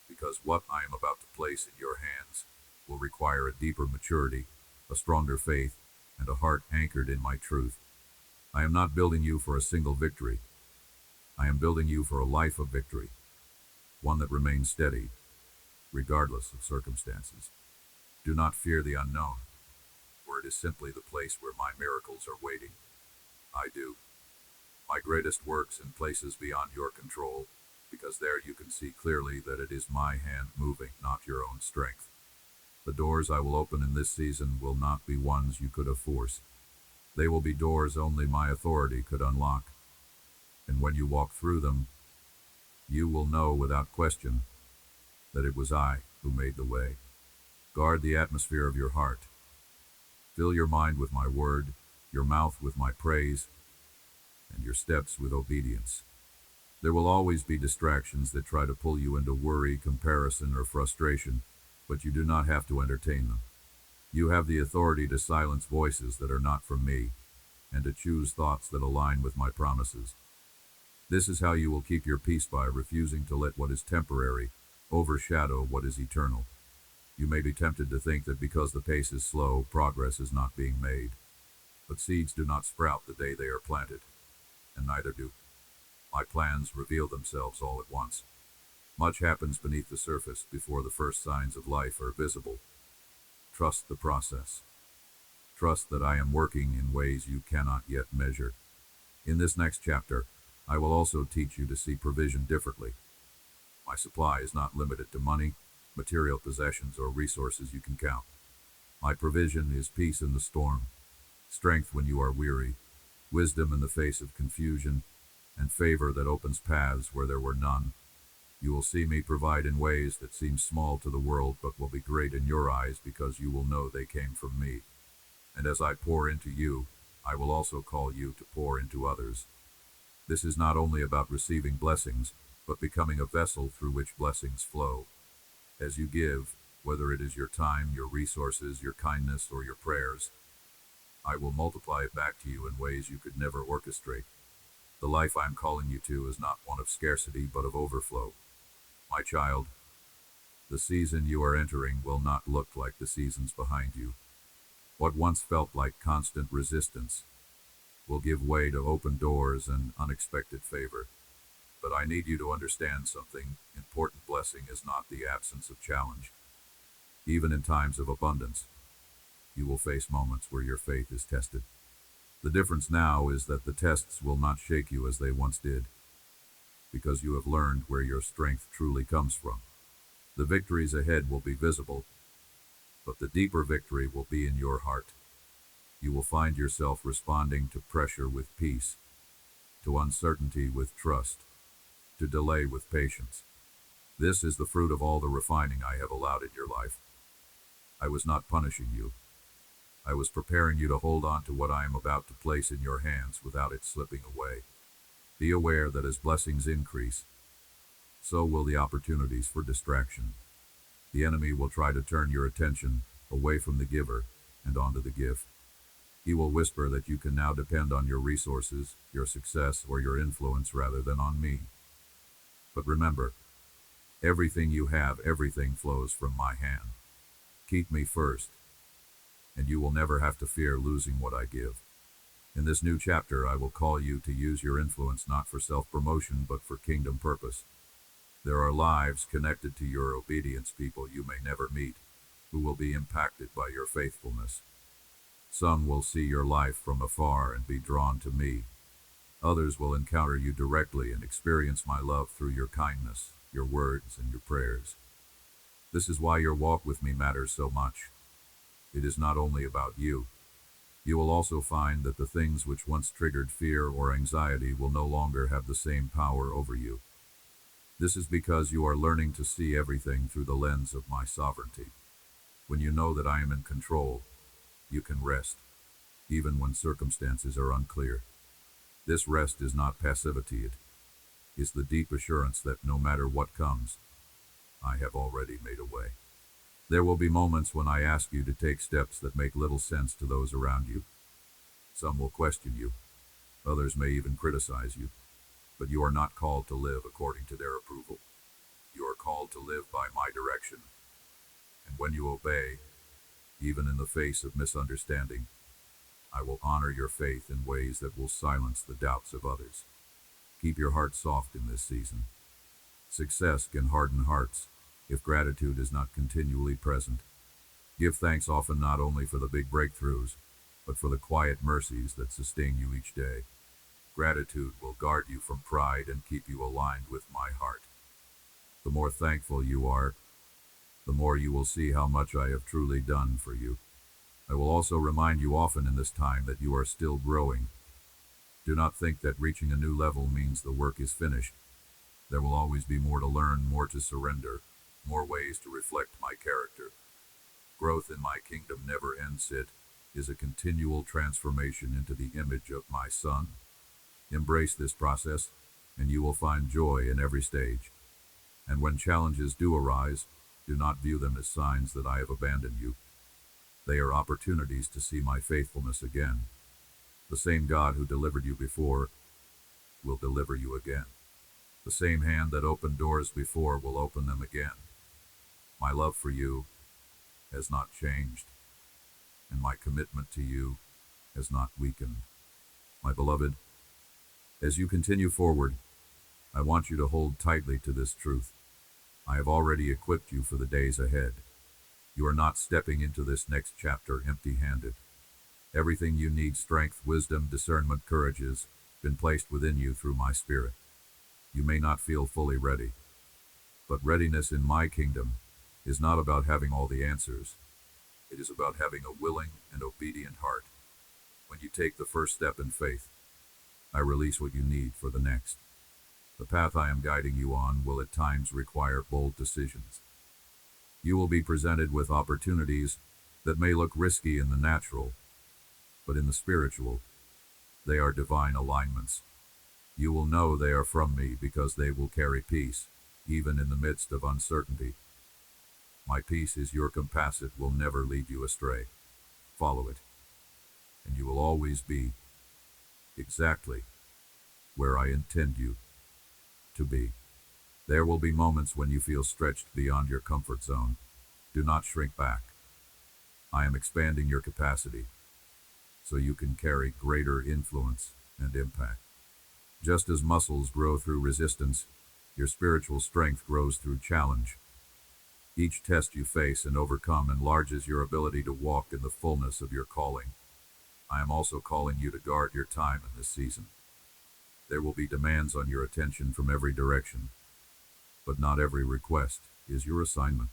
because what I am about to place in your hands will require a deeper maturity, a stronger faith, and a heart anchored in my truth. I am not building you for a single victory. I am building you for a life of victory, one that remains steady, regardless of circumstances. Do not fear the unknown, for it is simply the place where my miracles are waiting. I do my greatest works in places beyond your control, because there you can see clearly that it is my hand moving, not your own strength. The doors I will open in this season will not be ones you could have forced. They will be doors only my authority could unlock. And when you walk through them, you will know without question that it was I who made the way. Guard the atmosphere of your heart. Fill your mind with my word, your mouth with my praise, and your steps with obedience. There will always be distractions that try to pull you into worry, comparison, or frustration, but you do not have to entertain them. You have the authority to silence voices that are not from me, and to choose thoughts that align with my promises. This is how you will keep your peace, by refusing to let what is temporary overshadow what is eternal. You may be tempted to think that because the pace is slow, progress is not being made. But seeds do not sprout the day they are planted, and neither do my plans reveal themselves all at once. Much happens beneath the surface before the first signs of life are visible. Trust the process. Trust that I am working in ways you cannot yet measure. In this next chapter, I will also teach you to see provision differently. My supply is not limited to money, material possessions, or resources you can count. My provision is peace in the storm, strength when you are weary, wisdom in the face of confusion, and favor that opens paths where there were none. You will see me provide in ways that seem small to the world but will be great in your eyes because you will know they came from me. And as I pour into you, I will also call you to pour into others. This is not only about receiving blessings, but becoming a vessel through which blessings flow. As you give, whether it is your time, your resources, your kindness, or your prayers, I will multiply it back to you in ways you could never orchestrate. The life I am calling you to is not one of scarcity, but of overflow. My child, the season you are entering will not look like the seasons behind you. What once felt like constant resistance will give way to open doors and unexpected favor. But I need you to understand something. Important blessing is not the absence of challenge. Even in times of abundance, you will face moments where your faith is tested. The difference now is that the tests will not shake you as they once did, because you have learned where your strength truly comes from. The victories ahead will be visible, but the deeper victory will be in your heart. You will find yourself responding to pressure with peace, to uncertainty with trust, to delay with patience. This is the fruit of all the refining I have allowed in your life. I was not punishing you. I was preparing you to hold on to what I am about to place in your hands without it slipping away. Be aware that as blessings increase, so will the opportunities for distraction. The enemy will try to turn your attention away from the giver and onto the gift. He will whisper that you can now depend on your resources, your success, or your influence rather than on me. But remember, everything you have, everything flows from my hand. Keep me first, and you will never have to fear losing what I give. In this new chapter, I will call you to use your influence not for self-promotion but for kingdom purpose. There are lives connected to your obedience, people you may never meet, who will be impacted by your faithfulness. Some will see your life from afar and be drawn to me. Others will encounter you directly and experience my love through your kindness, your words, and your prayers. This is why your walk with me matters so much. It is not only about you. You will also find that the things which once triggered fear or anxiety will no longer have the same power over you. This is because you are learning to see everything through the lens of my sovereignty. When you know that I am in control, you can rest, even when circumstances are unclear. This rest is not passivity, it is the deep assurance that no matter what comes, I have already made a way. There will be moments when I ask you to take steps that make little sense to those around you. Some will question you, others may even criticize you, but you are not called to live according to their approval. You are called to live by my direction. And when you obey, even in the face of misunderstanding, I will honor your faith in ways that will silence the doubts of others. Keep your heart soft in this season. Success can harden hearts if gratitude is not continually present. Give thanks often not only for the big breakthroughs, but for the quiet mercies that sustain you each day. Gratitude will guard you from pride and keep you aligned with my heart. The more thankful you are, the more you will see how much I have truly done for you. I will also remind you often in this time that you are still growing. Do not think that reaching a new level means the work is finished. There will always be more to learn, more to surrender, more ways to reflect my character. Growth in my kingdom never ends. It is a continual transformation into the image of my Son. Embrace this process, and you will find joy in every stage. And when challenges do arise, do not view them as signs that I have abandoned you. They are opportunities to see my faithfulness again. The same God who delivered you before will deliver you again. The same hand that opened doors before will open them again. My love for you has not changed, and my commitment to you has not weakened. My beloved, as you continue forward, I want you to hold tightly to this truth. I have already equipped you for the days ahead. You are not stepping into this next chapter empty-handed. Everything you need, strength, wisdom, discernment, courage, has been placed within you through my spirit. You may not feel fully ready, but readiness in my kingdom is not about having all the answers. It is about having a willing and obedient heart. When you take the first step in faith, I release what you need for the next. The path I am guiding you on will at times require bold decisions. You will be presented with opportunities that may look risky in the natural, but in the spiritual, they are divine alignments. You will know they are from me because they will carry peace, even in the midst of uncertainty. My peace is your compass, it will never lead you astray. Follow it, and you will always be exactly where I intend you to be. There will be moments when you feel stretched beyond your comfort zone. Do not shrink back. I am expanding your capacity so you can carry greater influence and impact. Just as muscles grow through resistance, your spiritual strength grows through challenge. Each test you face and overcome enlarges your ability to walk in the fullness of your calling. I am also calling you to guard your time in this season. There will be demands on your attention from every direction, but not every request is your assignment.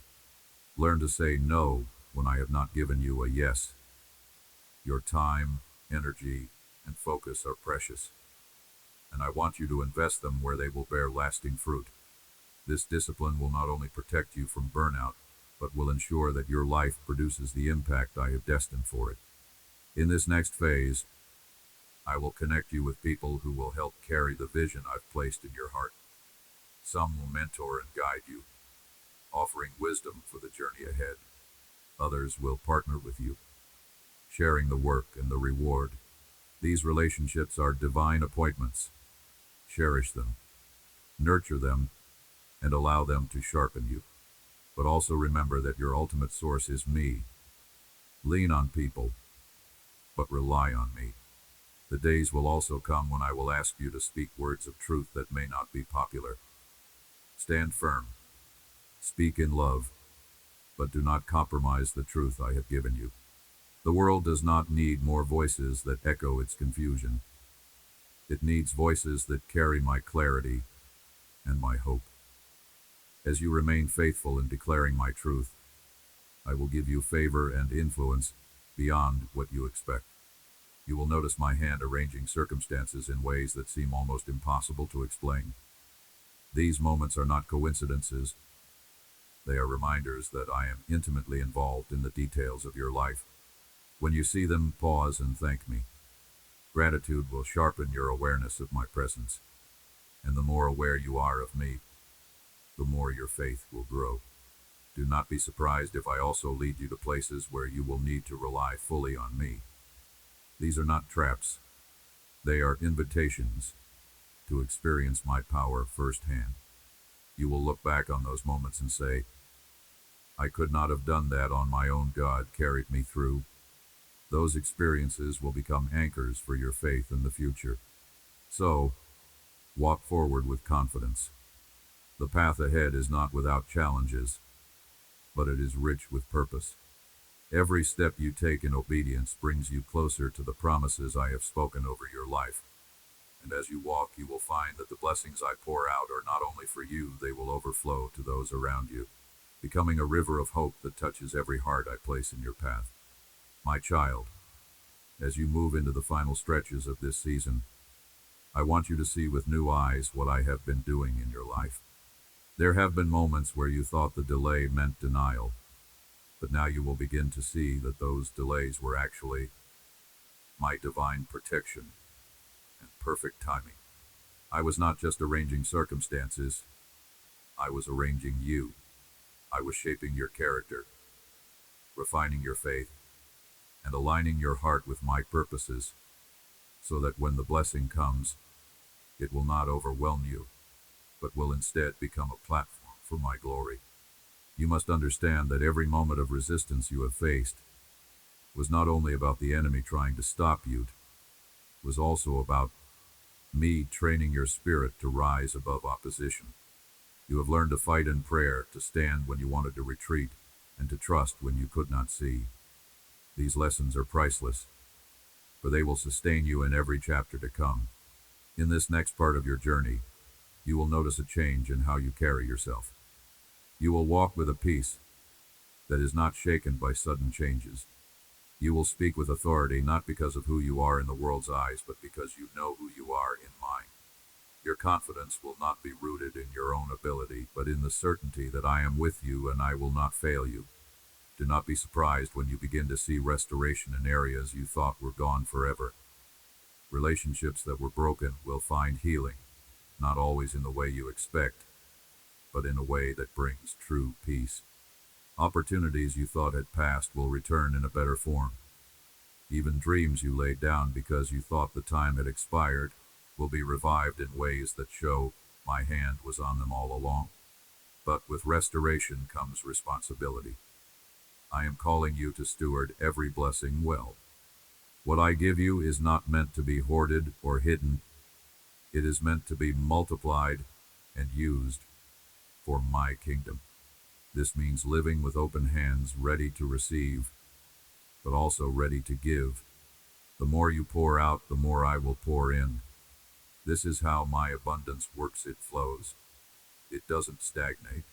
Learn to say no when I have not given you a yes. Your time, energy, and focus are precious, and I want you to invest them where they will bear lasting fruit. This discipline will not only protect you from burnout, but will ensure that your life produces the impact I have destined for it. In this next phase, I will connect you with people who will help carry the vision I've placed in your heart. Some will mentor and guide you, offering wisdom for the journey ahead. Others will partner with you, sharing the work and the reward. These relationships are divine appointments. Cherish them, nurture them, and allow them to sharpen you. But also remember that your ultimate source is me. Lean on people, but rely on me. The days will also come when I will ask you to speak words of truth that may not be popular. Stand firm. Speak in love, but do not compromise the truth I have given you. The world does not need more voices that echo its confusion. It needs voices that carry my clarity and my hope. As you remain faithful in declaring my truth, I will give you favor and influence beyond what you expect. You will notice my hand arranging circumstances in ways that seem almost impossible to explain. These moments are not coincidences. They are reminders that I am intimately involved in the details of your life. When you see them, pause and thank me. Gratitude will sharpen your awareness of my presence, and the more aware you are of me, the more your faith will grow. Do not be surprised if I also lead you to places where you will need to rely fully on me. These are not traps. They are invitations to experience my power firsthand. You will look back on those moments and say, I could not have done that on my own. God carried me through. Those experiences will become anchors for your faith in the future. So, walk forward with confidence. The path ahead is not without challenges, but it is rich with purpose. Every step you take in obedience brings you closer to the promises I have spoken over your life. And as you walk, you will find that the blessings I pour out are not only for you, they will overflow to those around you, becoming a river of hope that touches every heart I place in your path. My child, as you move into the final stretches of this season, I want you to see with new eyes what I have been doing in your life. There have been moments where you thought the delay meant denial, but now you will begin to see that those delays were actually my divine protection and perfect timing. I was not just arranging circumstances, I was arranging you. I was shaping your character, refining your faith, and aligning your heart with my purposes, so that when the blessing comes, it will not overwhelm you, but will instead become a platform for my glory. You must understand that every moment of resistance you have faced was not only about the enemy trying to stop you, it was also about me training your spirit to rise above opposition. You have learned to fight in prayer, to stand when you wanted to retreat, and to trust when you could not see. These lessons are priceless, for they will sustain you in every chapter to come. In this next part of your journey, you will notice a change in how you carry yourself. You will walk with a peace that is not shaken by sudden changes. You will speak with authority not because of who you are in the world's eyes, but because you know who you are in mine. Your confidence will not be rooted in your own ability, but in the certainty that I am with you and I will not fail you. Do not be surprised when you begin to see restoration in areas you thought were gone forever. Relationships that were broken will find healing, not always in the way you expect, but in a way that brings true peace. Opportunities you thought had passed will return in a better form. Even dreams you laid down because you thought the time had expired will be revived in ways that show my hand was on them all along. But with restoration comes responsibility. I am calling you to steward every blessing well. What I give you is not meant to be hoarded or hidden. It is meant to be multiplied and used for my kingdom. This means living with open hands, ready to receive, but also ready to give. The more you pour out, the more I will pour in. This is how my abundance works. It flows. It doesn't stagnate.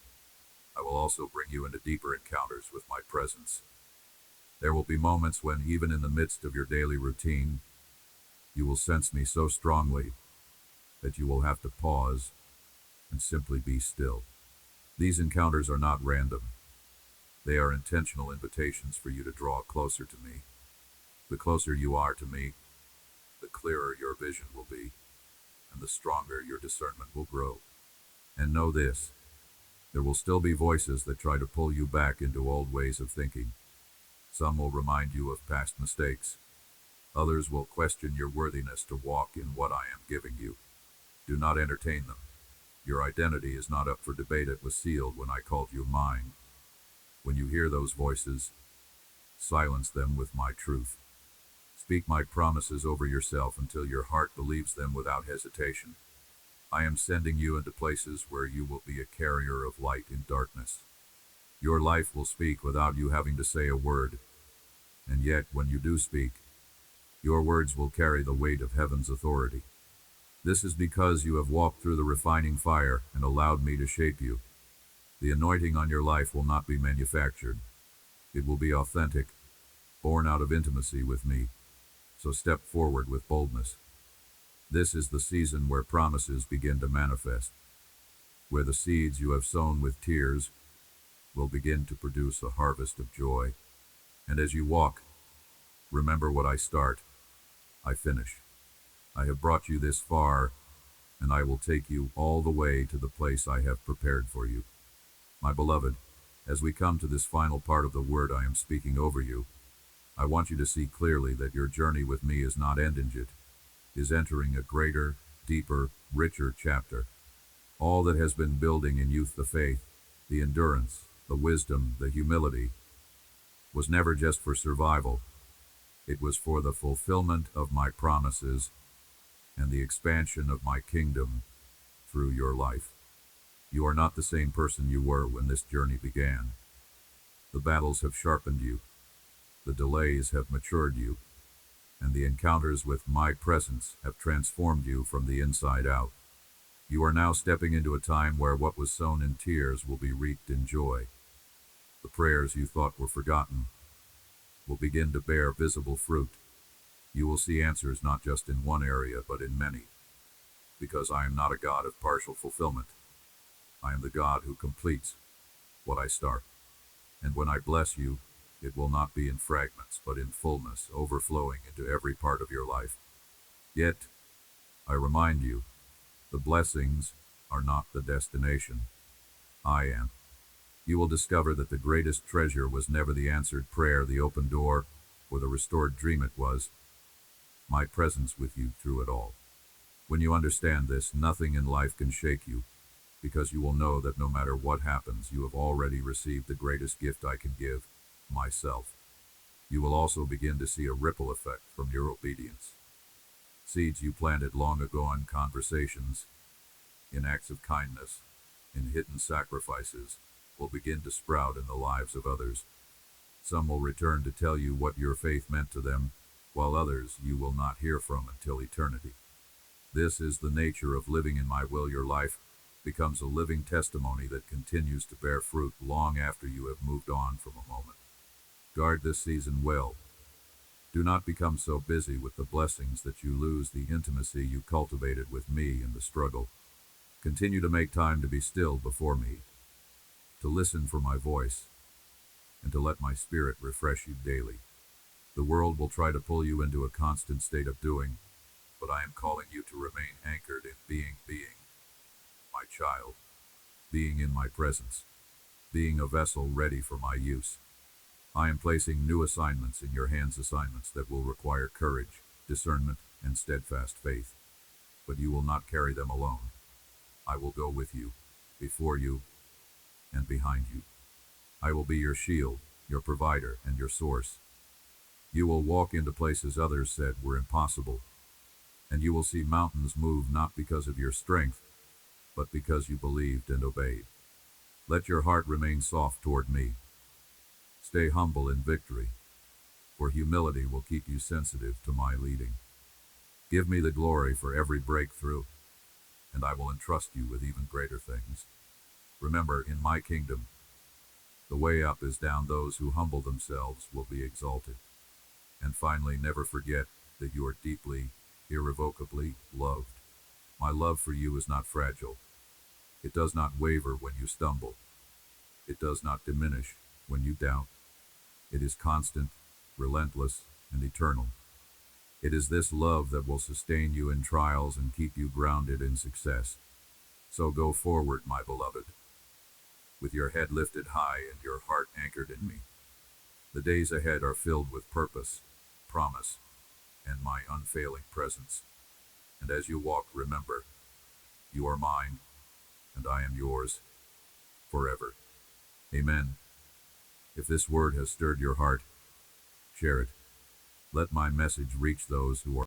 I will also bring you into deeper encounters with my presence. There will be moments when, even in the midst of your daily routine, you will sense me so strongly that you will have to pause and simply be still. These encounters are not random. They are intentional invitations for you to draw closer to me. The closer you are to me, the clearer your vision will be, and the stronger your discernment will grow. And know this, there will still be voices that try to pull you back into old ways of thinking. Some will remind you of past mistakes. Others will question your worthiness to walk in what I am giving you. Do not entertain them. Your identity is not up for debate. It was sealed when I called you mine. When you hear those voices, silence them with my truth. Speak my promises over yourself until your heart believes them without hesitation. I am sending you into places where you will be a carrier of light in darkness. Your life will speak without you having to say a word. And yet, when you do speak, your words will carry the weight of heaven's authority. This is because you have walked through the refining fire and allowed me to shape you. The anointing on your life will not be manufactured. It will be authentic, born out of intimacy with me. So step forward with boldness. This is the season where promises begin to manifest, where the seeds you have sown with tears will begin to produce a harvest of joy. And as you walk, remember what I start, I finish. I have brought you this far, and I will take you all the way to the place I have prepared for you. My beloved, as we come to this final part of the word I am speaking over you, I want you to see clearly that your journey with me is not ending. It is entering a greater, deeper, richer chapter. All that has been building in youth, the faith, the endurance, the wisdom, the humility, was never just for survival. It was for the fulfillment of my promises and the expansion of my kingdom through your life. You are not the same person you were when this journey began. The battles have sharpened you, the delays have matured you, and the encounters with my presence have transformed you from the inside out. You are now stepping into a time where what was sown in tears will be reaped in joy. The prayers you thought were forgotten will begin to bear visible fruit. You will see answers not just in one area, but in many. Because I am not a God of partial fulfillment. I am the God who completes what I start. And when I bless you, it will not be in fragments, but in fullness, overflowing into every part of your life. Yet, I remind you, the blessings are not the destination. I am. You will discover that the greatest treasure was never the answered prayer, the open door, or the restored dream. It was my presence with you through it all. When you understand this, nothing in life can shake you, because you will know that no matter what happens, you have already received the greatest gift I can give, myself. You will also begin to see a ripple effect from your obedience. Seeds you planted long ago in conversations, in acts of kindness, in hidden sacrifices, will begin to sprout in the lives of others. Some will return to tell you what your faith meant to them, while others you will not hear from until eternity. This is the nature of living in my will. Your life becomes a living testimony that continues to bear fruit long after you have moved on from a moment. Guard this season well. Do not become so busy with the blessings that you lose the intimacy you cultivated with me in the struggle. Continue to make time to be still before me, to listen for my voice, and to let my spirit refresh you daily. The world will try to pull you into a constant state of doing, but I am calling you to remain anchored in being, my child, being in my presence, being a vessel ready for my use. I am placing new assignments in your hands, assignments that will require courage, discernment, and steadfast faith. But you will not carry them alone. I will go with you, before you, and behind you. I will be your shield, your provider, and your source. You will walk into places others said were impossible, and you will see mountains move not because of your strength, but because you believed and obeyed. Let your heart remain soft toward me. Stay humble in victory, for humility will keep you sensitive to my leading. Give me the glory for every breakthrough, and I will entrust you with even greater things. Remember, in my kingdom, the way up is down. Those who humble themselves will be exalted. And finally, never forget that you are deeply, irrevocably loved. My love for you is not fragile. It does not waver when you stumble. It does not diminish when you doubt. It is constant, relentless, and eternal. It is this love that will sustain you in trials and keep you grounded in success. So go forward, my beloved, with your head lifted high and your heart anchored in me. The days ahead are filled with purpose, promise, and my unfailing presence. And as you walk, remember, you are mine, and I am yours, forever. Amen. If this word has stirred your heart, share it. Let my message reach those who are